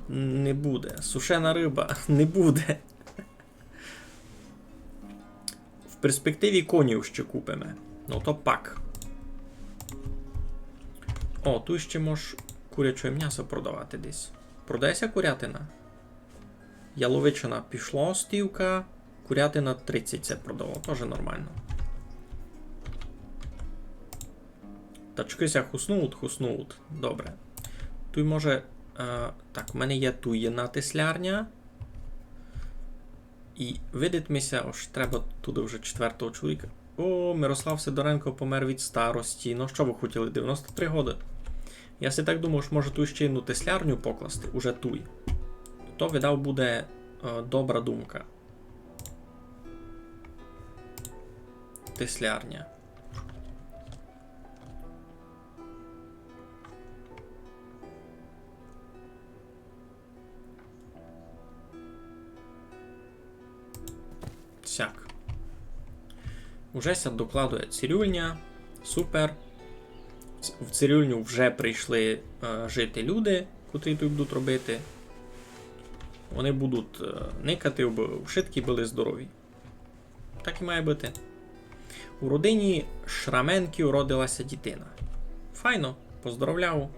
Не буде. Сушена риба. Не буде. В перспективі конів ще купимо. Ну то пак. О, тут ще можеш куряче м'ясо продавати десь. Продається курятина? Яловичина пішло, стівка. Курятина 30 це продало. Тоже нормально. Тачкися хуснут. Добре. Тут може... так, в мене є туєна теслярня. І видитмися, ось треба туди вже 4-го чоловіка. О, Мирослав Сидоренко помер від старості. Ну що ви хотіли, 93 годи? Я си так думав, що може ту ще одну теслярню покласти, уже туй. То, видав, буде добра думка. Теслярня. Сяк. Уже ся докладує цирюльня. Супер. В цирюльню вже прийшли жити люди, котрі тут будуть робити. Вони будуть никати, бо вшитки були здорові. Так і має бути. У родині Шраменків родилася дитина. Файно, поздоровляв.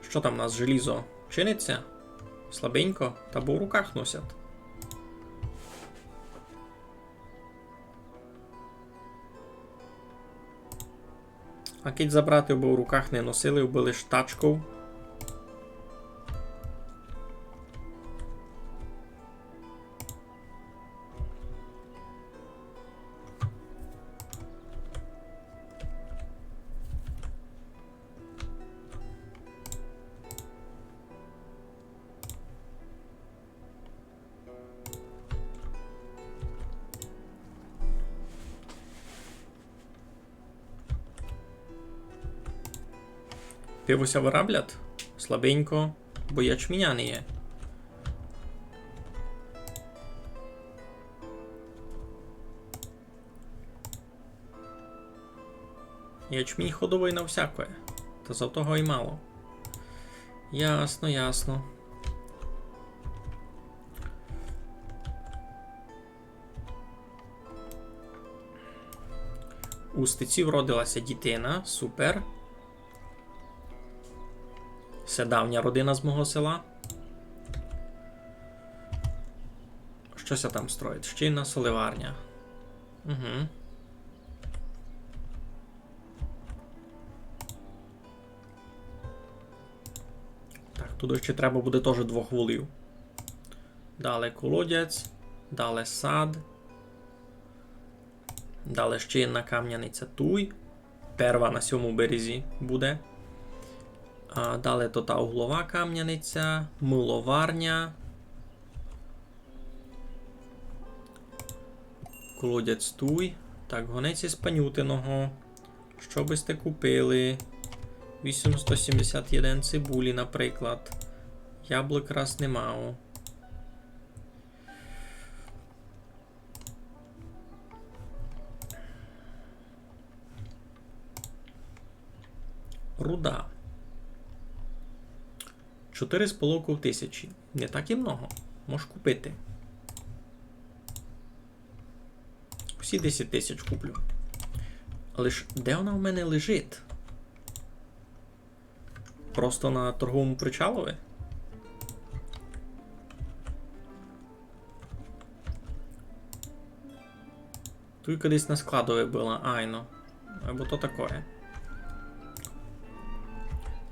Що там у нас желізо чиниться? Слабенько, та бо в руках носять. А кить забрати, бо в руках не носили, бо лиш тачков. Пивося вираблять? Слабенько, бо ячменя не є. Ячмінь ходовий на всяке. Та за того й мало. Ясно, ясно. У Стеців родилася дитина. Супер. Це давня родина з мого села. Щося там строїть? Щільна соливарня. Угу. Так, туди ще треба буде теж 2 волів. Далі колодязь, далі сад. Далі ще одна кам'яниця туй. Перва на 7 березі буде. А далі то та углова кам'яниця, миловарня. Колодязь туй. Так, гонець із Панютиного. Що би сте купили? 871 цибулі, наприклад. Яблук раз не мав. Руда. 4,5 тисячі. Не так і много. Можеш купити. Всі 10 тисяч куплю. Але ж де вона в мене лежить? Просто на торговому причалові? Тут кудись на складові була. Айно. Або то таке.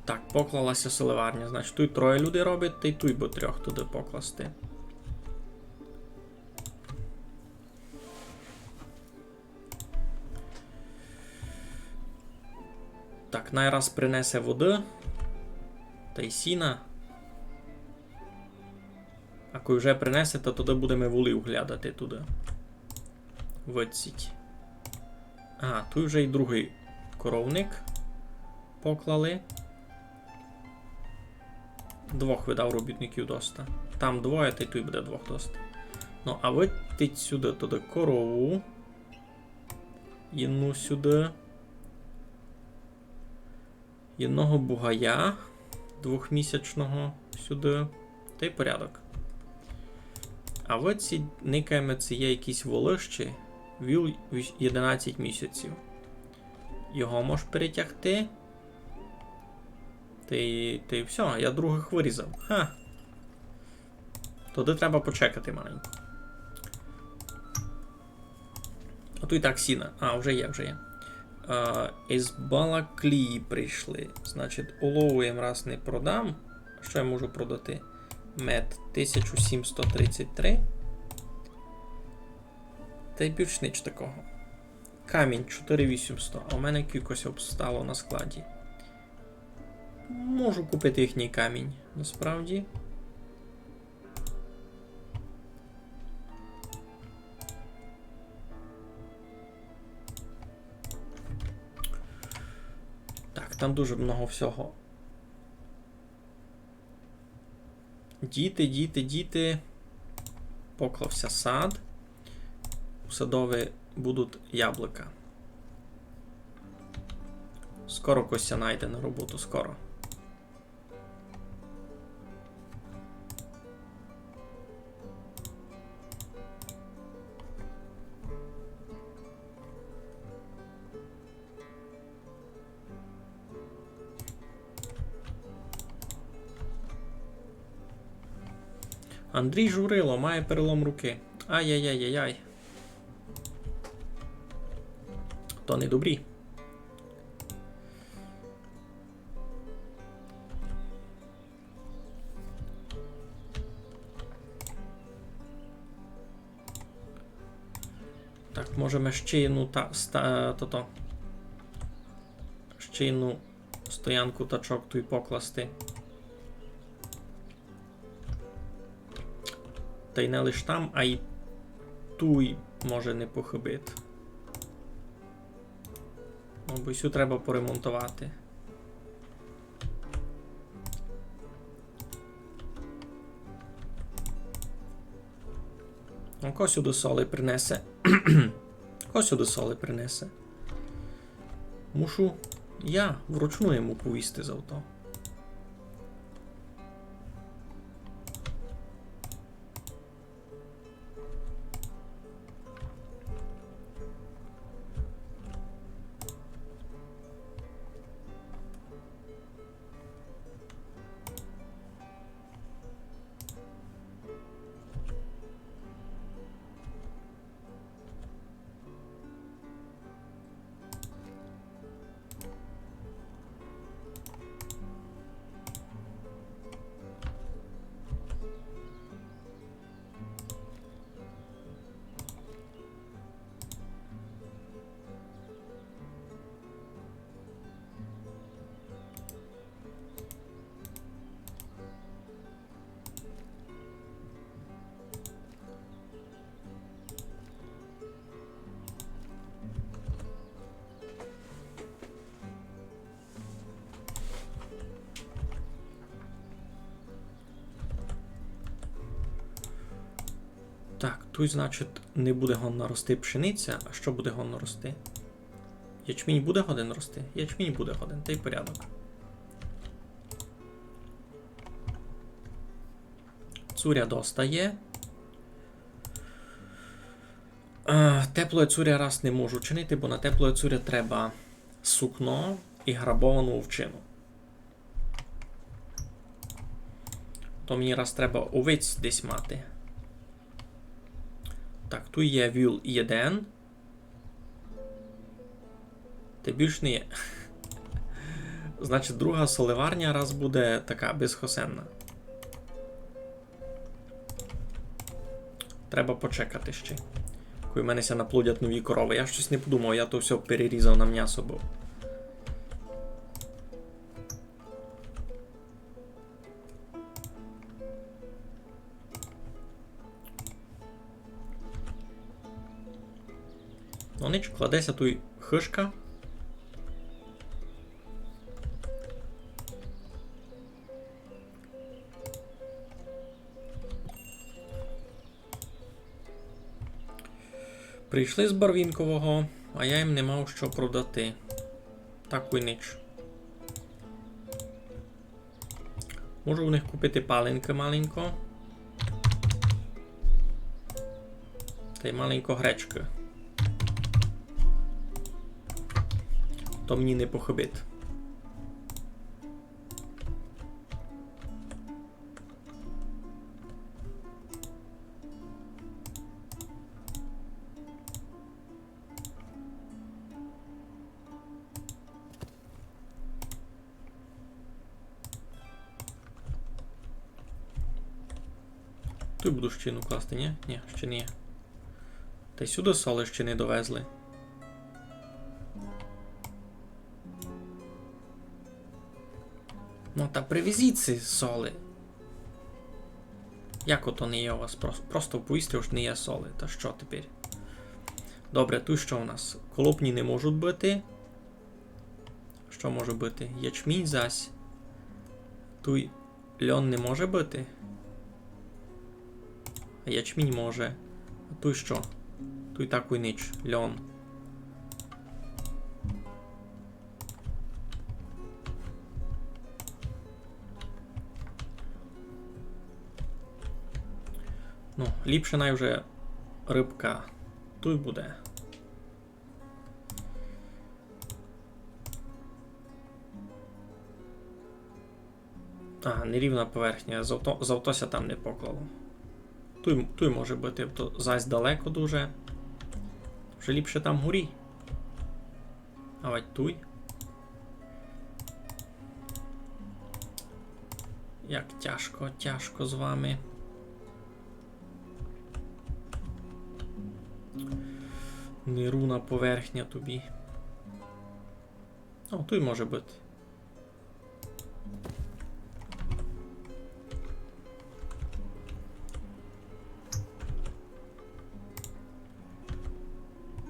Так, поклалася соливарня. Значить, тут 3 люди роблять, та й тут бо 3 туди покласти. Так, найраз принесе води. Та й сіна. А коли вже принесе, то туди будемо волів глядати туди. Виціть. А, тут вже й другий коровник поклали. 2 видав робітників доста. Там 2, та й тут буде 2 доста. Ну, а витить сюди туди корову. Єдну сюди. Єдного бугая 2-місячного сюди. Та й порядок. А ви ці никаємо, це є якісь волищі. Віл 11 місяців. Його можеш перетягти. Та й все, я других вирізав. Ха. Туди треба почекати маленько. А то і так сіна. А, вже є. Із Балаклії прийшли. Значить, оловуємо раз не продам. Що я можу продати? Мед 1733. Та й більш ніч такого. Камінь 4800. А у мене кількось обстало на складі. Можу купити їхній камінь, насправді. Так, там дуже много всього. Діти. Поклався сад. У садові будуть яблука. Скоро Костя найде на роботу, скоро. Андрій Журило має перелом руки. Ай-яй-яй-яй-яй. То не добрі. Так, можемо ще одну ще одну стоянку тачок тут покласти. Та й не лиш там, а й туй може не похибити. Бо цю треба поремонтувати. Ко сюди соли принесе. Ко сюди соли принесе. Мушу я вручну йому повісти з авто. Так, тут, значить, не буде гонно рости пшениця. А що буде гонно рости? Ячмінь буде годин рости? Ячмінь буде годин, та й порядок. Цуря достає. Теплої цуря раз не можу чинити, бо на теплої цуря треба сукно і грабовану овчину. То мені раз треба овець десь мати. Так, тут є віл 1. Та більш не є. Значить, друга соливарня раз буде така безхосенна. Треба почекати ще. Коли в мене ся наплодять нові корови. Я щось не подумав, я то все перерізав на м'ясо був. Ну, нічого, кладеться тут хишка. Прийшли з Барвінкового. а я їм не мав що продати. Так нич. Можу в них купити паленки маленько. Та й маленько гречки. То мені не похибить. Тут буду щину класти, ні? Ні, ще не є. Та й сюди соли ще не довезли. Ну та привезіть ці соли. Як ото не є у вас? Просто повісти, що не є соли. Та що тепер? Добре, тут що у нас? Колопні не можуть бити. Що може бити? Ячмінь зась. Тут льон не може бити. А ячмінь може. А тут що? Тут так нич. Льон. Ну, ліпше най вже рибка тут буде. Ага, нерівна поверхня. Завтося там не поклало. Тут може бути, то зась далеко дуже. Вже ліпше там горі. А вать туй. Як тяжко з вами. Нерівна поверхня тобі. О, тут може бути.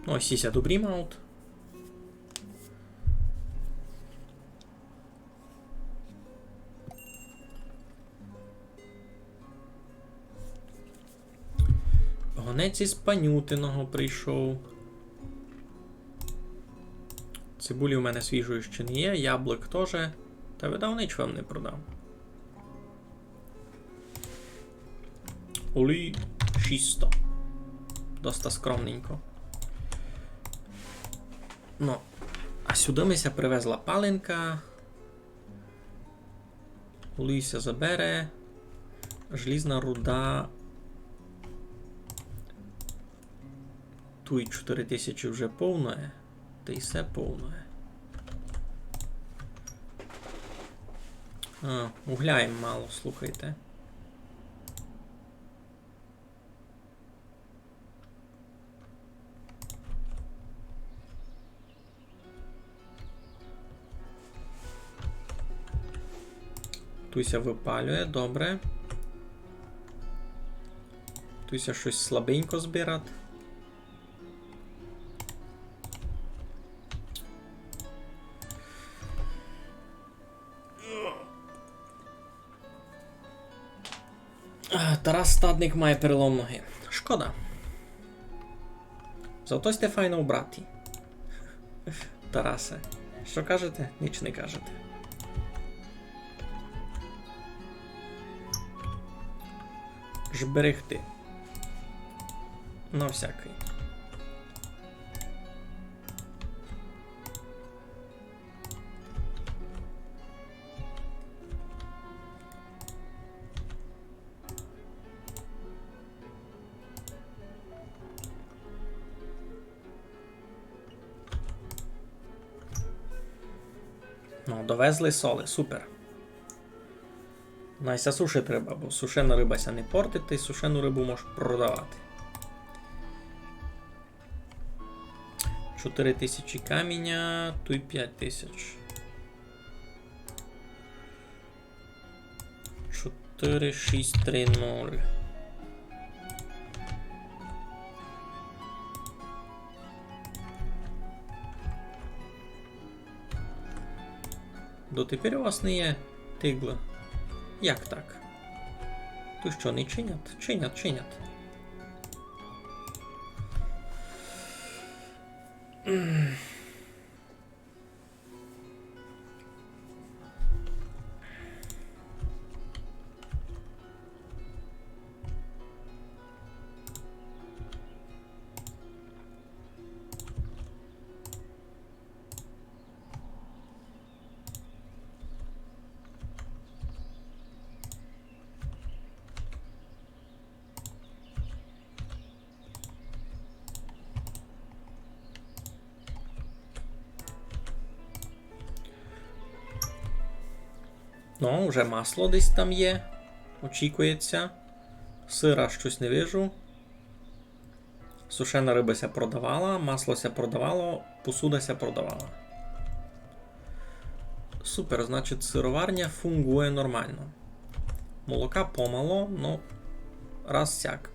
Ось сіся добрі маут. Гонець із Панютиного прийшов. Цибулі у мене свіжої ще не є, яблук теж. Та видав нічого вам не продав. Олій 600. Доста скромненько. Ну, а сюди мися привезла паленка. Олійся забере. Желізна руда. Тут 4000 вже повне. Та й все повне. А, угля їм мало, слухайте. Туся випалює, добре. Туся щось слабенько збирати. Тарас Стадник має перелом ноги. Шкода. Зато сте файно у браті. Тарасе. Що кажете? Ніч не кажете. Ж берегти. На всякий. Ну, довезли соли, супер. Найся сушить риба, бо сушена рибася не портити, сушену рибу можеш продавати. 4000 каміння, тут 5000. 4630. Дотепер у вас не є тигла. Як так? То що, не чинять? Чинять. Ну, вже масло десь там є. Очікується. Сира щось не вижу. Сушена риба ся продавала, масло ся продавало, посуда ся продавала. Супер, значить сироварня фунгує нормально. Молока помало, ну, раз сяк.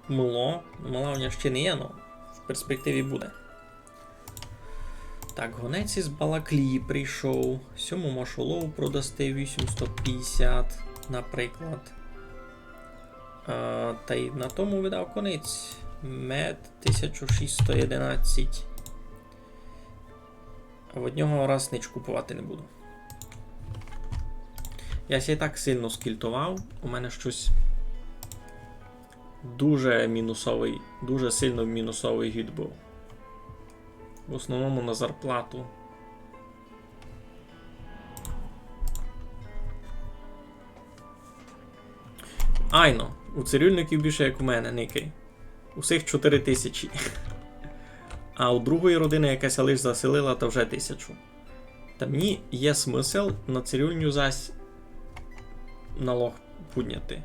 Мло. Мала ще не є, але в перспективі буде. Так, гонець із Балаклії прийшов. 7 машолову продасти 850, наприклад. Та й на тому видав конець. Мед 1611. А в одного раз ніч купувати не буду. Я ся і так сильно скільтував. У мене щось дуже мінусовий, дуже сильно мінусовий гід був. В основному на зарплату. Айно, у цирюльників більше як у мене, Никей. Усіх 4000. А у другої родини якась лиш заселила, то вже 1000. Та мені є смисл на цирюльню зась налог підняти.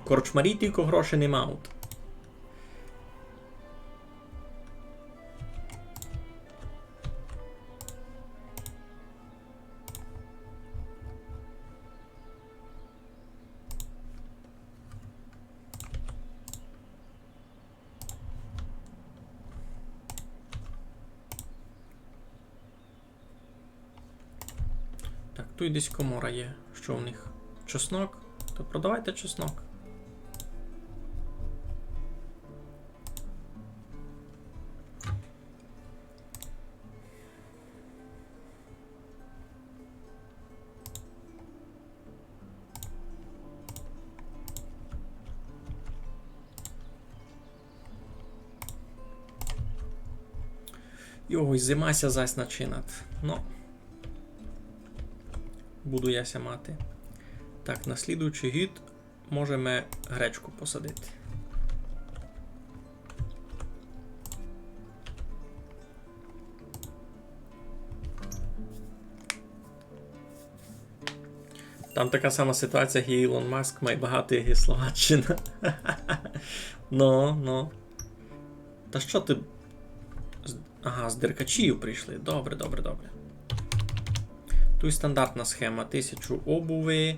Корчмарі тільки грошей не мають. Так, тут десь комора є. Що в них? Чеснок? То продавайте чеснок. Його, зимася зась начинат. Ну. Буду яся мати. Так, на слідуючий гід можемо гречку посадити. Там така сама ситуація, як і Ілон Маск має багато, як і Словаччина. Ну. Та що ти... Ага, з Деркачів прийшли. Добре. Тут і стандартна схема. 1000 обуви,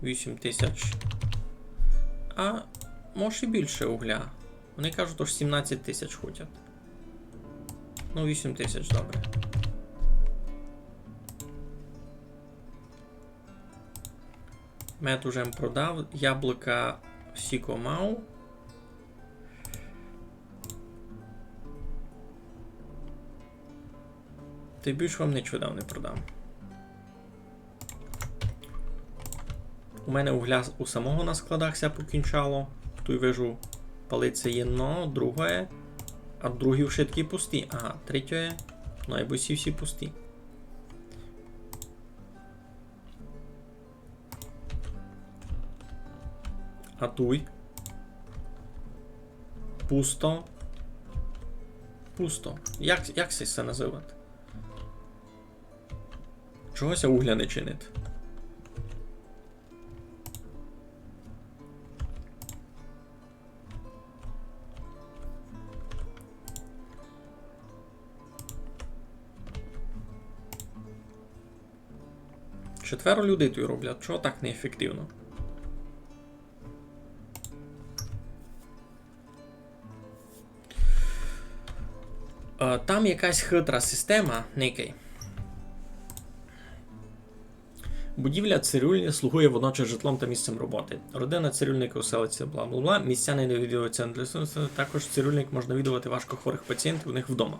8000. А може і більше угля. Вони кажуть, що 17 000 хочуть. Ну, 8000, добре. Мед уже продав. Яблука Сіко мав. Та й більше вам нічого дав не продам. У мене угля у самого на складах ся покінчало. Тут вижу, палиця є, но друге, а другі вже такі пусті. Ага, третє, ну або всі пусті. А туй. Пусто. Як це називати? Чогося угля не чинить? Четверо людей тут роблять, чого так неефективно? Там якась хитра система, Никей. Будівля цирюльні слугує водночас житлом та місцем роботи. Родина цирюльника оселиться, бла-бла-бла. Містяни не відвідуються. Також цирюльник можна відвідувати важкохворих пацієнтів у них вдома.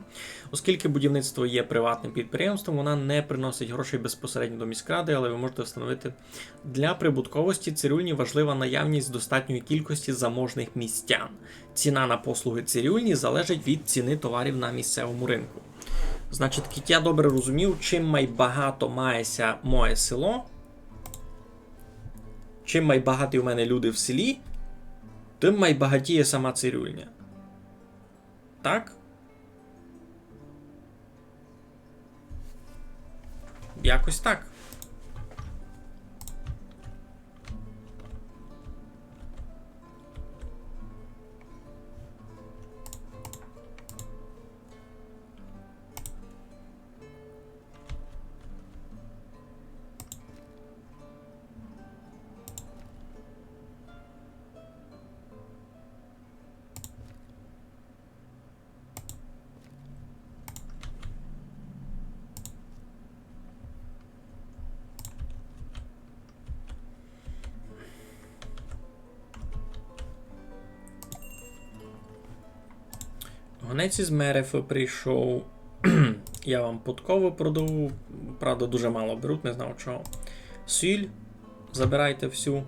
Оскільки будівництво є приватним підприємством, вона не приносить грошей безпосередньо до міськради, але ви можете встановити для прибутковості цирюльні важлива наявність достатньої кількості заможних містян. Ціна на послуги цирюльні залежить від ціни товарів на місцевому ринку. Значить, як я добре розумів, чим майбагато мається моє село, чим майбагаті у мене люди в селі, тим майбагатіє сама цирюльня. Так? Якось так. Гонець із Мерефа прийшов. Я вам подкову продав. Правда, дуже мало беруть, не знав чого. Сіль. Забирайте всю.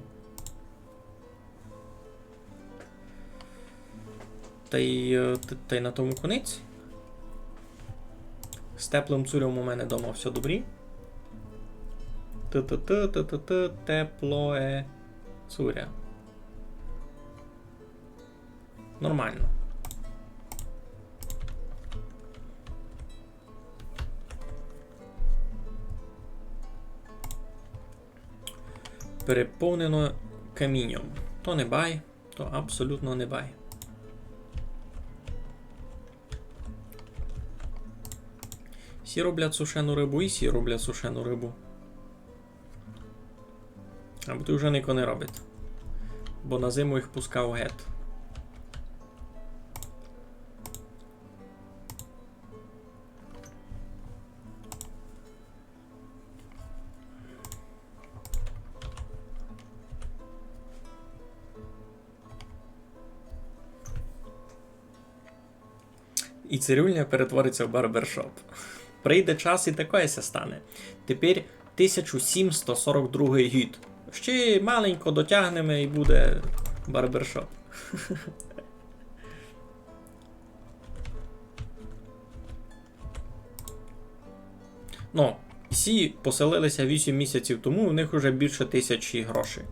Та й на тому конець. З теплим цурем у мене вдома все добрі. Теплое цуря. Нормально. Переповнено камінням. То не бай, то абсолютно не бай. Всі роблять сушену рибу і всі роблять сушену рибу. Або ти вже ніхто не робить. Бо на зиму їх пускав геть. І цирюльня перетвориться в барбершоп. Прийде час і таке ся стане. Тепер 1742 гід. Ще маленько дотягнемо і буде барбершоп. Ну, всі поселилися 8 місяців тому, у них вже більше 1000 грошей.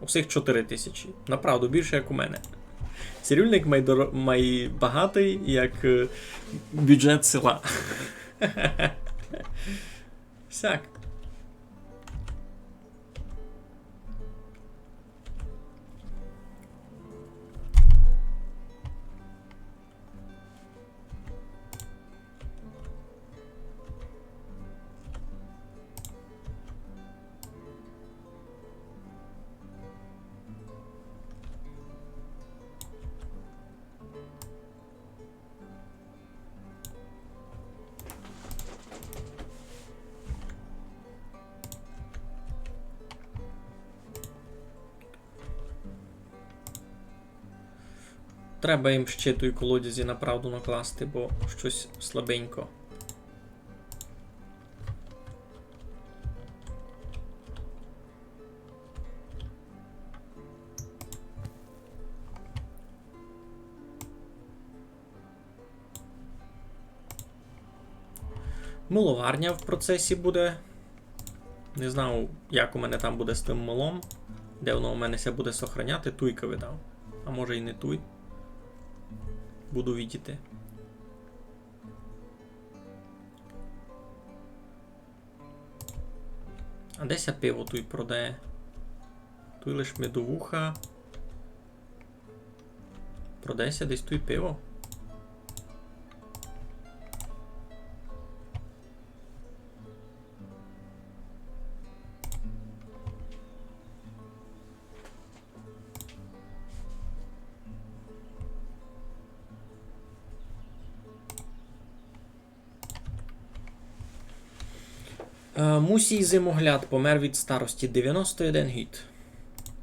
У всіх 4000. Направду, більше як у мене. Цирюльник має багатий, як бюджет села. Сяк. Треба їм ще той колодязі направду накласти, бо щось слабенько. Муловарня в процесі буде. Не знаю, як у мене там буде з тим мулом. Де воно у мене ся буде сохраняти. Туйка видав. А може і не туй. Буду видіти. А десь пиво туй продає. Туй лиш медовуха. Продається десь туй пиво. Мусій зимогляд помер від старості. 91 гід.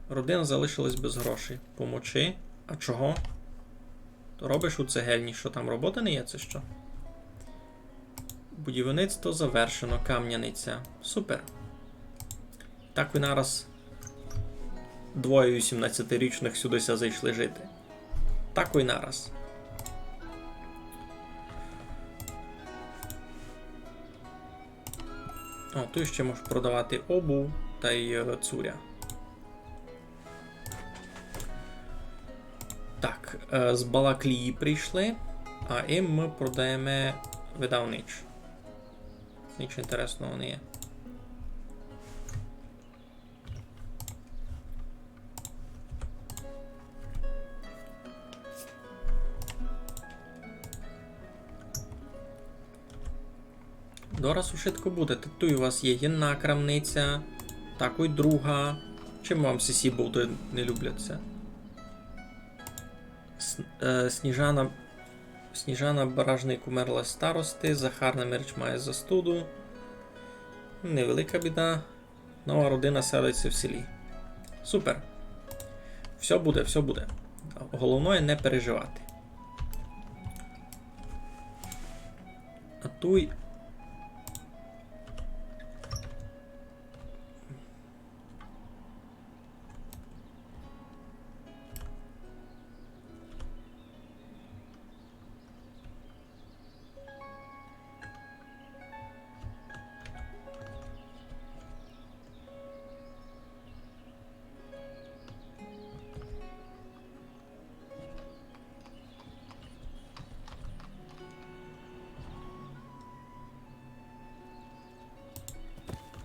Родина залишилась без грошей. Помочи. А чого? То робиш у цегельні, що там робота не є, це що? Будівництво завершено, кам'яниця. Супер. Так ви нараз двоє 18-річних сюдися зайшли жити. Так ви нараз. О, тут ще можеш продавати обув та й цуря. Так, з Балаклії прийшли, а їм ми продаємо видавнич. Нічого інтересного не є. Дораз швидко буде. Тут у вас є єдна крамниця, також друга. Чим вам сісі болти не любляться? Сніжана Баражник умерла з старости, Захарна Мерч має застуду. Невелика біда. Нова родина селиться в селі. Супер. Все буде, все буде. Головне не переживати. А туй.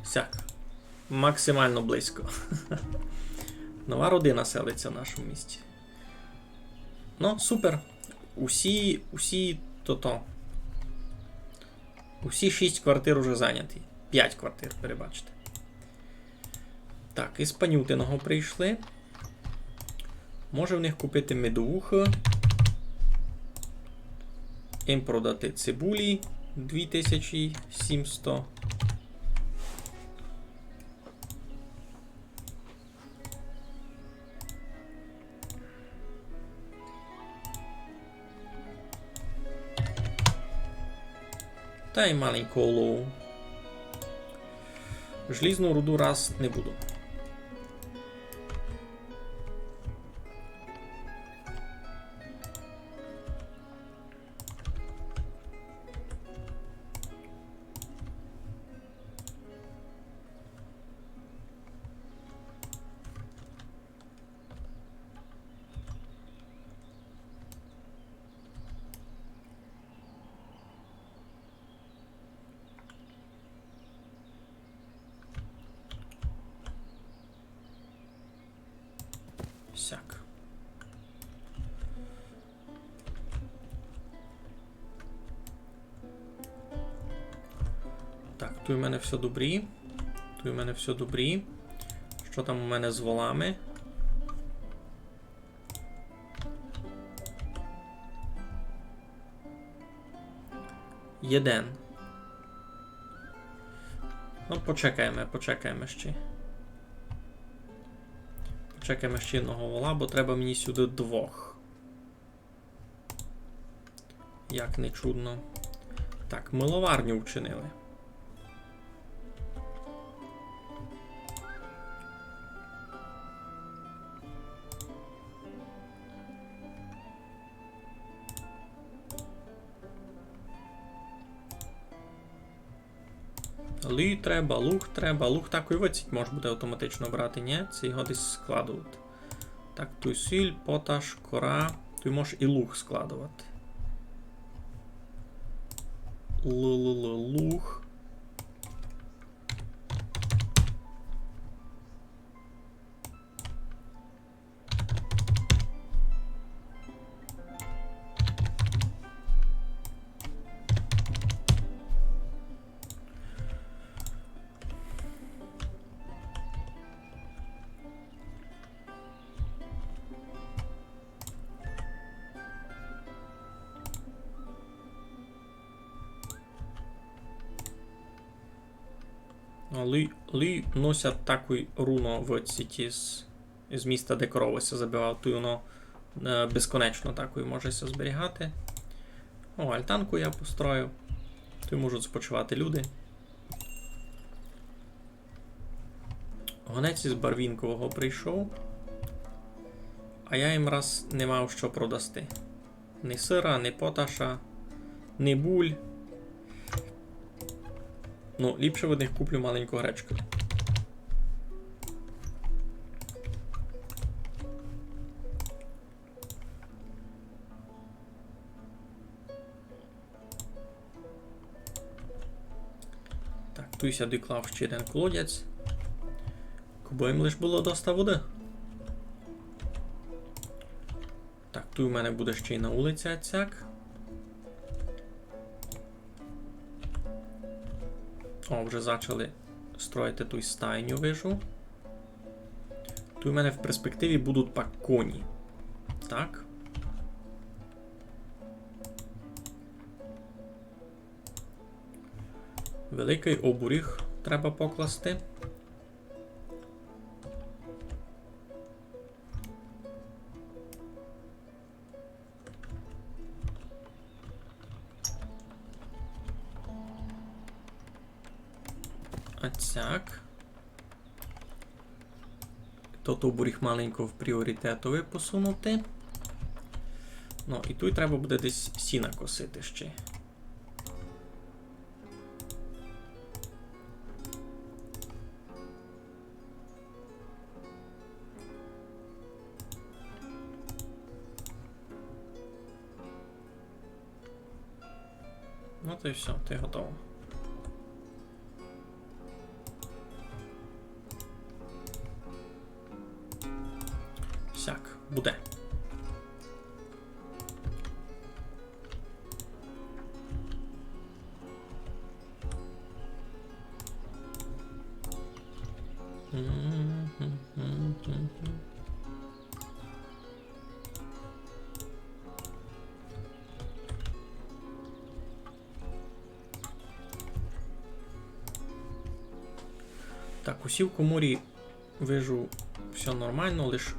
Сяк. Максимально близько. Нова родина селиться в нашому місті. Ну, супер. Усі 6 квартир уже зайняті. 5 квартир, перебачте. Так, із Панютиного прийшли. Може в них купити медовух. Їм продати цибулі 2700. Та й маленьку олову. Желізну руду раз не буду. Сяк. Так, тут у мене все добрі. Тут у мене все добрі. Що там у мене з волами? Єден. Ну, почекаємо ще. Почекаємо ще одного вола, бо треба мені сюди 2. Як не чудно. Так, миловарню вчинили. Лі треба, луг треба. Луг так і виціть може буде автоматично брати, ні? Це його десь складувати. Так, тут сіль, поташ, кора. Тут можеш і луг складувати. Луг. Лі носять таку руну в ціті з міста, де коровися забивав, то воно безконечно такою можеся зберігати. О, альтанку я построю. Тут можуть спочивати люди. Гонець із Барвінкового прийшов. А я їм раз не мав що продасти. Ні сира, ні поташа, ні буль. Ну, ліпше в них куплю маленьку гречку. Так, тут я доклав ще один колодязь. Бо їм лиш було доста води. Так, тут у мене буде ще й на вулиці Ацяк. О, вже почали строїти ту стайню, вижу. Тут у мене в перспективі будуть пак коні. Так. Великий обуріг треба покласти. Ацяк. Тут обуріг маленько в пріоритетові посунути. Ну, і тут треба буде десь сіна косити ще. Ну, то і все, ти готово. Сяк, буде. Так, усі в коморі вижу все нормально, лише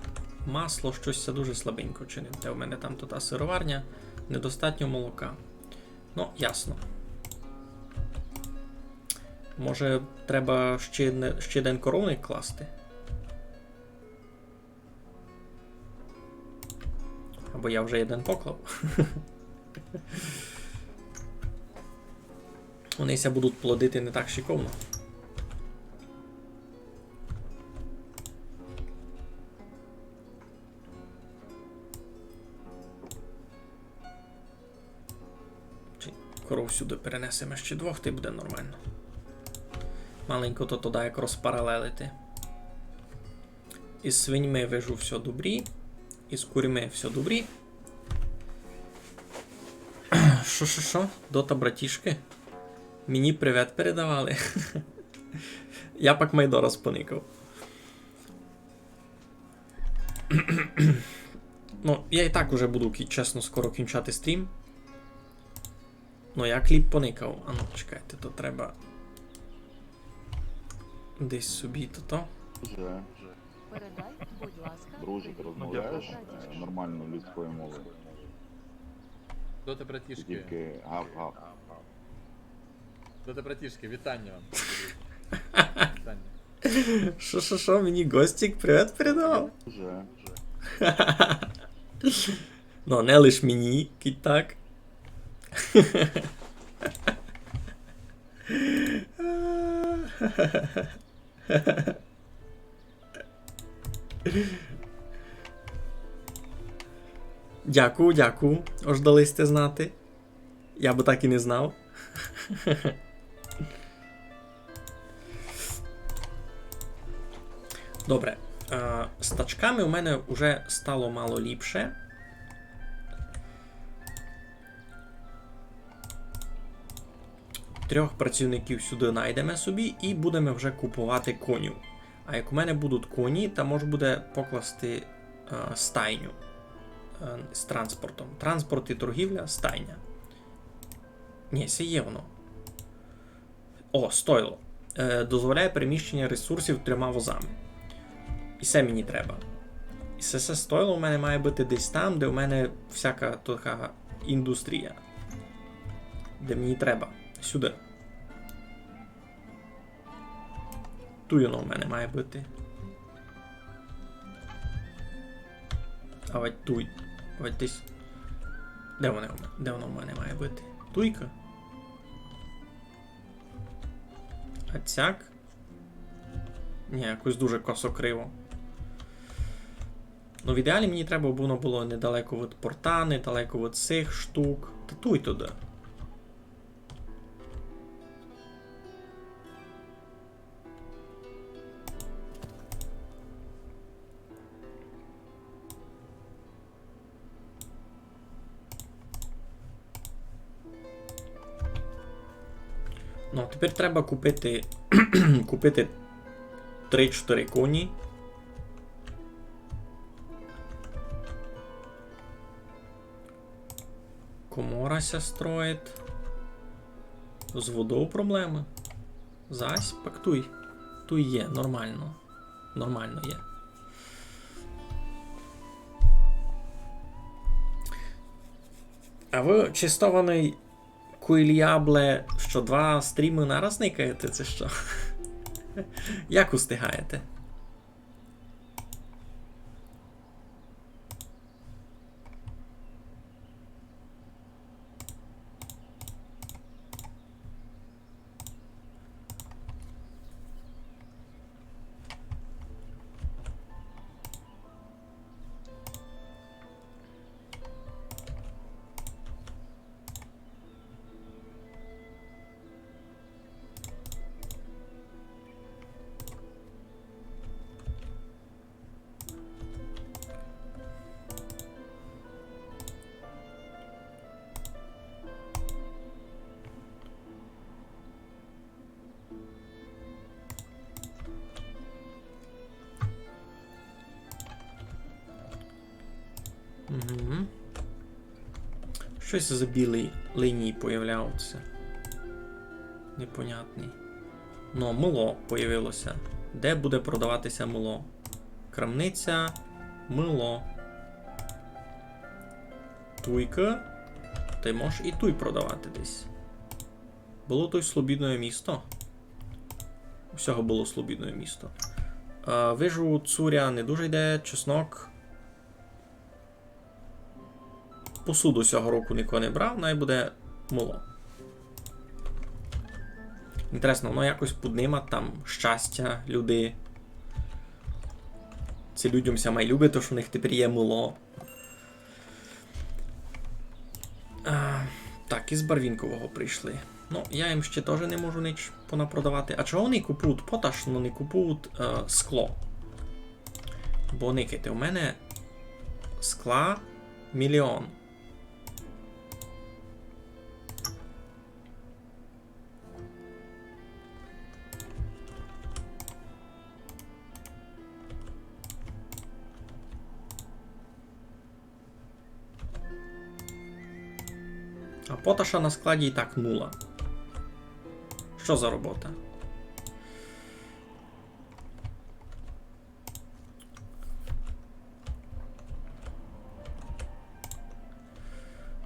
масло щось це дуже слабенько чинить. Те в мене там та сироварня, недостатньо молока. Ну, ясно. Може, треба ще один коровник класти? Або я вже один поклав. Вонися будуть плодити не так шиковно. Коров сюди перенесемо ще двох, то й буде нормально. Маленько то туди як розпаралелити. Із свиньми вижу все добрі. Із курями все добрі. Що? Дота братішки? Мені привет передавали. Я пак майдора споникав. Ну, я і так уже буду, чесно, скоро кінчати стрім. Ну, я кліп поникав. А ну, чекайте, то треба десь собі то. Передай, будь ласка. Друже, ти розмовляєш нормально людською мовою. Дота братішки. Тільки гав-гав. Дота братішки, вітання вам. Вітання. Що, мені Гостік привет передавав? Друже. Ну, не лиш мені, кіть так. Дякую. Ож дали сте знати. Я би так і не знав. Добре. З тачками у мене вже стало мало ліпше. Трьох працівників сюди знайдемо собі і будемо вже купувати коню. А як у мене будуть коні, то можна буде покласти стайню з транспортом. Транспорт і торгівля, стайня. Ні, це є воно. О, стойло. дозволяє переміщення ресурсів 3 возами. І це мені треба. І це стойло у мене має бути десь там, де у мене всяка така індустрія. Де мені треба. Сюди. Тут воно у мене має бути. А от тут. От десь. Де воно в мене має бути? Туйка? А цяк? Ні, якось дуже косо-криво. Ну, в ідеалі мені треба було недалеко від порта, недалеко від цих штук. Та туй туди. Ну, тепер треба купити 3-4 коні. Коморася строїть. З водою проблеми. Зась, пактуй. Туй є, нормально. Нормально є. А ви чистований Куільябле, що 2 стріми нараз никаєте, це що? Як устигаєте? Угу. Щось за білій лінії появляються. Непонятний. Ну, мило появилося. Де буде продаватися мило? Крамниця, мило. Туйка. Ти можеш і туй продавати десь. Було то й слобідне місто. Всього було слобідне місто. Вижу, цуря не дуже йде, чеснок. Посуду цього року нікого не брав, най буде мило. Інтересно, воно якось піднима там щастя, люди. Ці людям ся май любить, то що в них тепер є мило. Так, із Барвінкового прийшли. Ну, я їм ще теж не можу ніч понапродавати. А чого вони купують поташ, но не купують скло? Бо никайте, у мене скла 1 000 000. А поташа на складі і так 0. Що за робота?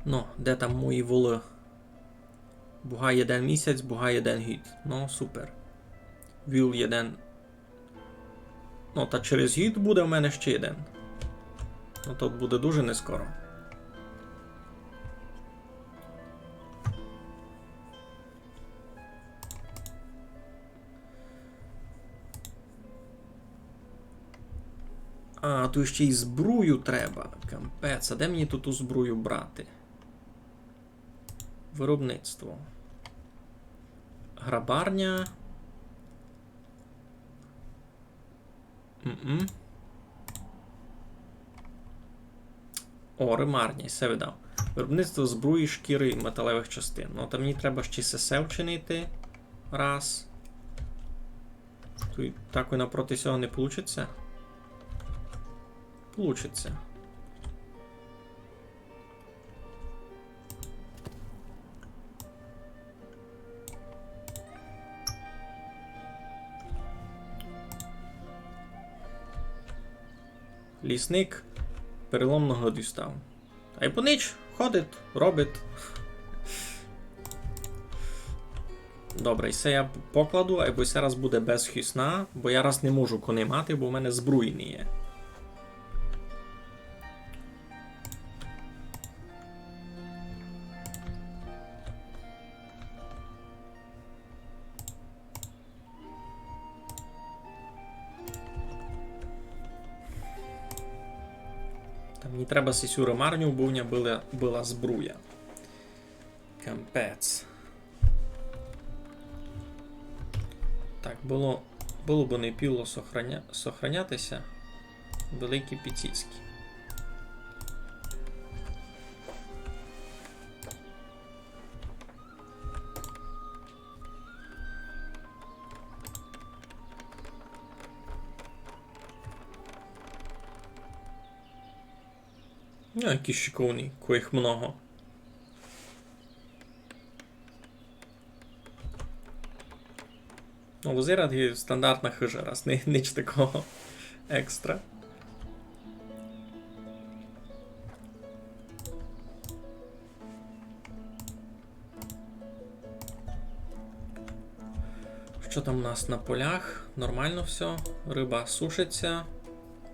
Ну, де там мої воли? Бугай 1 місяць, бугай 1 гід. Ну, супер. Віл 1. Ну, та через гід буде в мене ще 1. Ну, то буде дуже нескоро. А, тут ще й збрую треба. Кампець, а де мені тут ту збрую брати? Виробництво. Грабарня. О, ремарня, все видав. Виробництво зброї, шкіри і металевих частин. Ну, там мені треба ще СС вчинити. Раз. Тут так і напроти цього не вийде. Получиться. Лісник переломного дістав. А й понич ходить, робить. Добре, і це я покладу, або це раз буде без хісна, бо я раз не можу коней мати, бо в мене збруї не є. Та мені треба сісю ремарню, бо в мене була збруя. Кампець. Так, було б не піло сохранятися. Великі піціцькі. Ну, які шиковні, коїх много. Ну, Лузира є стандартна хижа, раз, ніч такого екстра. Що там у нас на полях? Нормально все. Риба сушиться.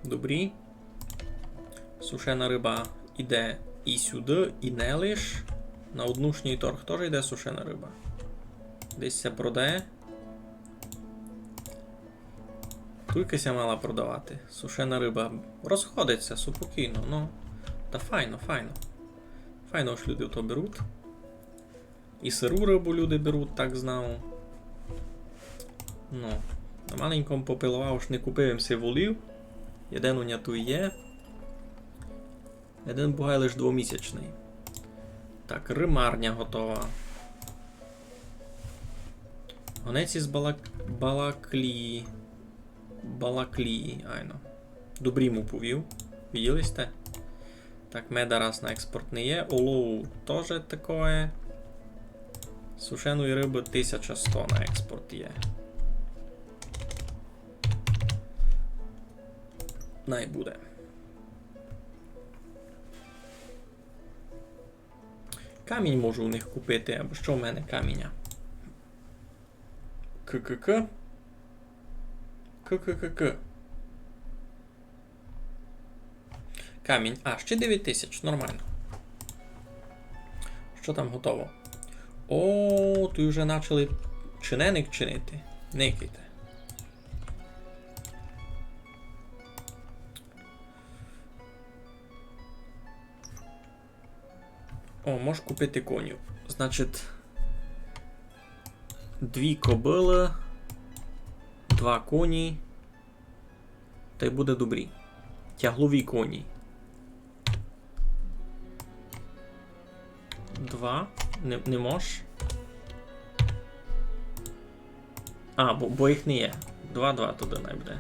Добрі. Сушена риба йде і сюди, і не лиш. На однушній торг теж йде сушена риба. Десь це продає. Туйкася мала продавати. Сушена риба розходиться спокійно, ну. Та файно, файно. Файно ж люди то беруть. І сиру рибу люди беруть, так знав. Ну. На маленькому попилував, ж не купив їм си волів. Один у няту є. Один бугай лиш 2-місячний. Так, римарня готова. Гонець із Балаклії, айно. Добрі му повів. Виділи сте? Так, меда раз на експорт не є. Олову теж такое. Сушеної риби 1100 на експорт є. Най буде. Камінь можу у них купити, або що в мене каміння? ККК. Камінь. А, ще 9000, нормально. Що там готово? О, тут вже почали чиненик чинити. Никайте. О, можеш купити конів. Значить, 2 кобили, 2 коні. Та й буде добрі. Тяглові коні. 2. Не можеш. А, бо їх не є. 2-2 туди найбуде.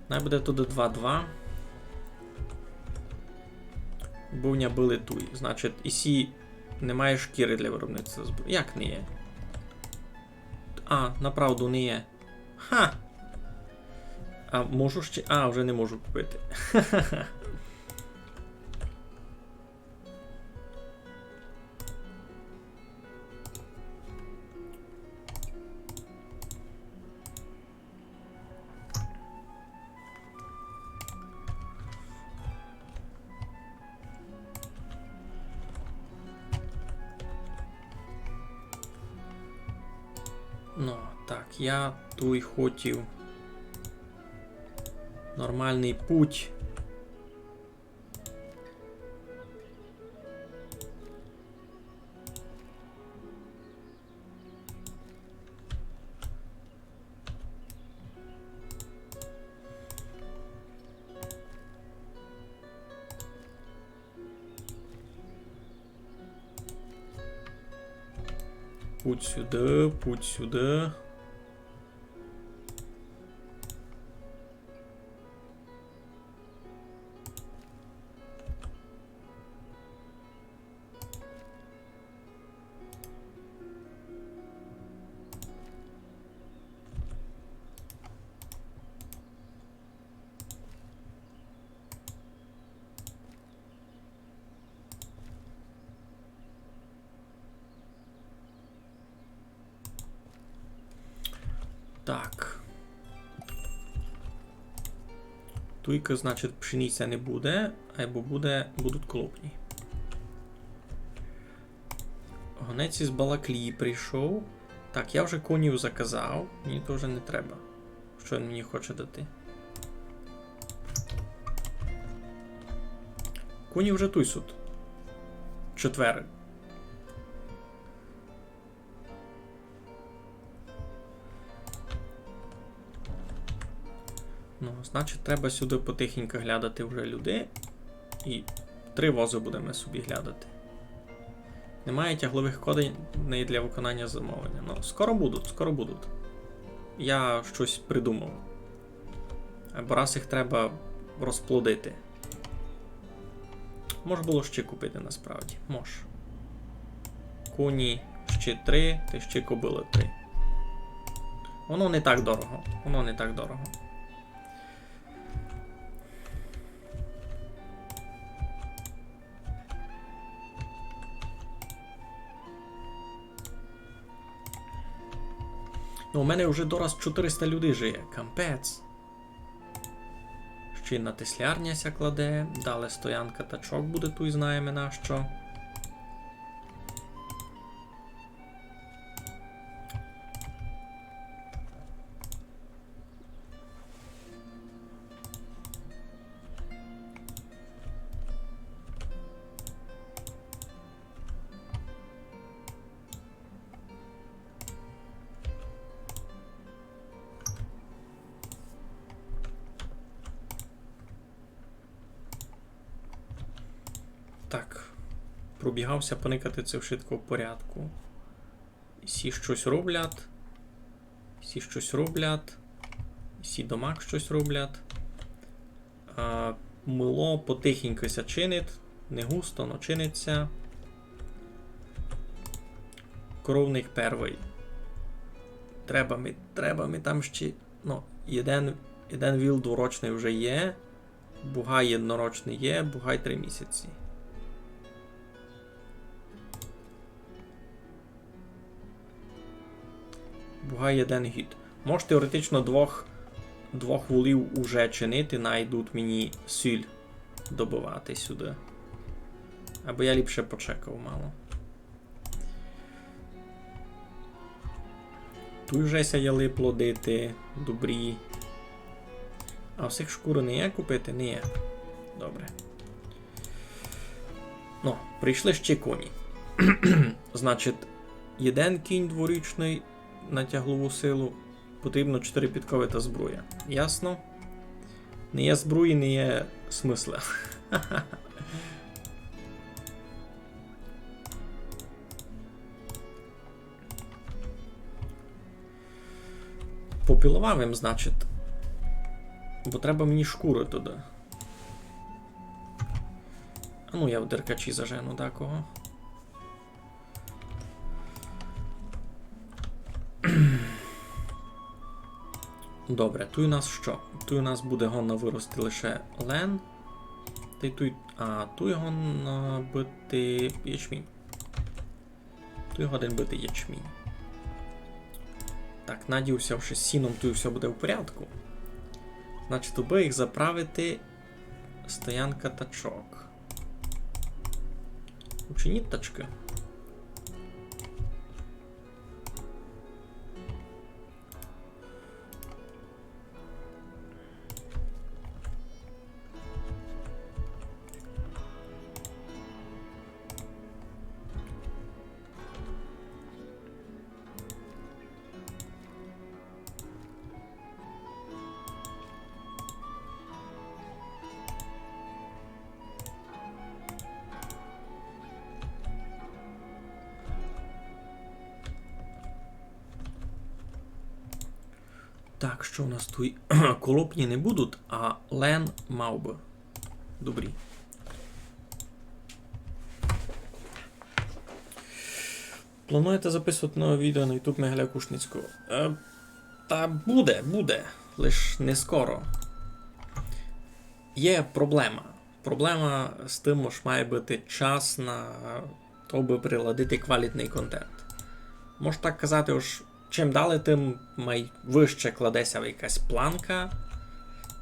Найбуде туди 2-2. Бувня били туй. Значить, ісі немає шкіри для виробництва зброї. Як не є? А, направду не є. Ха! А можу ще... А, вже не можу купити. Ха-ха-ха. Ну, так, я тут хотів нормальний путь. Путь сюди, путь сюди. Так. Туйка, значить, пшениця не буде, або будуть колопні. Гонець із Балаклії прийшов. Так, я вже конів заказав, мені то вже не треба. Що він мені хоче дати? Коні вже туйсуть. 4. Ну, значить, треба сюди потихеньку глядати вже людей. І 3 вози будемо собі глядати. Немає тяглових кодей для виконання замовлення. Ну, скоро будуть, скоро будуть. Я щось придумав. Або раз їх треба розплодити. Може було ще купити насправді. Мож. Коні ще 3, та ще кобили 3. Воно не так дорого. Воно не так дорого. Ну, у мене вже дораз 400 людей жиє. Кампець. Ще й на теслярня ся кладе. Далі стоянка тачок буде тут, знаємо на що. Так, пробігався поникати це в швидкому порядку. Всі щось роблять. Всі щось роблять. Всі домак щось роблять. Мило потихеньку ся чинить. Не густо, но чиниться. Коровник перший. Треба ми там ще. Ну, один віл дворочний вже є. Бугай однорочний є, бугай 3 місяці. Бугай 1 гід. Може теоретично двох вулів уже чинити, найдуть мені сіль добувати сюди. Або я ліпше почекав мало. Тут вже сяяли плодити, добрі. А всіх шкури не є купити? Не є. Добре. Ну, прийшли ще коні. Значить, один кінь дворічний на тяглову силу, потрібно 4 підкови та зброя. Ясно? Не є зброї, не є смисла. Попілував їм, значить. Бо треба мені шкури туди. А ну я в деркачі зажену декого. Добре, тут у нас що? Тут у нас буде гонна вирости лише лен. Тут його бити ячмінь. Тут його один бити ячмінь. Так, надіюся, що з сіном тут все буде в порядку. Значить, аби їх заправити стоянка тачок. Учиніть тачки. Так, що у нас тут? Колопні не будуть, а лен мав би. Добрі. Плануєте записувати нове відео на YouTube Мигаля Кушницького? Та буде. Лиш не скоро. Є проблема. Проблема з тим, що має бути час на то, аби приладити квалітний контент. Можу так казати, ось чим далі, тим вище кладеться якась планка.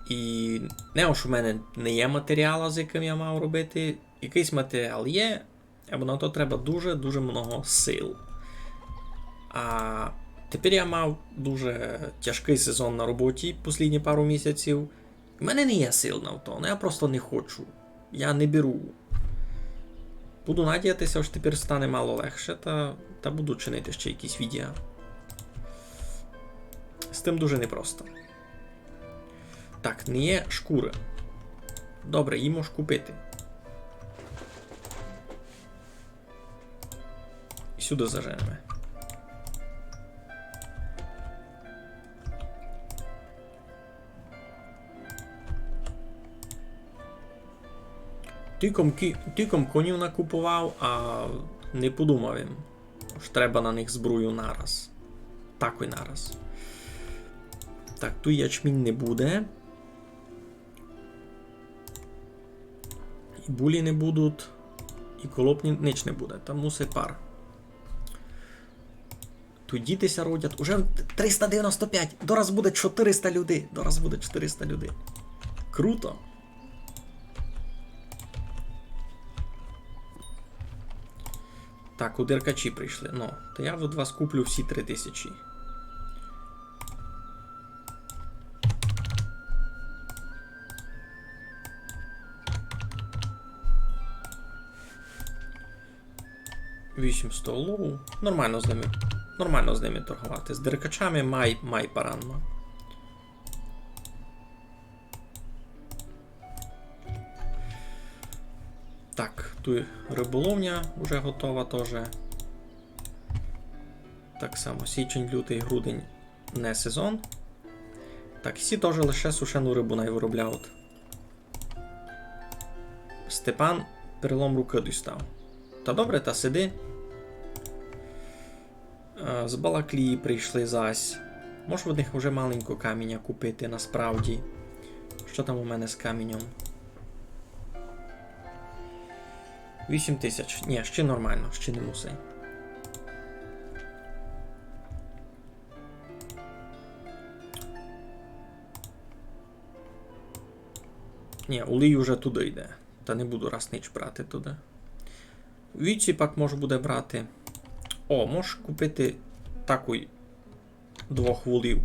І не що в мене не є матеріалу, з яким я мав робити. Якийсь матеріал є, або на то треба дуже-дуже много сил. А тепер я мав дуже тяжкий сезон на роботі останні пару місяців. У мене не є сил на то, я просто не хочу. Я не беру. Буду надіятися, що тепер стане мало легше, та буду чинити ще якісь відео. З тим дуже непросто. Так, не є шкури. Добре, її можеш купити. І сюди заженемо. Тиком конів накупував, а не подумав їм, що треба на них зброю нараз. Так і нараз. Так, тут ячмінь не буде. І булі не будуть, і колопні ніч не буде, там мусить пар. Тут дітися родять, уже 395, дораз буде 400 людей, дораз буде 400 людей. Круто! Так, у деркачі прийшли, ну, то я від вас куплю всі 3000. $800 лоу. Нормально з ними торгувати. З деркачами май паранно. Так, тут риболовня вже готова теж. Так само, січень, лютий, грудень не сезон. Так, всі теж лише сушену рибу найвиробляють. Степан перелом руки дістав. Та добре, та сиди. З Балаклії прийшли зась. Можу в них вже маленько каміння купити, насправді. Що там у мене з камінням? 8000. Ні, ще нормально, ще не мусить. Ні, улій уже туди йде. Та не буду раз ніч брати туди. Віці пак можу буде брати. О, можеш купити такий 2 вулів.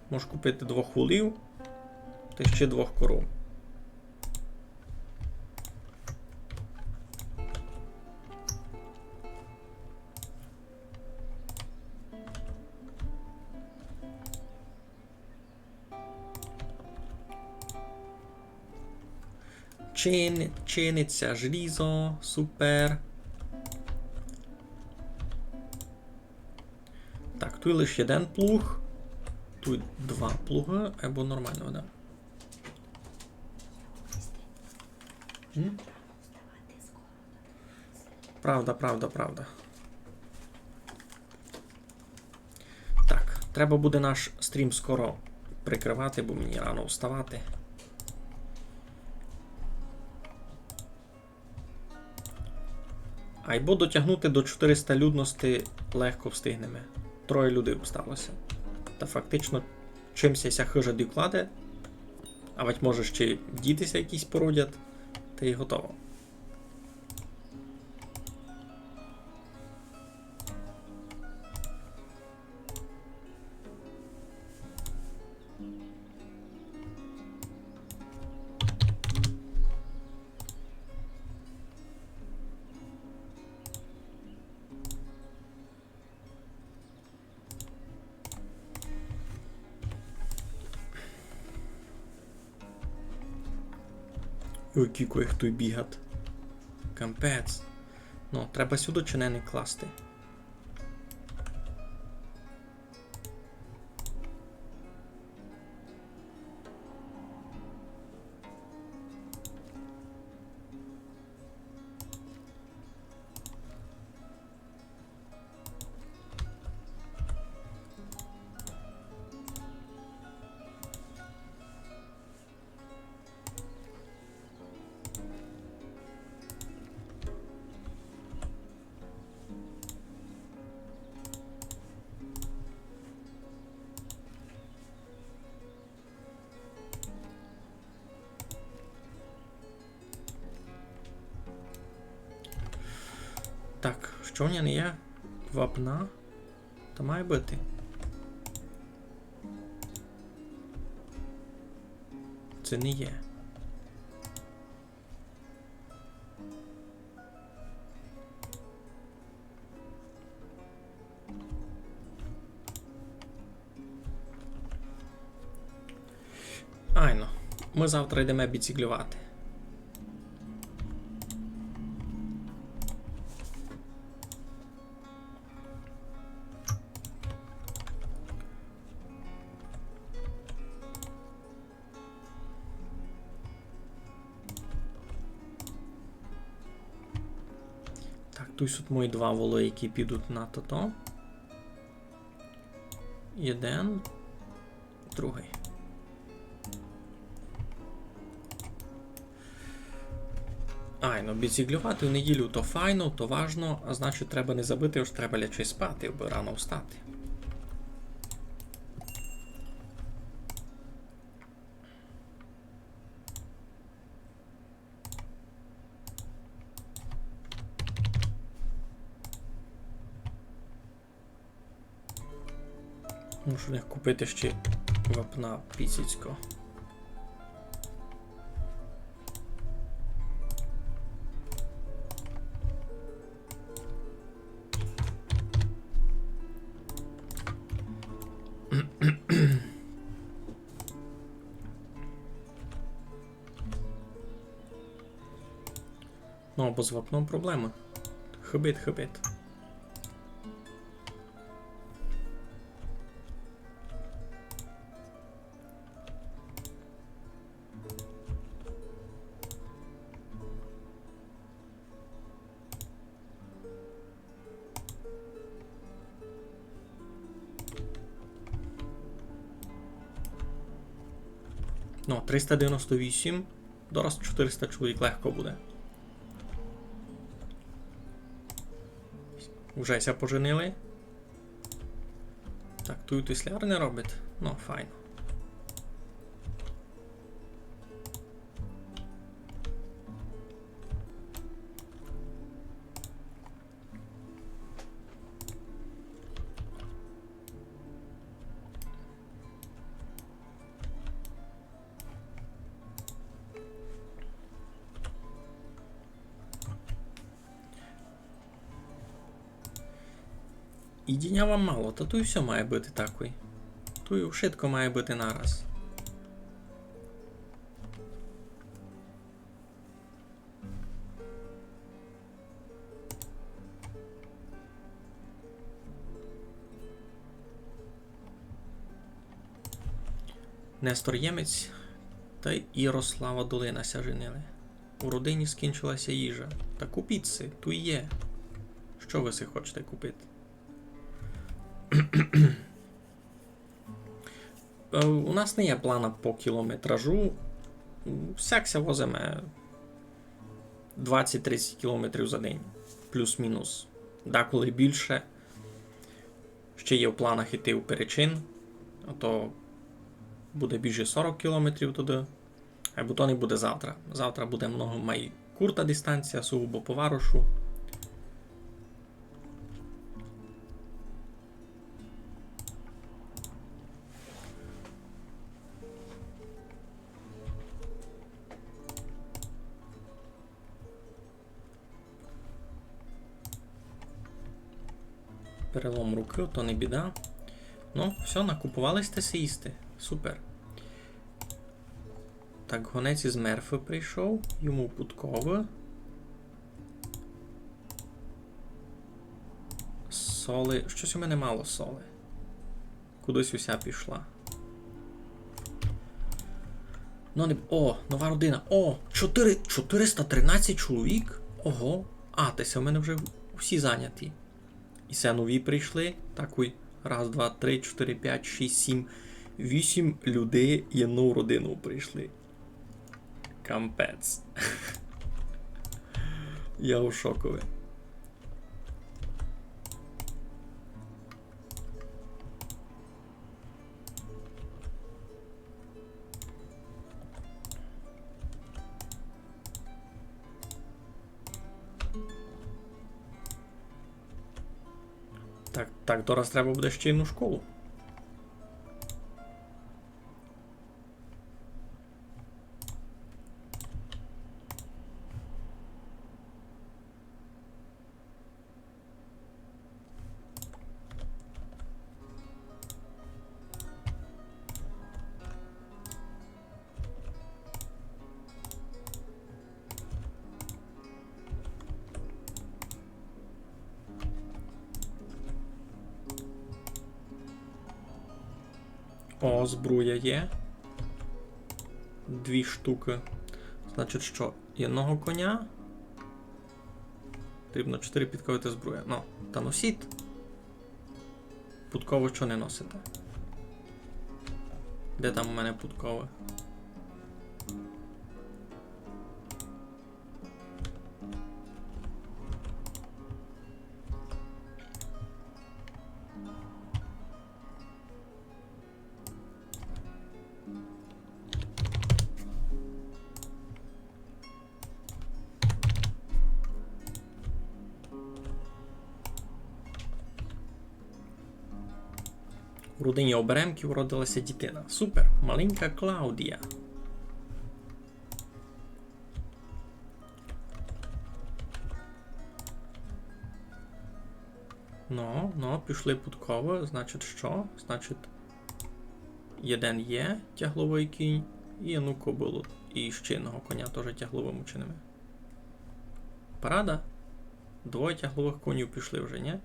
Можеш купити 2 вулів та ще 2 коров. Чиниться желізо, супер. Так, тут лише один плуг. Тут 2 плуги, або нормально, да? Правда. Так, треба буде наш стрім скоро прикривати, бо мені рано вставати. Айбо дотягнути до 400 людності легко встигнемо. 3 людей осталося. Та фактично чимся ся хижа докладе, а ведь може ще дітися якісь породять, та й готово. Ой, кіко їх тут бігать. Кампець. Ну, треба сюди чинени класти. Так, що в мене є? Вапна? Та має бути. Це не є. Айно. Ми завтра йдемо біціклювати. Так, тут мої два воли, які підуть на то-то. Один, другий. Айно, біціклювати в неділю то файно, то важно, а значить треба не забити, що треба лячи спати, аби рано встати. Мушу не купити ще вапна пісіцького. Ну, або з вапном проблема. Хибит. Ну, 398, дораз 400 чоловік легко буде. Вже ся поженили. Так, тут тисляр не робить. Ну, файно. І діня вам мало, та тут все має бути такий. Тут швидко має бути нараз. Нестор Ємець та й Ярослава Долина ся женили. У родині скінчилася їжа. Та купіть си, ту є. Що ви си хочете купити? У нас не є плана по кілометражу. Всякся возиме 20-30 кілометрів за день. Плюс-мінус. Деколи більше. Ще є в планах іти у Перечин. А то буде більше 40 кілометрів туди. Або то не буде завтра. Завтра буде много май курта дистанція, сугубо по варушу. Перелом руки, то не біда. Ну, все, накупувались те сісти. Супер. Так, гонець із Мерфи прийшов. Йому путково. Соли. Щось у мене мало соли. Кудись уся пішла. Ну, не... О, нова родина. О, 413 чоловік. Ого. А, теся у мене вже всі зайняті. І все нові прийшли. Такий. Раз, два, три, 4, 5, 6, 7, 8 людей і одну родину прийшли. Кампець. Я у шокові. Так, зараз треба буде ще одну школу. О, збруя є. 2 штуки. Значить що? Одного коня. Потрібно 4 підковити збруя. Ну, та носіть. Путково що не носите? Де там у мене путкове? У родині оберемків уродилася дитина. Супер! Маленька Клаудія. Ну, пішли путково. Значить що? Значить, один є тягловий кінь і одну кобилу. І ще одного коня теж тягловим учинимо. Парада? 2 тяглових конів пішли вже, ні?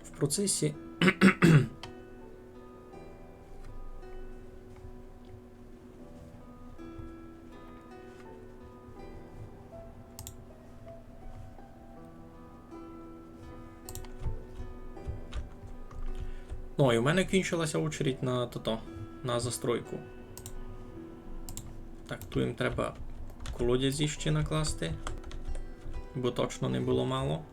В процесі ну, і у мене кінчилася очередь на на застройку. Так, тут їм треба колодязі ще накласти, бо точно не було мало.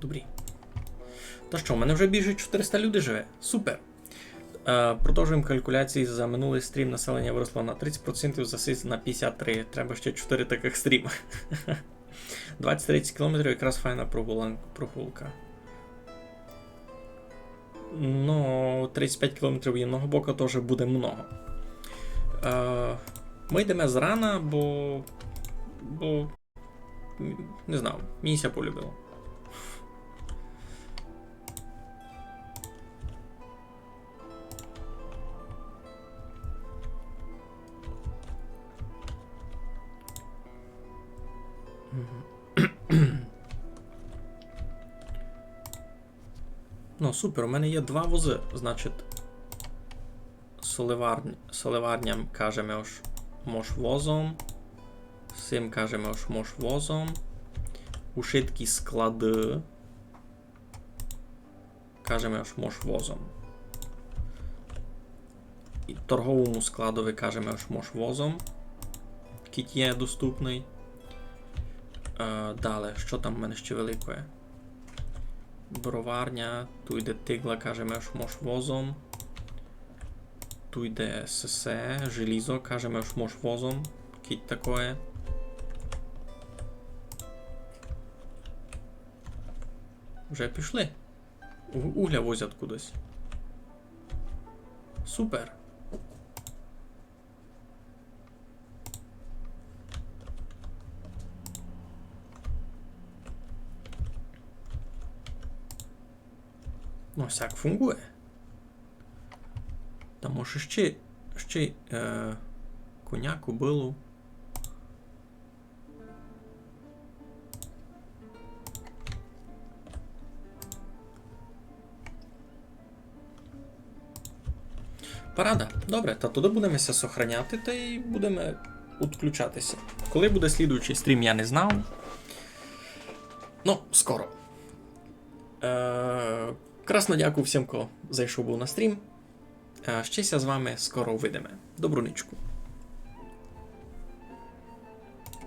Добрі. Та що, у мене вже більше 400 людей живе. Супер. Продовжуємо калькуляції. За минулий стрім населення виросло на 30%, за сей на 53%. Треба ще 4 таких стріма. 20-30 км якраз файна прогулка. Ну, 35 км одного боку теж буде много. Ми йдемо зрана, бо не знаю, мені ся полюбило. Ну, супер, у мене є 2 вози, значить, соливарням кажемо ж мош возом, цим кажемо ж мош возом, ушиткі склади кажемо ж мош возом. І торговому складові кажемо ж мош возом, кіт є доступний. Далі, що там в мене ще великое? Броварня, tu йде тигла, кажемо ж мош возом. Tu йде сесе, желізо, кажемо ж мош возом. Кіть такое. Вже пішли. Угля возять кудись. Супер. Ну, всяк фунгує. Та може ще коня, кобилу. Парада. Добре, та туди будемося сохраняти, та й будемо відключатися. Коли буде слідуючий стрім, я не знав. Ну, скоро. Красно дякую всім, хто зайшов був на стрім. Щастя з вами скоро увидимо. Добру нічку.